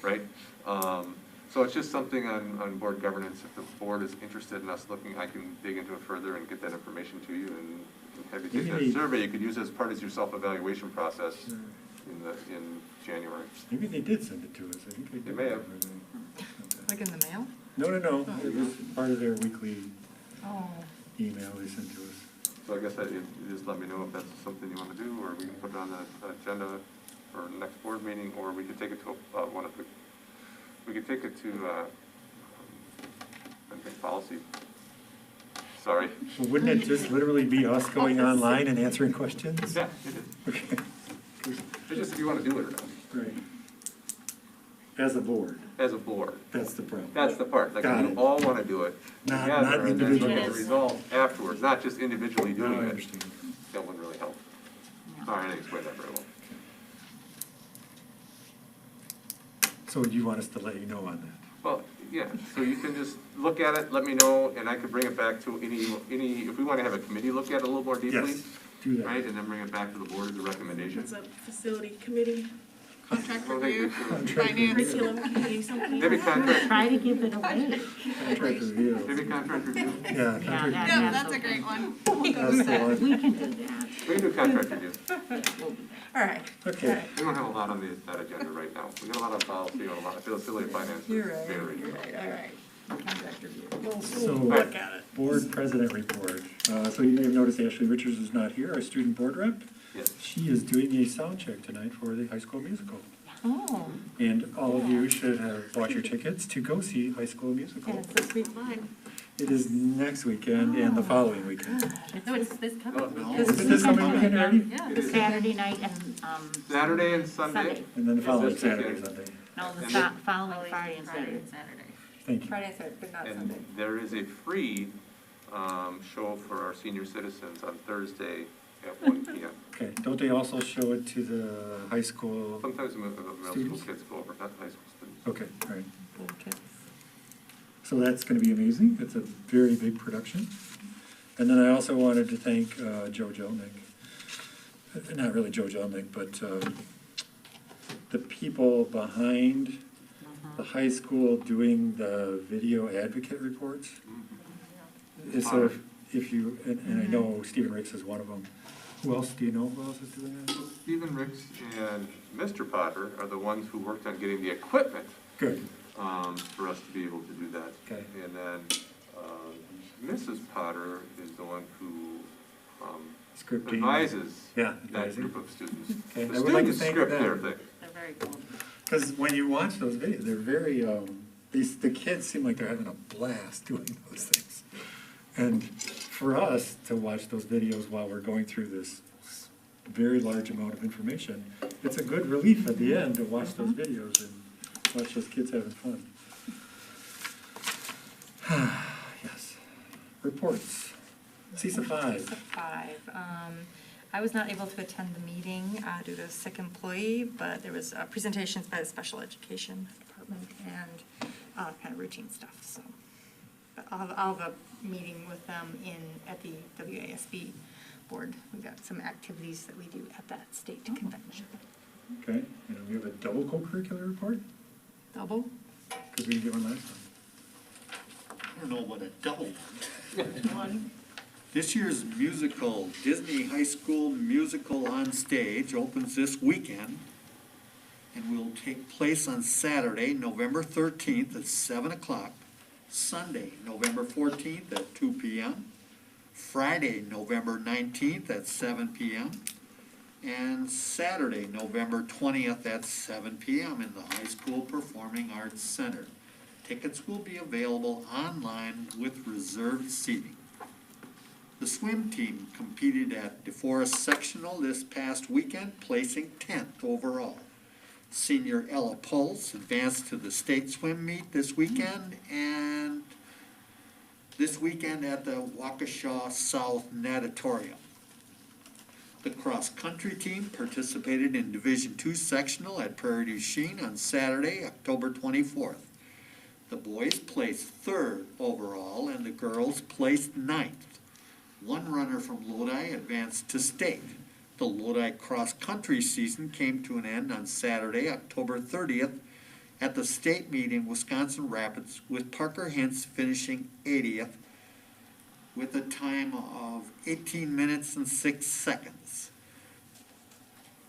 right? So it's just something on board governance. If the board is interested in us looking, I can dig into it further and get that information to you and have you take that survey. You could use it as part of your self-evaluation process in January. Maybe they did send it to us. I think They may have. Like in the mail? No. It was part of their weekly Oh. email they sent to us. So I guess you just let me know if that's something you want to do, or we can put it on the agenda for next board meeting, or we could take it to one of the. We could take it to, I think, policy. Sorry. Well, wouldn't it just literally be us going online and answering questions? Yeah, it is. Okay. It's just if you want to do it or not. Right. As a board, As a board. that's the problem. That's the part. Like, Got you it. all want to do it Not together, and then look individually. at the results afterwards, not just individually No, doing I it. understand. That wouldn't really help. All right, I didn't explain that very well. So you want us to let you know on that? Well, yeah, so you can just look at it, let me know, and I could bring it back to any, if we want to have a committee look at it a little more deeply, Yes, do that. right, and then bring it back to the board as a recommendation. It's a facility committee, contract I don't think review, we should. finance, curriculum committee, something. Maybe contract, Try to give it away. Contract review. maybe contract review. Yeah, Yeah, contract that- Yeah, review. that's a great one. That's the one. We can do that. We can do contract review. All right. Okay. We don't have a lot on that agenda right now. We got a lot of policy, a lot of facility finance. You're right, Very you're good. right, all right. Contract review. So, Look at it. board president report. So you may have noticed Ashley Richards is not here, our student board rep. Yes. She is doing a sound check tonight for the High School Musical. Oh, And all of you should have bought your tickets to go see High School Musical. and it's this week. Mine. It is next weekend and the following weekend. No, it's this coming. Oh, no. Is it this coming weekend already? Yeah. It is Saturday night and, Saturday and Sunday. Sunday. And then the following It's this Saturday, weekend. Sunday. No, the And following Friday and Saturday. Thank you. Friday, Saturday, but not Sunday. And there is a free show for our senior citizens on Thursday at 1 p.m. Okay, don't they also show it to the high school? Sometimes the middle school Students? kids go over, not the high school students. Okay, all right. Okay. So that's gonna be amazing. It's a very big production. And then I also wanted to thank Joe Jelnick. Not really Joe Jelnick, but the people behind the high school doing the video advocate reports. So if you, and I know Stephen Ricks is one of them. Who else, do you know who else is doing that? Stephen Ricks and Mr. Potter are the ones who worked on getting the equipment Good, for us to be able to do that. okay. And then Mrs. Potter is the one who Scripting. advises Yeah, that advising. group of students. Okay, The I would like to students thank script their them. thing. They're very cool. Because when you watch those videos, they're very, the kids seem like they're having a blast doing those things. And for us to watch those videos while we're going through this very large amount of information, it's a good relief at the end to watch those videos and watch those kids having fun. Yes. Reports. CISA 5. CISA 5. I was not able to attend the meeting due to a sick employee, but there was presentations by the special education department and kind of routine stuff, so. But I'll have a meeting with them at the WASB board. We've got some activities that we do at that state convention. Okay, and we have a double co-curricular report, Double? because we didn't get one last time. I don't know what a double one. This year's musical, Disney High School Musical on Stage, opens this weekend and will take place on Saturday, November 13th at 7 o'clock, Sunday, November 14th at 2 p.m., Friday, November 19th at 7 p.m., and Saturday, November 20th at 7 p.m. in the High School Performing Arts Center. Tickets will be available online with reserved seating. The swim team competed at DeForest Sectional this past weekend, placing 10th overall. Senior Ella Pulse advanced to the state swim meet this weekend, and this weekend at the Waukesha South Natatorium. The cross-country team participated in Division II sectional at Prairie du Chien on Saturday, October 24th. The boys placed 3rd overall and the girls placed 9th. One runner from Lodi advanced to state. The Lodi cross-country season came to an end on Saturday, October 30th at the state meet in Wisconsin Rapids, with Parker Hintz finishing 80th with a time of 18 minutes and 6 seconds.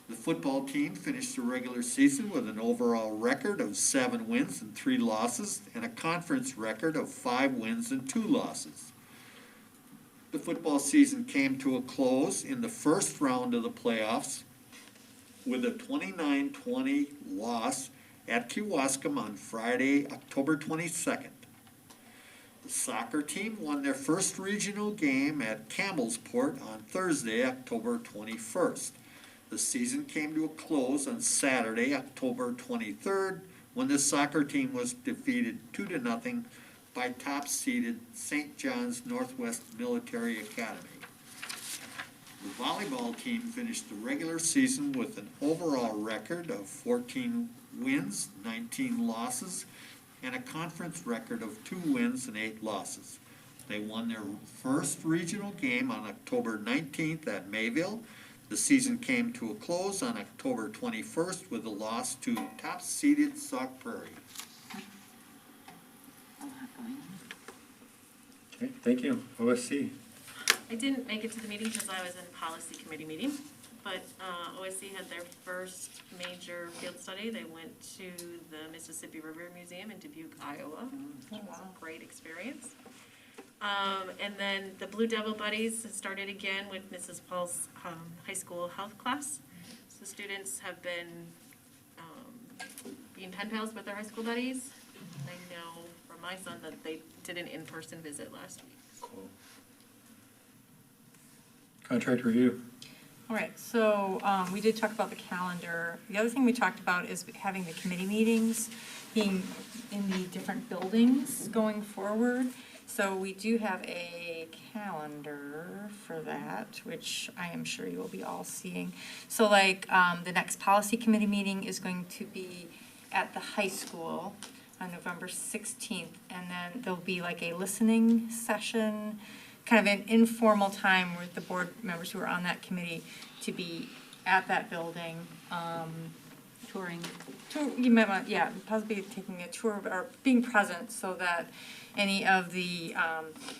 The football team finished the regular season with an overall record of 7 wins and 3 losses and a conference record of 5 wins and 2 losses. The football season came to a close in the first round of the playoffs with a 29-20 loss at Kewaskum on Friday, October 22nd. The soccer team won their first regional game at Campbellsport on Thursday, October 21st. The season came to a close on Saturday, October 23rd, when the soccer team was defeated 2-0 by top-seeded St. John's Northwest Military Academy. The volleyball team finished the regular season with an overall record of 14 wins, 19 losses, and a conference record of 2 wins and 8 losses. They won their first regional game on October 19th at Mayville. The season came to a close on October 21st with a loss to top-seeded Sauk Prairie. Okay, thank you. OSC. I didn't make it to the meeting because I was in policy committee meeting, but OSC had their first major field study. They went to the Mississippi River Museum in Dubuque, Iowa, which was a great experience. And then the Blue Devil Buddies started again with Mrs. Paul's high school health class. So students have been being pen pals with their high school buddies. I know from my son that they did an in-person visit last week. Cool. Contract review. All right, so we did talk about the calendar. The other thing we talked about is having the committee meetings being in the different buildings going forward. So we do have a calendar for that, which I am sure you will be all seeing. So like the next policy committee meeting is going to be at the high school on November 16th. And then there'll be like a listening session, kind of an informal time with the board members who are on that committee to be at that building. Touring. You might want, yeah, possibly taking a tour or being present so that any of the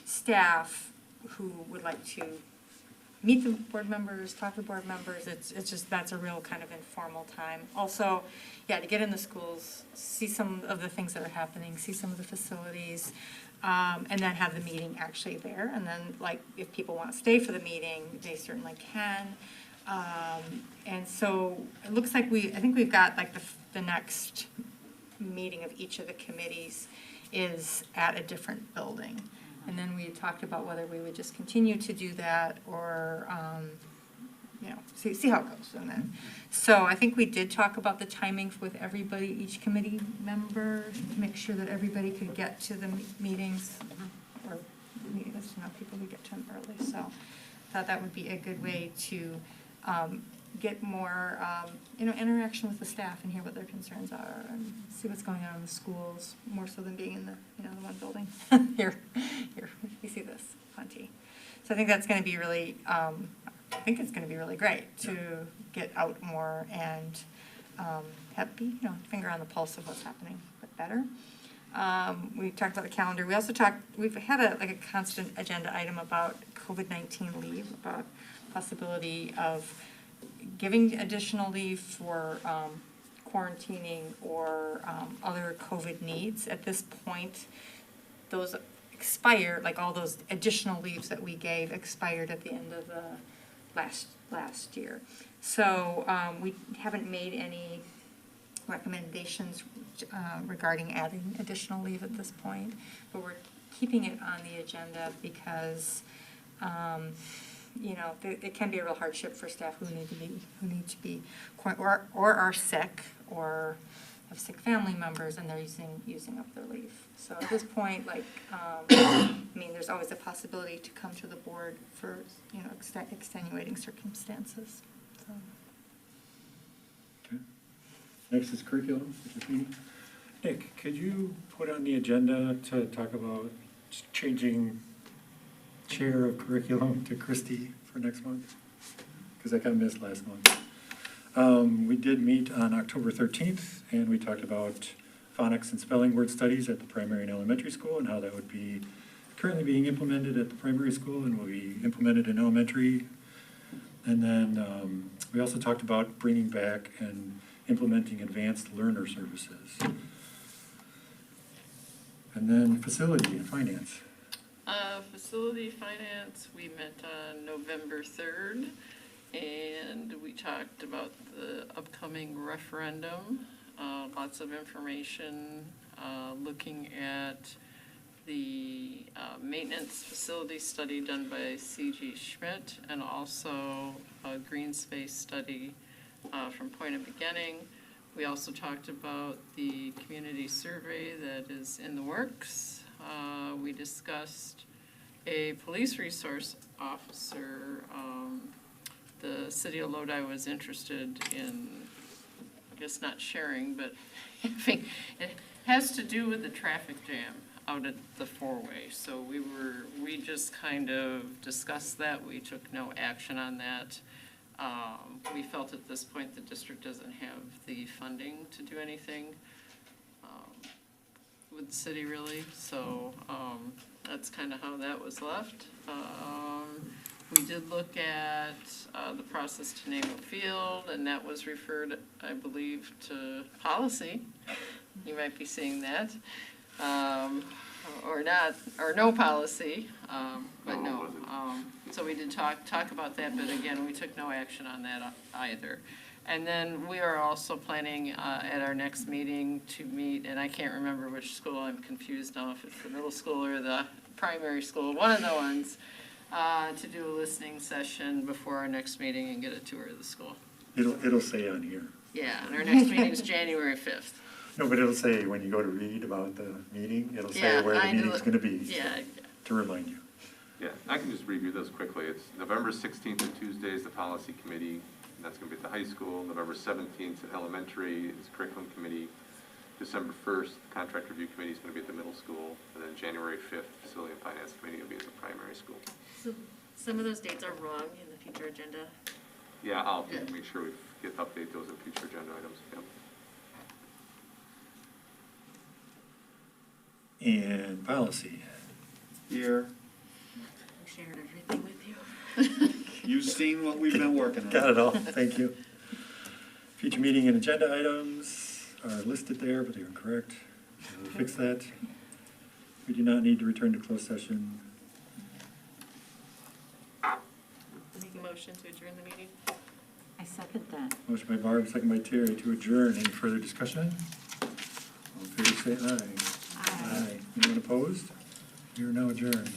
staff who would like to meet the board members, talk to board members, it's just, that's a real kind of informal time. Also, yeah, to get in the schools, see some of the things that are happening, see some of the facilities, and then have the meeting actually there. And then, like, if people want to stay for the meeting, they certainly can. And so it looks like I think we've got like the next meeting of each of the committees is at a different building. And then we talked about whether we would just continue to do that or, you know, see how it goes. And then, so I think we did talk about the timing with everybody, each committee member, to make sure that everybody could get to the meetings, or not people who get to them early. So I thought that would be a good way to get more, you know, interaction with the staff and hear what their concerns are and see what's going on in the schools, more so than being in the, you know, the one building. Here, you see this, plenty. So I think that's going to be really think it's gonna be really great to get out more and have be, finger on the pulse of what's happening, but better. We talked about the calendar. We also we've had a constant agenda item about COVID-19 leave, about possibility of giving additional leave for quarantining or other COVID needs. At this point, those expire, like all those additional leaves that we gave expired at the end of the last year. So we haven't made any recommendations regarding adding additional leave at this point, but we're keeping it on the agenda because it can be a real hardship for staff who need to be or are sick or have sick family members and they're using up their leave. So at this point, there's always a possibility to come to the board for extenuating circumstances. So. Okay. Next is curriculum, which is meeting. Nick, could you put on the agenda to talk about changing chair of curriculum to Christy for next month? Because I kind of missed last month. We did meet on October 13th, and we talked about phonics and spelling word studies at the primary and elementary school and how that would be currently being implemented at the primary school and will be implemented in elementary. And then we also talked about bringing back and implementing advanced learner services. And then facility and finance. Facility finance, we met on November 3rd, and we talked about the upcoming referendum, lots of information, looking at the maintenance facility study done by C.G. Schmidt, and also a green space study from Point of Beginning. We also talked about the community survey that is in the works. We discussed a police resource officer. The city of Lodi was interested in, I guess not sharing, but having, it has to do with the traffic jam out at the four-way. So we just kind of discussed that. We took no action on that. We felt at this point the district doesn't have the funding to do anything with the city really, so that's kind of how that was left. We did look at the process to name a field, and that was referred, I believe, to policy. You might be seeing that. Or not, or no policy, but no. So we did talk about that, but again, we took no action on that either. And then we are also planning at our next meeting to meet, and I can't remember which school, I'm confused now if it's the middle school or the primary school, one of the ones, to do a listening session before our next meeting and get a tour of the school. It'll say on here. Yeah, and our next meeting is January 5th. No, but it'll say, when you go to read about the meeting, it'll say where the meeting's gonna be. Yeah. To remind you. Yeah, I can just review those quickly. It's November 16th and Tuesday is the policy committee, and that's gonna be at the high school. November 17th at elementary is curriculum committee. December 1st, the contract review committee is gonna be at the middle school, and then January 5th, facility and finance committee will be at the primary school. So some of those dates are wrong in the future agenda. Yeah, I'll make sure we update those in future agenda items. Yep. And policy. Here, I shared everything with you. you've seen what we've been working on. Got it all, thank you. Future meeting and agenda items are listed there, but they are incorrect. We'll fix that. We do not need to return to closed session. Make a motion to adjourn the meeting. I second that. Motion by Barb, second by Terry to adjourn. Any further discussion? All in favor say aye. Aye. Anyone opposed? We are now adjourned.